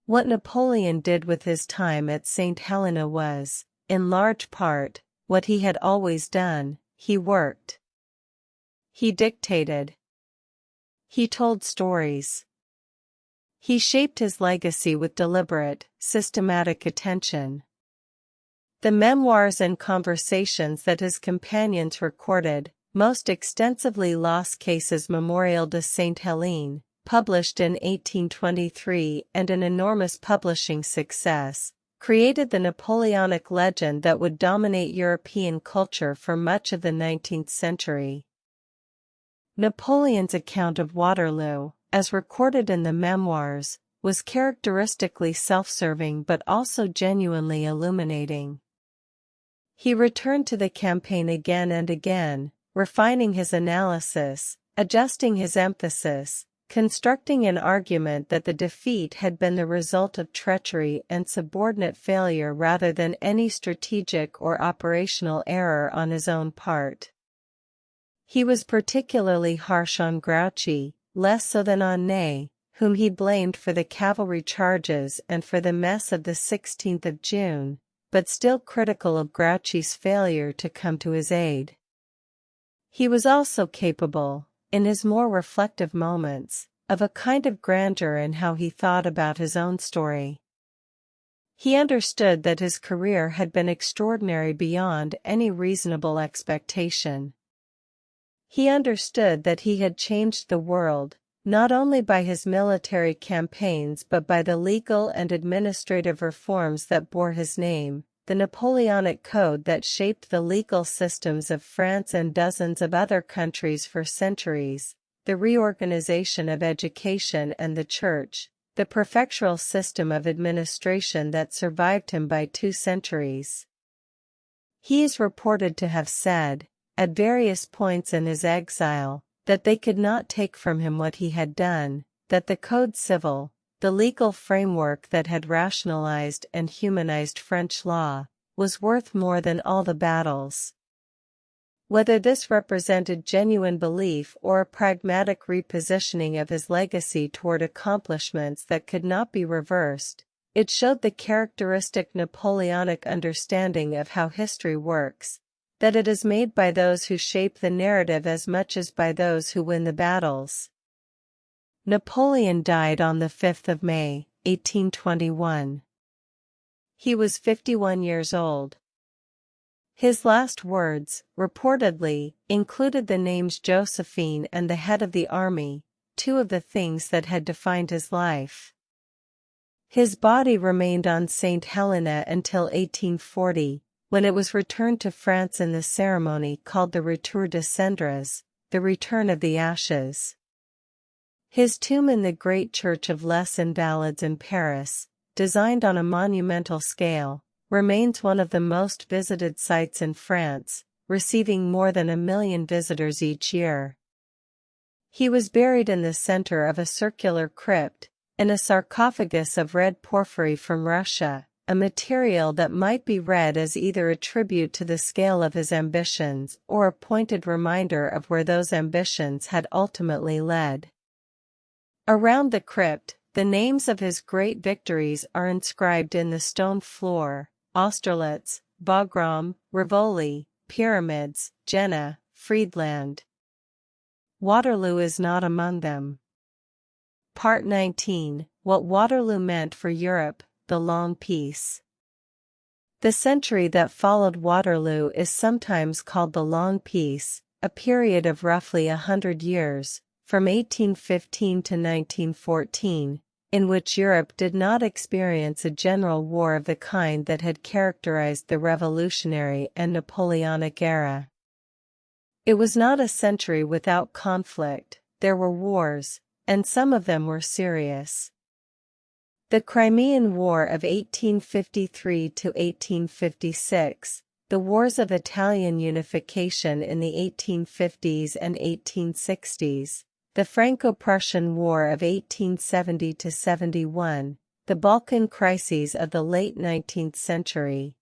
Speaker 1: What Napoleon did with his time at St. Helena was, in large part, what he had always done: he worked. He dictated. He told stories. He shaped his legacy with deliberate, systematic attention. The memoirs and conversations that his companions recorded, most extensively Los Cases Memorial de Saint Helene, published in 1823 and an enormous publishing success, created the Napoleonic legend that would dominate European culture for much of the 19th century. Napoleon's account of Waterloo, as recorded in the memoirs, was characteristically self-serving but also genuinely illuminating. He returned to the campaign again and again, refining his analysis, adjusting his emphasis, constructing an argument that the defeat had been the result of treachery and subordinate failure rather than any strategic or operational error on his own part. He was particularly harsh on Grouchy, less so than on Ney, whom he blamed for the cavalry charges and for the mess of the 16th of June, but still critical of Grouchy's failure to come to his aid. He was also capable, in his more reflective moments, of a kind of grandeur in how he thought about his own story. He understood that his career had been extraordinary beyond any reasonable expectation. He understood that he had changed the world, not only by his military campaigns but by the legal and administrative reforms that bore his name, the Napoleonic Code that shaped the legal systems of France and dozens of other countries for centuries, the reorganization of education and the church, the prefectural system of administration that survived him by 2 centuries. He is reported to have said, at various points in his exile, that they could not take from him what he had done, that the Code Civil, the legal framework that had rationalized and humanized French law, was worth more than all the battles. Whether this represented genuine belief or a pragmatic repositioning of his legacy toward accomplishments that could not be reversed, it showed the characteristic Napoleonic understanding of how history works, that it is made by those who shape the narrative as much as by those who win the battles. Napoleon died on the 5th of May, 1821. He was 51 years old. His last words, reportedly, included the names Josephine and the head of the army, 2 of the things that had defined his life. His body remained on St. Helena until 1840, when it was returned to France in the ceremony called the Retour des Cendres, the return of the ashes. His tomb in the Great Church of Les Invalides in Paris, designed on a monumental scale, remains one of the most visited sites in France, receiving more than 1 million visitors each year. He was buried in the center of a circular crypt, in a sarcophagus of red porphyry from Russia, a material that might be read as either a tribute to the scale of his ambitions or a pointed reminder of where those ambitions had ultimately led. Around the crypt, the names of his great victories are inscribed in the stone floor: Austerlitz, Wagram, Rivoli, Pyramids, Jena, Friedland. Waterloo is not among them. Part 19: What Waterloo Meant for Europe, the Long Peace. The century that followed Waterloo is sometimes called the Long Peace, a period of roughly 100 years, from 1815 to 1914, in which Europe did not experience a general war of the kind that had characterized the Revolutionary and Napoleonic era. It was not a century without conflict. There were wars, and some of them were serious. The Crimean War of 1853 to 1856, the wars of Italian unification in the 1850s and 1860s, the Franco-Prussian War of 1870 to 71, the Balkan crises of the late 19th century.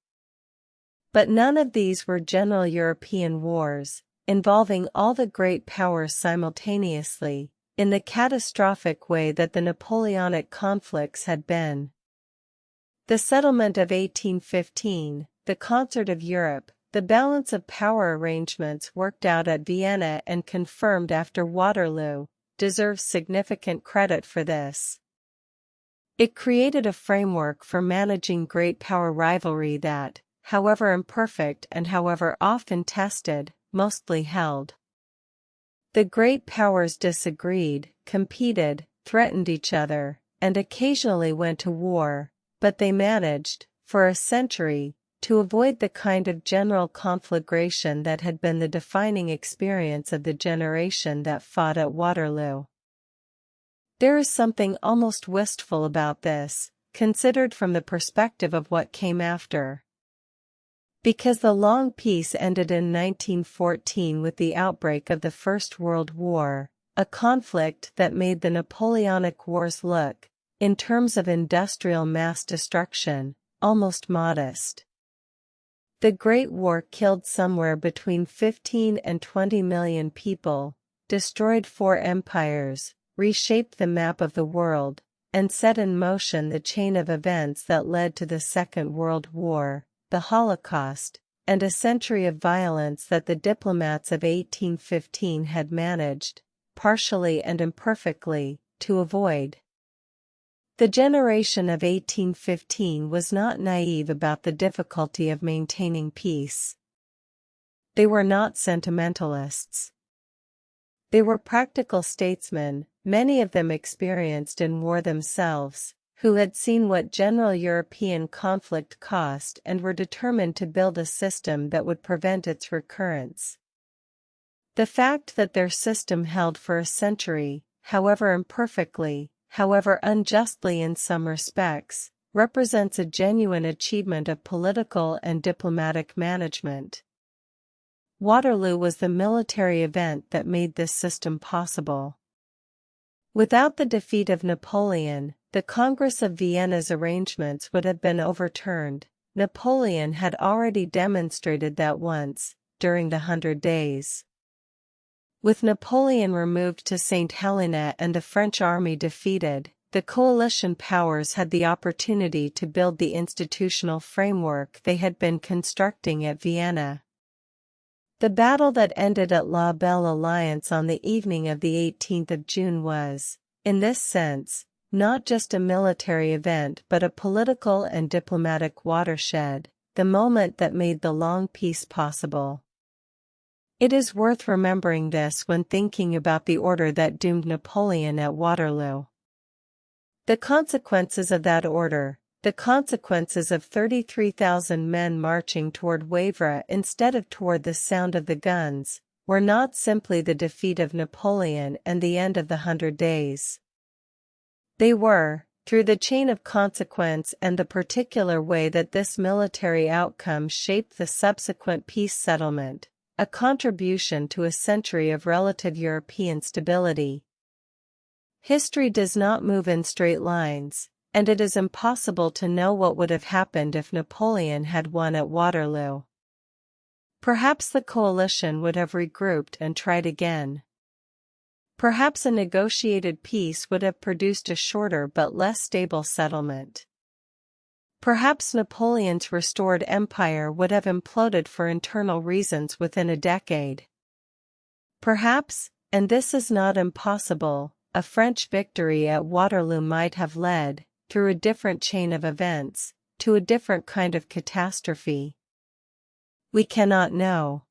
Speaker 1: But none of these were general European wars, involving all the great powers simultaneously, in the catastrophic way that the Napoleonic conflicts had been. The settlement of 1815, the concert of Europe, the balance of power arrangements worked out at Vienna and confirmed after Waterloo, deserves significant credit for this. It created a framework for managing great power rivalry that, however imperfect and however often tested, mostly held. The great powers disagreed, competed, threatened each other, and occasionally went to war, but they managed, for a century, to avoid the kind of general conflagration that had been the defining experience of the generation that fought at Waterloo. There is something almost wistful about this, considered from the perspective of what came after. Because the long peace ended in 1914 with the outbreak of the First World War, a conflict that made the Napoleonic Wars look, in terms of industrial mass destruction, almost modest. The Great War killed somewhere between 15 and 20 million people, destroyed 4 empires, reshaped the map of the world, and set in motion the chain of events that led to the Second World War, the Holocaust, and a century of violence that the diplomats of 1815 had managed, partially and imperfectly, to avoid. The generation of 1815 was not naive about the difficulty of maintaining peace. They were not sentimentalists. They were practical statesmen, many of them experienced in war themselves, who had seen what general European conflict cost and were determined to build a system that would prevent its recurrence. The fact that their system held for a century, however imperfectly, however unjustly in some respects, represents a genuine achievement of political and diplomatic management. Waterloo was the military event that made this system possible. Without the defeat of Napoleon, the Congress of Vienna's arrangements would have been overturned. Napoleon had already demonstrated that once, during the 100 Days. With Napoleon removed to St. Helena and the French army defeated, the coalition powers had the opportunity to build the institutional framework they had been constructing at Vienna. The battle that ended at La Belle Alliance on the evening of the 18th of June was, in this sense, not just a military event but a political and diplomatic watershed, the moment that made the long peace possible. It is worth remembering this when thinking about the order that doomed Napoleon at Waterloo. The consequences of that order, the consequences of 33,000 men marching toward Wavre instead of toward the sound of the guns, were not simply the defeat of Napoleon and the end of the 100 Days. They were, through the chain of consequence and the particular way that this military outcome shaped the subsequent peace settlement, a contribution to a century of relative European stability. History does not move in straight lines, and it is impossible to know what would have happened if Napoleon had won at Waterloo. Perhaps the coalition would have regrouped and tried again. Perhaps a negotiated peace would have produced a shorter but less stable settlement. Perhaps Napoleon's restored empire would have imploded for internal reasons within a decade. Perhaps, and this is not impossible, a French victory at Waterloo might have led, through a different chain of events, to a different kind of catastrophe. We cannot know.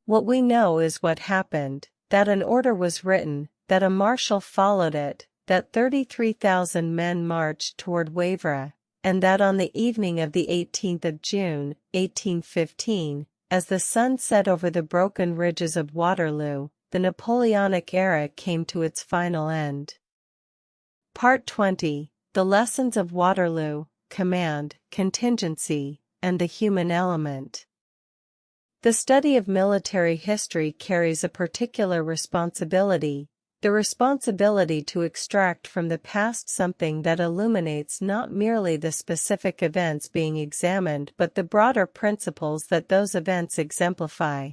Speaker 1: What we know is what happened, that an order was written, that a marshal followed it, that 33,000 men marched toward Wavre, and that on the evening of the 18th of June, 1815, as the sun set over the broken ridges of Waterloo, the Napoleonic era came to its final end. Part 20. The Lessons of Waterloo, Command, Contingency, and the Human Element. The study of military history carries a particular responsibility, the responsibility to extract from the past something that illuminates not merely the specific events being examined but the broader principles that those events exemplify.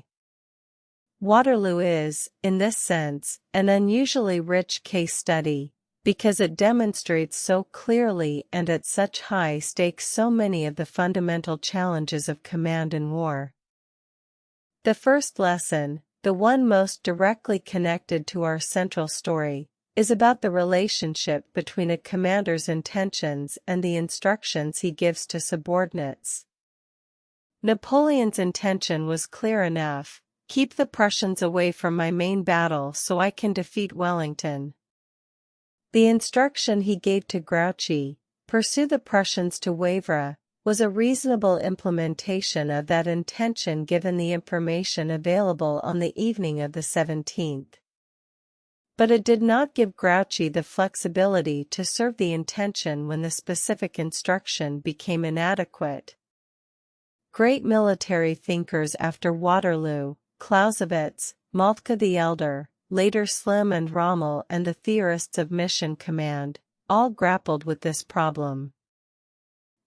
Speaker 1: Waterloo is, in this sense, an unusually rich case study, because it demonstrates so clearly and at such high stakes so many of the fundamental challenges of command in war. The first lesson, the one most directly connected to our central story, is about the relationship between a commander's intentions and the instructions he gives to subordinates. Napoleon's intention was clear enough: keep the Prussians away from my main battle so I can defeat Wellington. The instruction he gave to Grouchy, pursue the Prussians to Wavre, was a reasonable implementation of that intention given the information available on the evening of the 17th. But it did not give Grouchy the flexibility to serve the intention when the specific instruction became inadequate. Great military thinkers after Waterloo, Clausewitz, Moltke the Elder, later Slim and Rommel, and the theorists of mission command, all grappled with this problem.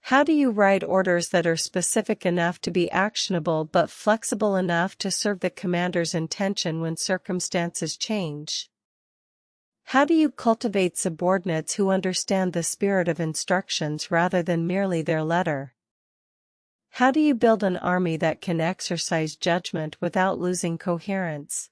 Speaker 1: How do you write orders that are specific enough to be actionable but flexible enough to serve the commander's intention when circumstances change? How do you cultivate subordinates who understand the spirit of instructions rather than merely their letter? How do you build an army that can exercise judgment without losing coherence?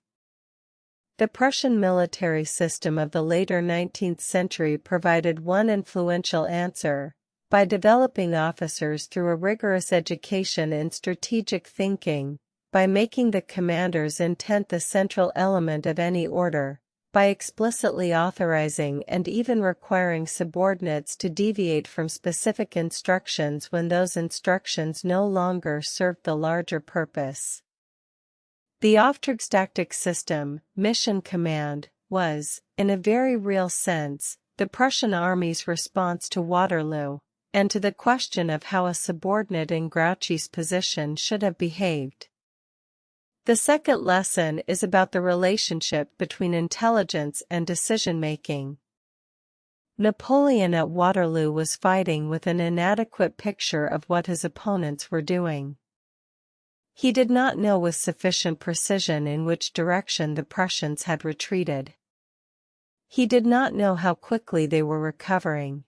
Speaker 1: The Prussian military system of the later 19th century provided one influential answer: by developing officers through a rigorous education in strategic thinking, by making the commander's intent the central element of any order, by explicitly authorizing and even requiring subordinates to deviate from specific instructions when those instructions no longer served the larger purpose. The Auftragstactik system, mission command, was, in a very real sense, the Prussian army's response to Waterloo, and to the question of how a subordinate in Grouchy's position should have behaved. The second lesson is about the relationship between intelligence and decision-making. Napoleon at Waterloo was fighting with an inadequate picture of what his opponents were doing. He did not know with sufficient precision in which direction the Prussians had retreated. He did not know how quickly they were recovering.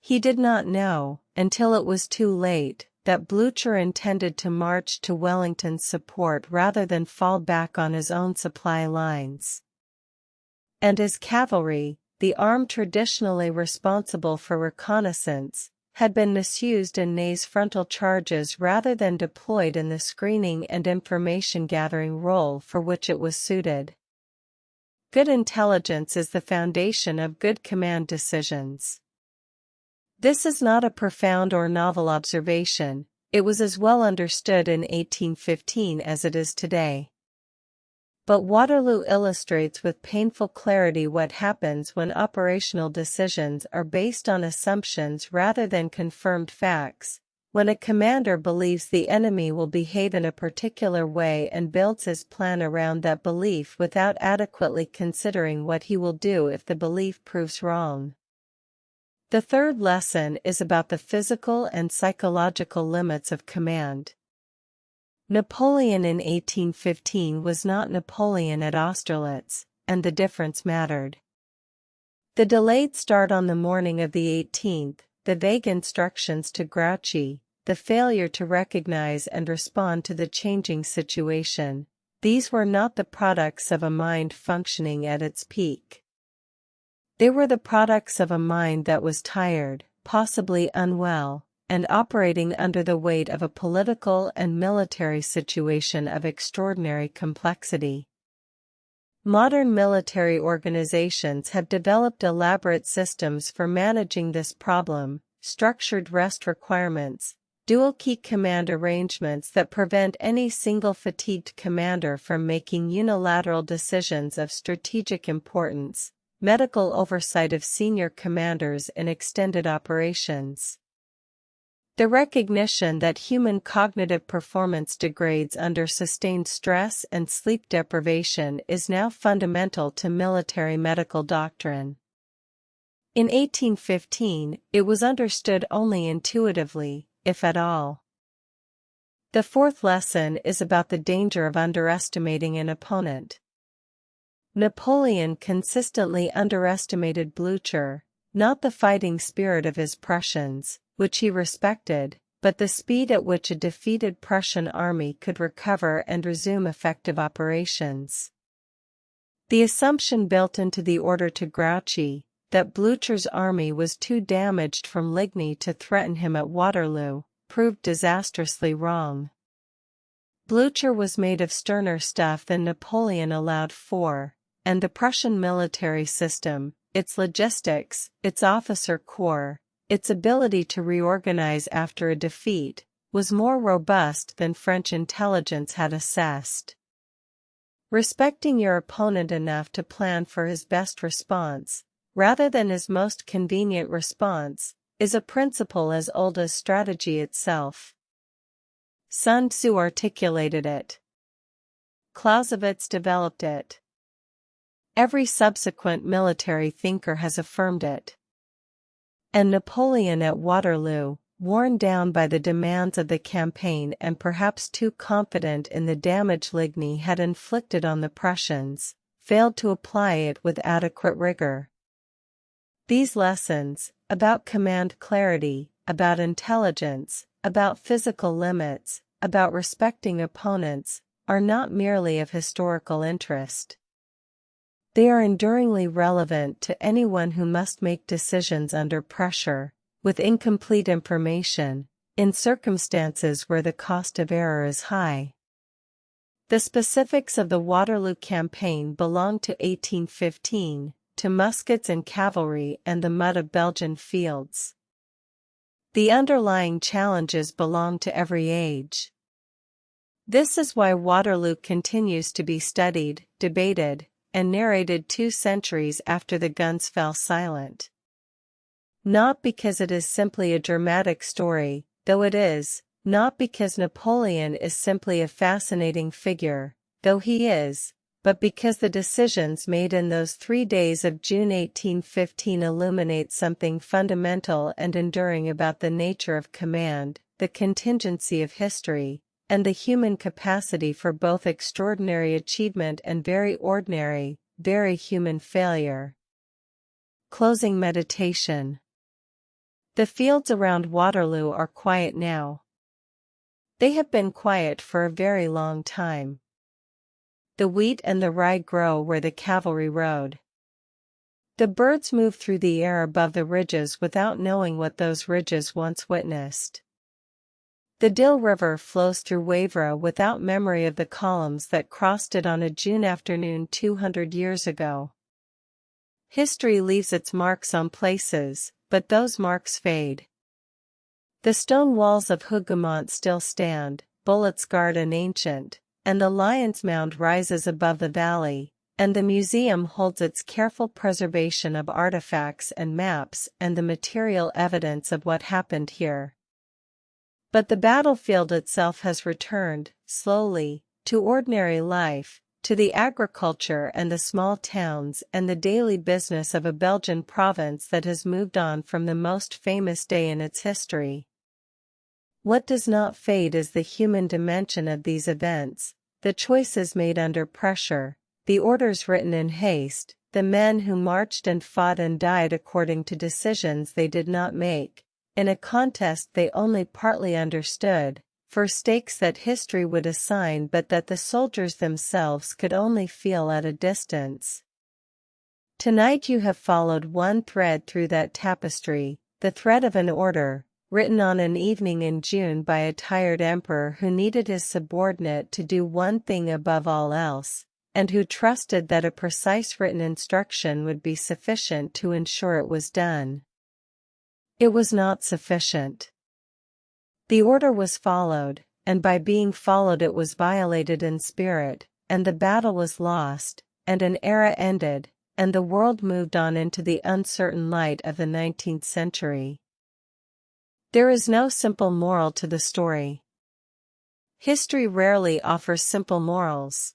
Speaker 1: He did not know, until it was too late, that Blücher intended to march to Wellington's support rather than fall back on his own supply lines. And his cavalry, the arm traditionally responsible for reconnaissance, had been misused in Ney's frontal charges rather than deployed in the screening and information-gathering role for which it was suited. Good intelligence is the foundation of good command decisions. This is not a profound or novel observation. It was as well understood in 1815 as it is today. But Waterloo illustrates with painful clarity what happens when operational decisions are based on assumptions rather than confirmed facts, when a commander believes the enemy will behave in a particular way and builds his plan around that belief without adequately considering what he will do if the belief proves wrong. The third lesson is about the physical and psychological limits of command. Napoleon in 1815 was not Napoleon at Austerlitz, and the difference mattered. The delayed start on the morning of the 18th, the vague instructions to Grouchy, the failure to recognize and respond to the changing situation, these were not the products of a mind functioning at its peak. They were the products of a mind that was tired, possibly unwell, and operating under the weight of a political and military situation of extraordinary complexity. Modern military organizations have developed elaborate systems for managing this problem: structured rest requirements, dual key command arrangements that prevent any single fatigued commander from making unilateral decisions of strategic importance, medical oversight of senior commanders in extended operations. The recognition that human cognitive performance degrades under sustained stress and sleep deprivation is now fundamental to military medical doctrine. In 1815, it was understood only intuitively, if at all. The fourth lesson is about the danger of underestimating an opponent. Napoleon consistently underestimated Blücher, not the fighting spirit of his Prussians, which he respected, but the speed at which a defeated Prussian army could recover and resume effective operations. The assumption built into the order to Grouchy, that Blücher's army was too damaged from Ligny to threaten him at Waterloo, proved disastrously wrong. Blücher was made of sterner stuff than Napoleon allowed for, and the Prussian military system, its logistics, its officer corps, its ability to reorganize after a defeat, was more robust than French intelligence had assessed. Respecting your opponent enough to plan for his best response, rather than his most convenient response, is a principle as old as strategy itself. Sun Tzu articulated it. Clausewitz developed it. Every subsequent military thinker has affirmed it. And Napoleon at Waterloo, worn down by the demands of the campaign and perhaps too confident in the damage Ligny had inflicted on the Prussians, failed to apply it with adequate rigor. These lessons, about command clarity, about intelligence, about physical limits, about respecting opponents, are not merely of historical interest. They are enduringly relevant to anyone who must make decisions under pressure, with incomplete information, in circumstances where the cost of error is high. The specifics of the Waterloo campaign belong to 1815, to muskets and cavalry and the mud of Belgian fields. The underlying challenges belong to every age. This is why Waterloo continues to be studied, debated, and narrated 2 centuries after the guns fell silent. Not because it is simply a dramatic story, though it is, not because Napoleon is simply a fascinating figure, though he is, but because the decisions made in those 3 days of June 1815 illuminate something fundamental and enduring about the nature of command, the contingency of history, and the human capacity for both extraordinary achievement and very ordinary, very human failure. Closing meditation. The fields around Waterloo are quiet now. They have been quiet for a very long time. The wheat and the rye grow where the cavalry rode. The birds move through the air above the ridges without knowing what those ridges once witnessed. The Dill River flows through Wavre without memory of the columns that crossed it on a June afternoon 200 years ago. History leaves its marks on places, but those marks fade. The stone walls of Hougoumont still stand, bullets guard an ancient, and the Lion's Mound rises above the valley, and the museum holds its careful preservation of artifacts and maps and the material evidence of what happened here. But the battlefield itself has returned, slowly, to ordinary life, to the agriculture and the small towns and the daily business of a Belgian province that has moved on from the most famous day in its history. What does not fade is the human dimension of these events, the choices made under pressure, the orders written in haste, the men who marched and fought and died according to decisions they did not make, in a contest they only partly understood, for stakes that history would assign but that the soldiers themselves could only feel at a distance. Tonight you have followed one thread through that tapestry, the thread of an order, written on an evening in June by a tired emperor who needed his subordinate to do one thing above all else, and who trusted that a precise written instruction would be sufficient to ensure it was done. It was not sufficient. The order was followed, and by being followed it was violated in spirit, and the battle was lost, and an era ended, and the world moved on into the uncertain light of the 19th century. There is no simple moral to the story. History rarely offers simple morals.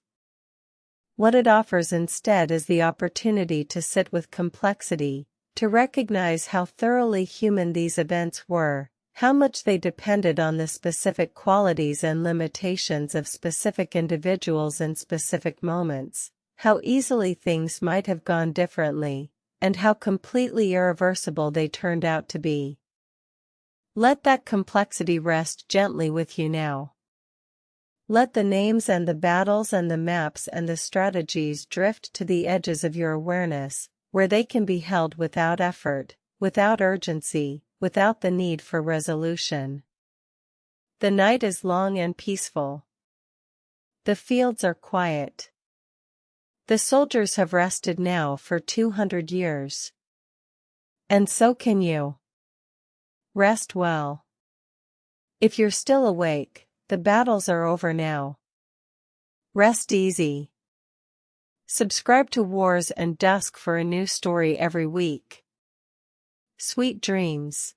Speaker 1: What it offers instead is the opportunity to sit with complexity, to recognize how thoroughly human these events were, how much they depended on the specific qualities and limitations of specific individuals in specific moments, how easily things might have gone differently, and how completely irreversible they turned out to be. Let that complexity rest gently with you now. Let the names and the battles and the maps and the strategies drift to the edges of your awareness, where they can be held without effort, without urgency, without the need for resolution. The night is long and peaceful. The fields are quiet. The soldiers have rested now for 200 years. And so can you. Rest well. If you're still awake, the battles are over now. Rest easy. Subscribe to Wars and Dusk for a new story every week. Sweet dreams.